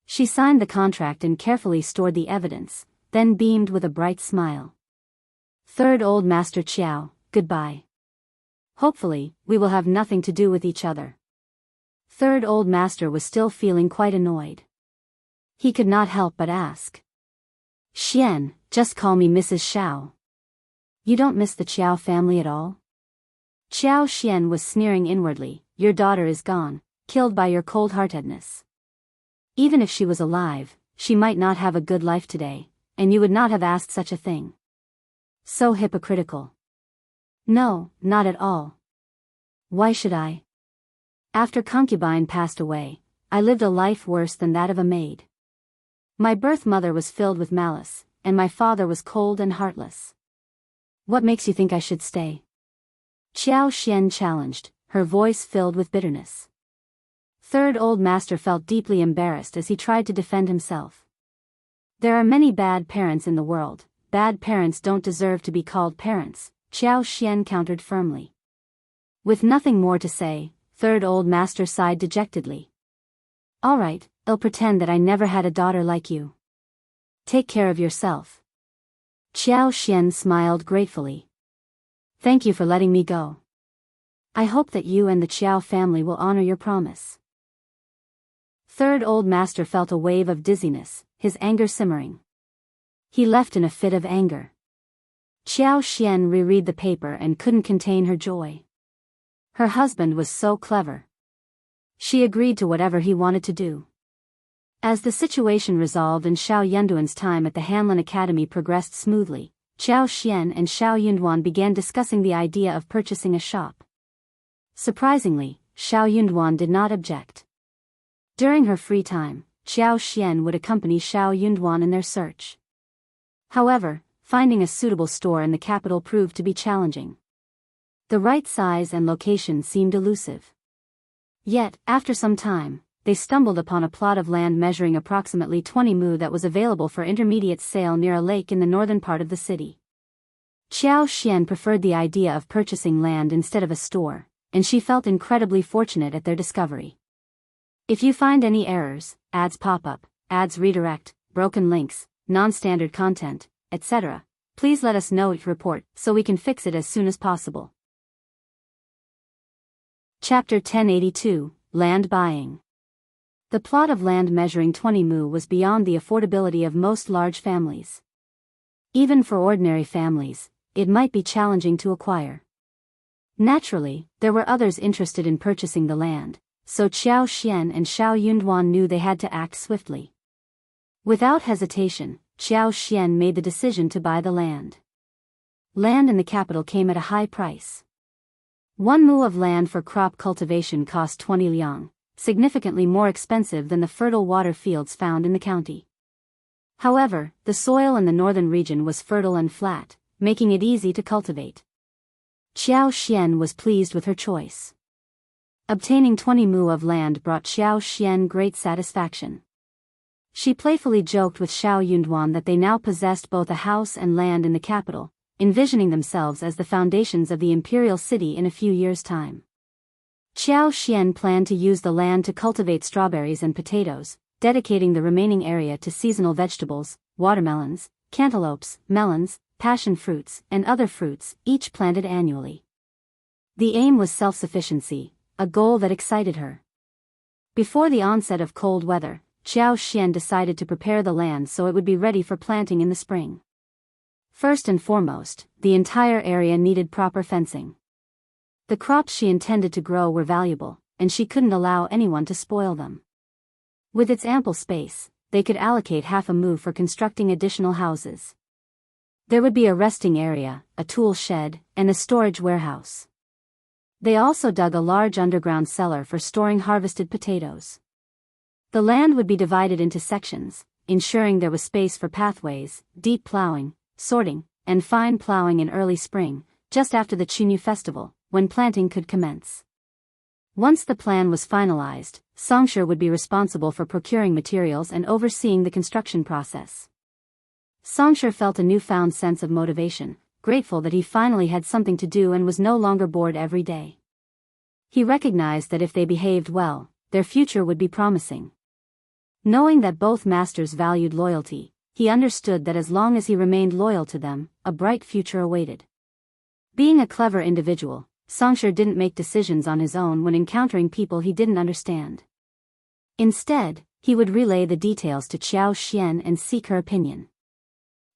She signed the contract and carefully stored the evidence, then beamed with a bright smile. Third old master Qiao, goodbye. Hopefully, we will have nothing to do with each other. Third old master was still feeling quite annoyed. He could not help but ask. Xian, just call me Mrs. Shao. You don't miss the Qiao family at all? Qiao Xian was sneering inwardly, your daughter is gone, killed by your cold-heartedness. Even if she was alive, she might not have a good life today, and you would not have asked such a thing. So hypocritical. No, not at all. Why should I? After concubine passed away, I lived a life worse than that of a maid. My birth mother was filled with malice, and my father was cold and heartless. What makes you think I should stay? Qiao Xian challenged, her voice filled with bitterness. Third old master felt deeply embarrassed as he tried to defend himself. There are many bad parents in the world, bad parents don't deserve to be called parents, Qiao Xian countered firmly. With nothing more to say, third old master sighed dejectedly. All right, I'll pretend that I never had a daughter like you. Take care of yourself. Qiao Xian smiled gratefully. Thank you for letting me go. I hope that you and the Qiao family will honor your promise. Third old master felt a wave of dizziness, his anger simmering. He left in a fit of anger. Qiao Xian reread the paper and couldn't contain her joy. Her husband was so clever. She agreed to whatever he wanted to do. As the situation resolved and Shao Yunduan's time at the Hanlin Academy progressed smoothly, Qiao Xian and Shao Yunduan began discussing the idea of purchasing a shop. Surprisingly, Shao Yunduan did not object. During her free time, Qiao Xian would accompany Shao Yunduan in their search. However, finding a suitable store in the capital proved to be challenging. The right size and location seemed elusive. Yet, after some time, they stumbled upon a plot of land measuring approximately 20 mu that was available for intermediate sale near a lake in the northern part of the city. Xianxia preferred the idea of purchasing land instead of a store, and she felt incredibly fortunate at their discovery. If you find any errors, ads pop up, ads redirect, broken links, non-standard content, etc., please let us know it report so we can fix it as soon as possible. Chapter 1082, Land Buying. The plot of land measuring 20 mu was beyond the affordability of most large families. Even for ordinary families, it might be challenging to acquire. Naturally, there were others interested in purchasing the land, so Qiao Xian and Shao Yunduan knew they had to act swiftly. Without hesitation, Qiao Xian made the decision to buy the land. Land in the capital came at a high price. 1 mu of land for crop cultivation cost 20 liang, significantly more expensive than the fertile water fields found in the county. However, the soil in the northern region was fertile and flat, making it easy to cultivate. Qiao Xian was pleased with her choice. Obtaining 20 mu of land brought Qiao Xian great satisfaction. She playfully joked with Shao Yunduan that they now possessed both a house and land in the capital, envisioning themselves as the foundations of the imperial city in a few years' time. Qiao Xian planned to use the land to cultivate strawberries and potatoes, dedicating the remaining area to seasonal vegetables, watermelons, cantaloupes, melons, passion fruits, and other fruits, each planted annually. The aim was self-sufficiency, a goal that excited her. Before the onset of cold weather, Qiao Xian decided to prepare the land so it would be ready for planting in the spring. First and foremost, the entire area needed proper fencing. The crops she intended to grow were valuable, and she couldn't allow anyone to spoil them. With its ample space, they could allocate half a mu for constructing additional houses. There would be a resting area, a tool shed, and a storage warehouse. They also dug a large underground cellar for storing harvested potatoes. The land would be divided into sections, ensuring there was space for pathways, deep plowing, sorting, and fine plowing in early spring, just after the Qinyu festival, when planting could commence. Once the plan was finalized, Xianxia would be responsible for procuring materials and overseeing the construction process. Xianxia felt a newfound sense of motivation, grateful that he finally had something to do and was no longer bored every day. He recognized that if they behaved well, their future would be promising. Knowing that both masters valued loyalty, he understood that as long as he remained loyal to them, a bright future awaited. Being a clever individual, Xianxia didn't make decisions on his own when encountering people he didn't understand. Instead, he would relay the details to Qiao Xian and seek her opinion.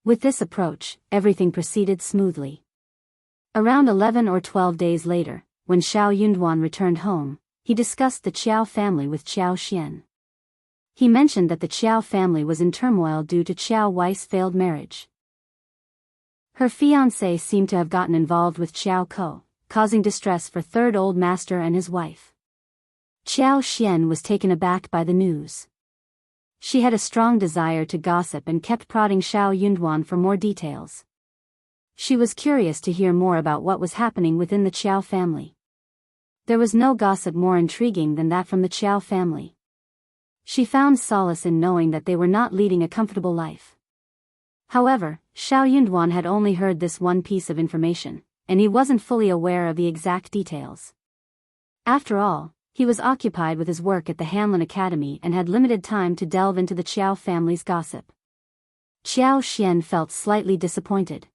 With this approach, everything proceeded smoothly. Around 11 or 12 days later, when Shao Yunduan returned home, he discussed the Qiao family with Qiao Xian. He mentioned that the Qiao family was in turmoil due to Qiao Wei's failed marriage. Her fiancé seemed to have gotten involved with Qiao Ko, causing distress for Third Old Master and his wife. Qiao Xian was taken aback by the news. She had a strong desire to gossip and kept prodding Shao Yunduan for more details. She was curious to hear more about what was happening within the Qiao family. There was no gossip more intriguing than that from the Qiao family. She found solace in knowing that they were not leading a comfortable life. However, Shao Yunduan had only heard this one piece of information, and he wasn't fully aware of the exact details. After all, he was occupied with his work at the Hanlin Academy and had limited time to delve into the Qiao family's gossip. Qiao Xian felt slightly disappointed.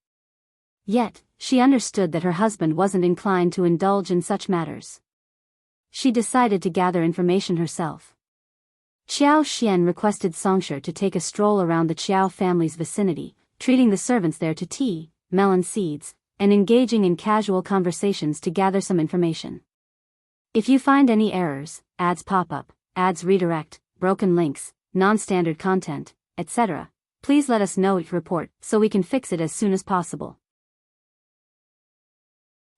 Yet, she understood that her husband wasn't inclined to indulge in such matters. She decided to gather information herself. Qiao Xian requested Xianxia to take a stroll around the Qiao family's vicinity, treating the servants there to tea, melon seeds, and engaging in casual conversations to gather some information. If you find any errors, ads pop up, ads redirect, broken links, non-standard content, etc., please let us know it report so we can fix it as soon as possible.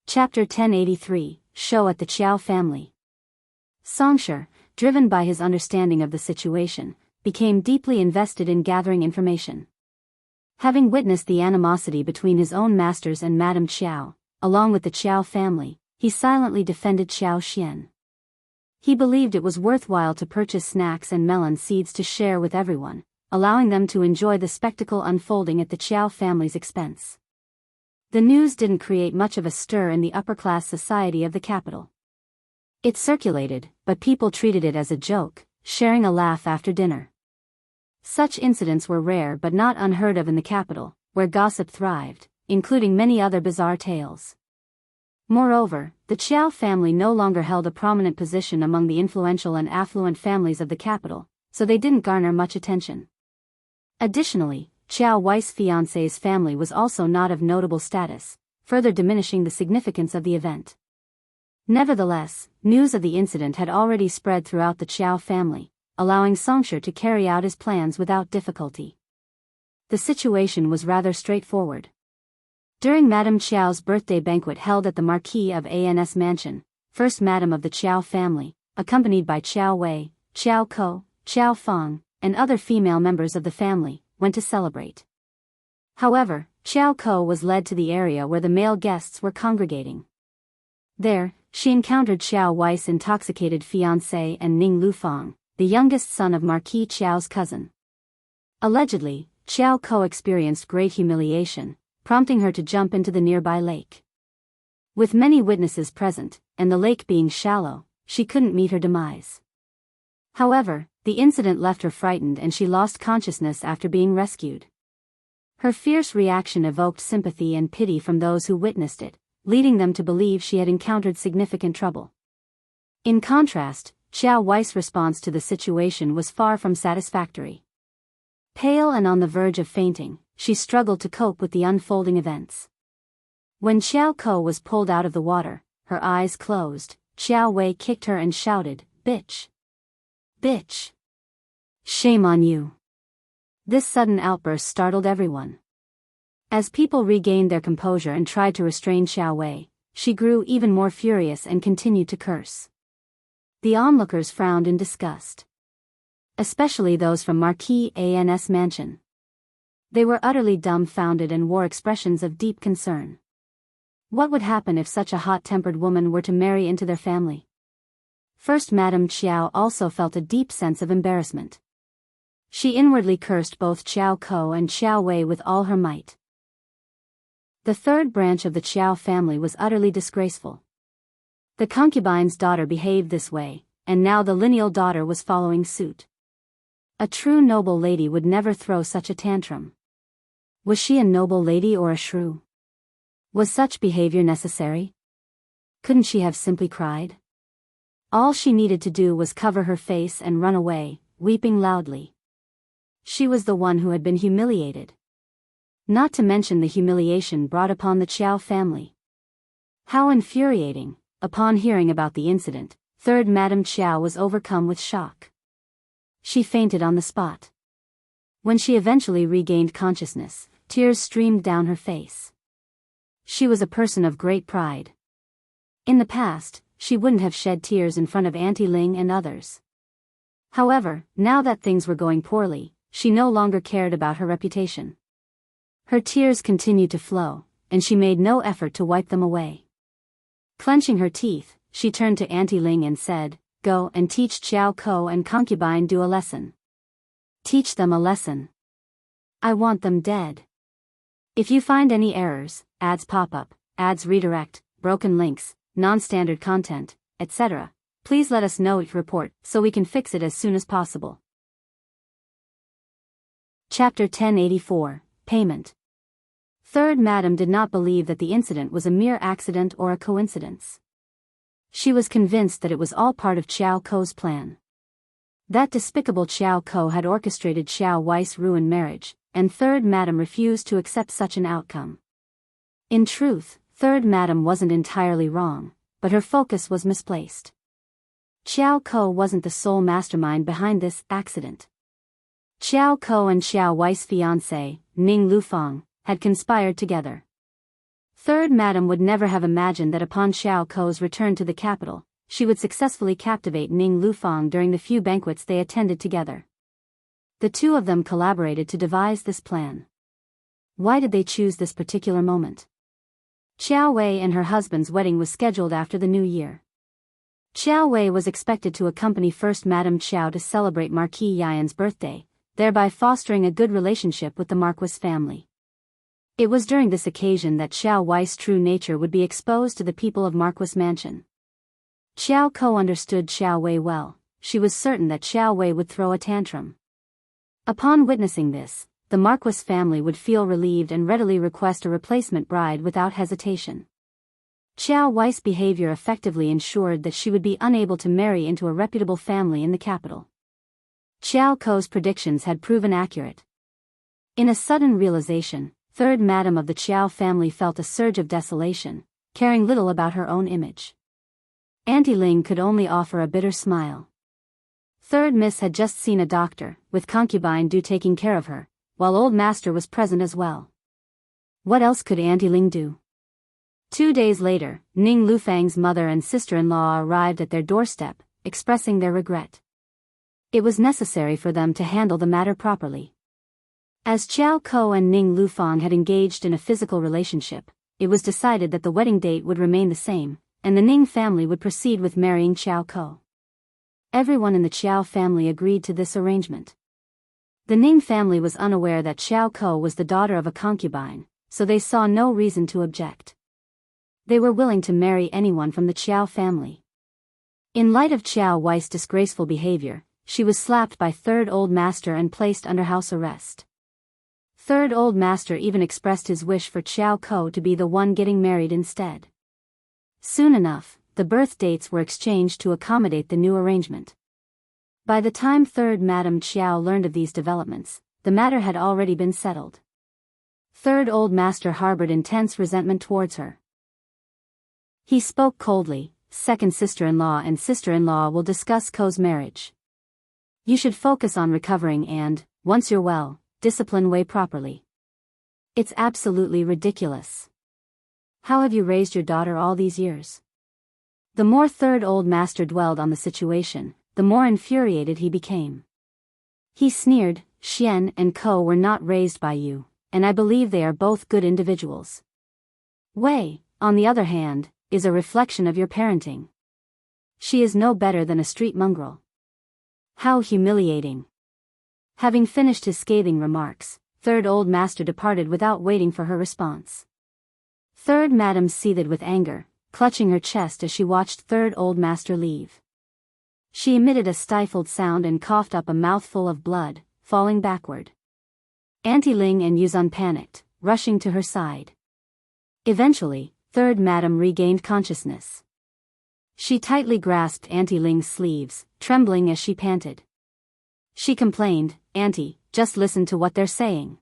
Chapter 1083, Show at the Qiao family. Xianxia, driven by his understanding of the situation, became deeply invested in gathering information. Having witnessed the animosity between his own masters and Madame Qiao, along with the Qiao family, he silently defended Qiao Xian. He believed it was worthwhile to purchase snacks and melon seeds to share with everyone, allowing them to enjoy the spectacle unfolding at the Qiao family's expense. The news didn't create much of a stir in the upper-class society of the capital. It circulated, but people treated it as a joke, sharing a laugh after dinner. Such incidents were rare but not unheard of in the capital, where gossip thrived, including many other bizarre tales. Moreover, the Qiao family no longer held a prominent position among the influential and affluent families of the capital, so they didn't garner much attention. Additionally, Qiao Wei's fiancé's family was also not of notable status, further diminishing the significance of the event. Nevertheless, news of the incident had already spread throughout the Qiao family, allowing Xianxia to carry out his plans without difficulty. The situation was rather straightforward. During Madame Qiao's birthday banquet held at the Marquis of An's mansion, first Madame of the Qiao family, accompanied by Qiao Wei, Qiao Ko, Qiao Feng, and other female members of the family, went to celebrate. However, Qiao Ko was led to the area where the male guests were congregating. There, she encountered Qiao Wei's intoxicated fiancé and Ning Lufang, the youngest son of Marquis Qiao's cousin. Allegedly, Qiao Ko experienced great humiliation, prompting her to jump into the nearby lake. With many witnesses present, and the lake being shallow, she couldn't meet her demise. However, the incident left her frightened and she lost consciousness after being rescued. Her fierce reaction evoked sympathy and pity from those who witnessed it, leading them to believe she had encountered significant trouble. In contrast, Qiao Wei's response to the situation was far from satisfactory. Pale and on the verge of fainting, she struggled to cope with the unfolding events. When Qiao Ko was pulled out of the water, her eyes closed, Qiao Wei kicked her and shouted, "Bitch! Bitch! Shame on you!" This sudden outburst startled everyone. As people regained their composure and tried to restrain Qiao Wei, she grew even more furious and continued to curse. The onlookers frowned in disgust. Especially those from Marquis An's mansion. They were utterly dumbfounded and wore expressions of deep concern. What would happen if such a hot-tempered woman were to marry into their family? First Madame Qiao also felt a deep sense of embarrassment. She inwardly cursed both Qiao Ko and Qiao Wei with all her might. The third branch of the Qiao family was utterly disgraceful. The concubine's daughter behaved this way, and now the lineal daughter was following suit. A true noble lady would never throw such a tantrum. Was she a noble lady or a shrew? Was such behavior necessary? Couldn't she have simply cried? All she needed to do was cover her face and run away, weeping loudly. She was the one who had been humiliated. Not to mention the humiliation brought upon the Qiao family. How infuriating! Upon hearing about the incident, third Madame Qiao was overcome with shock. She fainted on the spot. When she eventually regained consciousness, tears streamed down her face. She was a person of great pride. In the past, she wouldn't have shed tears in front of Auntie Ling and others. However, now that things were going poorly, she no longer cared about her reputation. Her tears continued to flow, and she made no effort to wipe them away. Clenching her teeth, she turned to Auntie Ling and said, "Go and teach Qiao Ko and concubine Do a lesson. Teach them a lesson. I want them dead. If you find any errors, ads pop up, ads redirect, broken links, non-standard content, etc., please let us know each report so we can fix it as soon as possible." Chapter 1084, Payment. Third Madam did not believe that the incident was a mere accident or a coincidence. She was convinced that it was all part of Qiao Ko's plan. That despicable Qiao Ko had orchestrated Qiao Wei's ruined marriage, and Third Madam refused to accept such an outcome. In truth, Third Madam wasn't entirely wrong, but her focus was misplaced. Qiao Ko wasn't the sole mastermind behind this accident. Qiao Ko and Qiao Wei's fiancé, Ning Lufang, had conspired together. Third Madam would never have imagined that upon Qiao Ko's return to the capital, she would successfully captivate Ning Lufang during the few banquets they attended together. The two of them collaborated to devise this plan. Why did they choose this particular moment? Qiao Wei and her husband's wedding was scheduled after the new year. Qiao Wei was expected to accompany First Madame Qiao to celebrate Marquis Yan's birthday, thereby fostering a good relationship with the Marquis family. It was during this occasion that Xiao Wei's true nature would be exposed to the people of Marquis Mansion. Xiao Ko understood Xiao Wei well. She was certain that Xiao Wei would throw a tantrum. Upon witnessing this, the Marquis family would feel relieved and readily request a replacement bride without hesitation. Xiao Wei's behavior effectively ensured that she would be unable to marry into a reputable family in the capital. Xiao Ko's predictions had proven accurate. In a sudden realization, Third Madam of the Qiao family felt a surge of desolation, caring little about her own image. Auntie Ling could only offer a bitter smile. Third Miss had just seen a doctor, with concubine Du taking care of her, while Old Master was present as well. What else could Auntie Ling do? 2 days later, Ning Lufang's mother and sister-in-law arrived at their doorstep, expressing their regret. It was necessary for them to handle the matter properly. As Qiao Ko and Ning Lufang had engaged in a physical relationship, it was decided that the wedding date would remain the same, and the Ning family would proceed with marrying Qiao Ko. Everyone in the Qiao family agreed to this arrangement. The Ning family was unaware that Qiao Ko was the daughter of a concubine, so they saw no reason to object. They were willing to marry anyone from the Qiao family. In light of Qiao Wei's disgraceful behavior, she was slapped by Third Old Master and placed under house arrest. Third Old Master even expressed his wish for Qiao Ko to be the one getting married instead. Soon enough, the birth dates were exchanged to accommodate the new arrangement. By the time Third Madame Qiao learned of these developments, the matter had already been settled. Third Old Master harbored intense resentment towards her. He spoke coldly. Second sister-in-law and sister-in-law will discuss Ko's marriage. You should focus on recovering and, once you're well, discipline Wei properly. It's absolutely ridiculous. How have you raised your daughter all these years? The more Third Old Master dwelled on the situation, the more infuriated he became. He sneered, Xian and Ko were not raised by you, and I believe they are both good individuals. Wei, on the other hand, is a reflection of your parenting. She is no better than a street mongrel. How humiliating. Having finished his scathing remarks, Third Old Master departed without waiting for her response. Third Madam seethed with anger, clutching her chest as she watched Third Old Master leave. She emitted a stifled sound and coughed up a mouthful of blood, falling backward. Auntie Ling and Yuzhan panicked, rushing to her side. Eventually, Third Madam regained consciousness. She tightly grasped Auntie Ling's sleeves, trembling as she panted. She complained, Auntie, just listen to what they're saying.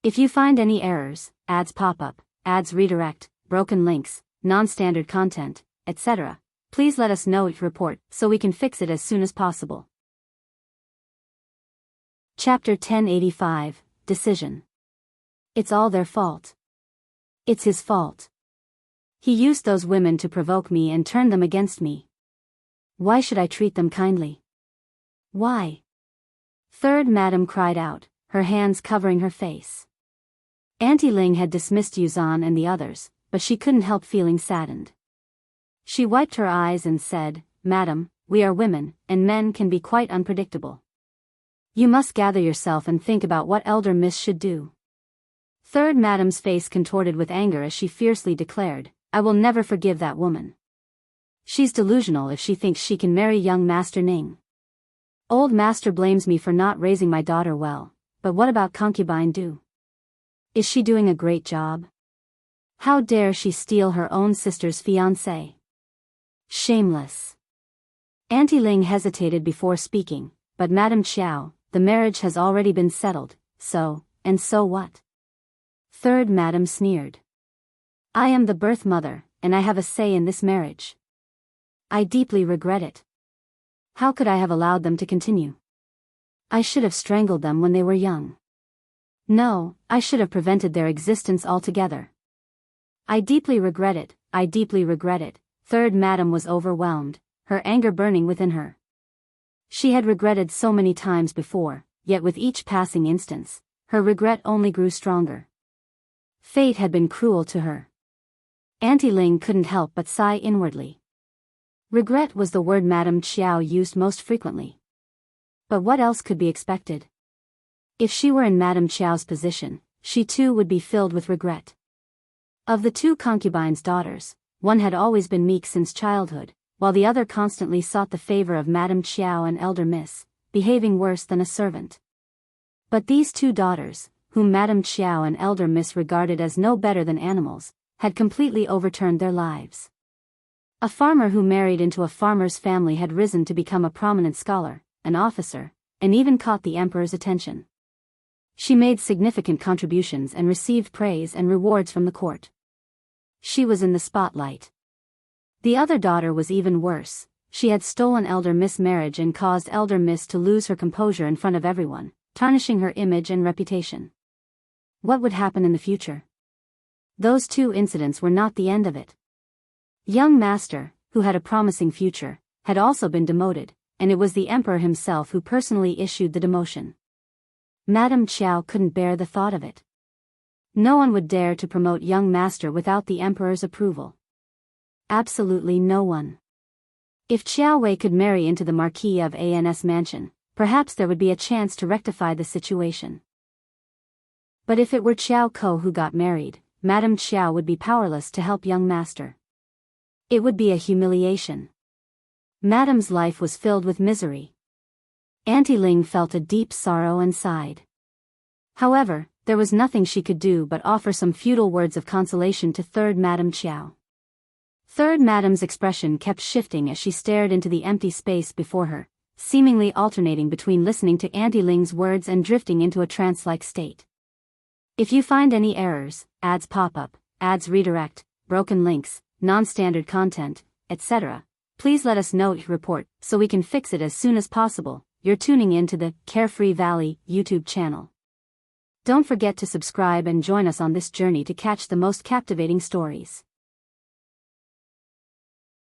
If you find any errors, ads pop up, ads redirect, broken links, non-standard content, etc., please let us know it report so we can fix it as soon as possible. Chapter 1085, Decision. It's all their fault. It's his fault. He used those women to provoke me and turn them against me. Why should I treat them kindly? Why? Third Madam cried out, her hands covering her face. Auntie Ling had dismissed Yuzhan and the others, but she couldn't help feeling saddened. She wiped her eyes and said, Madam, we are women, and men can be quite unpredictable. You must gather yourself and think about what Elder Miss should do. Third Madam's face contorted with anger as she fiercely declared, I will never forgive that woman. She's delusional if she thinks she can marry young Master Ning. Old Master blames me for not raising my daughter well, but what about concubine Du? Is she doing a great job? How dare she steal her own sister's fiancé? Shameless. Auntie Ling hesitated before speaking, but Madame Qiao, the marriage has already been settled, and so what? Third Madam sneered. I am the birth mother, and I have a say in this marriage. I deeply regret it. How could I have allowed them to continue? I should have strangled them when they were young. No, I should have prevented their existence altogether. I deeply regret it, I deeply regret it. Third Madam was overwhelmed, her anger burning within her. She had regretted so many times before, yet with each passing instance, her regret only grew stronger. Fate had been cruel to her. Auntie Ling couldn't help but sigh inwardly. Regret was the word Madame Qiao used most frequently. But what else could be expected? If she were in Madame Qiao's position, she too would be filled with regret. Of the two concubines' daughters, one had always been meek since childhood, while the other constantly sought the favor of Madame Qiao and Elder Miss, behaving worse than a servant. But these two daughters, whom Madame Qiao and Elder Miss regarded as no better than animals, had completely overturned their lives. A farmer who married into a farmer's family had risen to become a prominent scholar, an officer, and even caught the emperor's attention. She made significant contributions and received praise and rewards from the court. She was in the spotlight. The other daughter was even worse. She had stolen Elder Miss' marriage and caused Elder Miss to lose her composure in front of everyone, tarnishing her image and reputation. What would happen in the future? Those two incidents were not the end of it. Young Master, who had a promising future, had also been demoted, and it was the emperor himself who personally issued the demotion. Madame Qiao couldn't bear the thought of it. No one would dare to promote young Master without the emperor's approval. Absolutely no one. If Qiao Wei could marry into the Marquis of An's mansion, perhaps there would be a chance to rectify the situation. But if it were Qiao Ko who got married, Madame Qiao would be powerless to help young Master. It would be a humiliation. Madame's life was filled with misery. Auntie Ling felt a deep sorrow and sighed. However, there was nothing she could do but offer some futile words of consolation to Third Madame Qiao. Third Madame's expression kept shifting as she stared into the empty space before her, seemingly alternating between listening to Auntie Ling's words and drifting into a trance-like state. If you find any errors, ads pop up, ads redirect, broken links, non-standard content, etc., please let us know your report so we can fix it as soon as possible. You're tuning in to the Carefree Valley YouTube channel. Don't forget to subscribe and join us on this journey to catch the most captivating stories.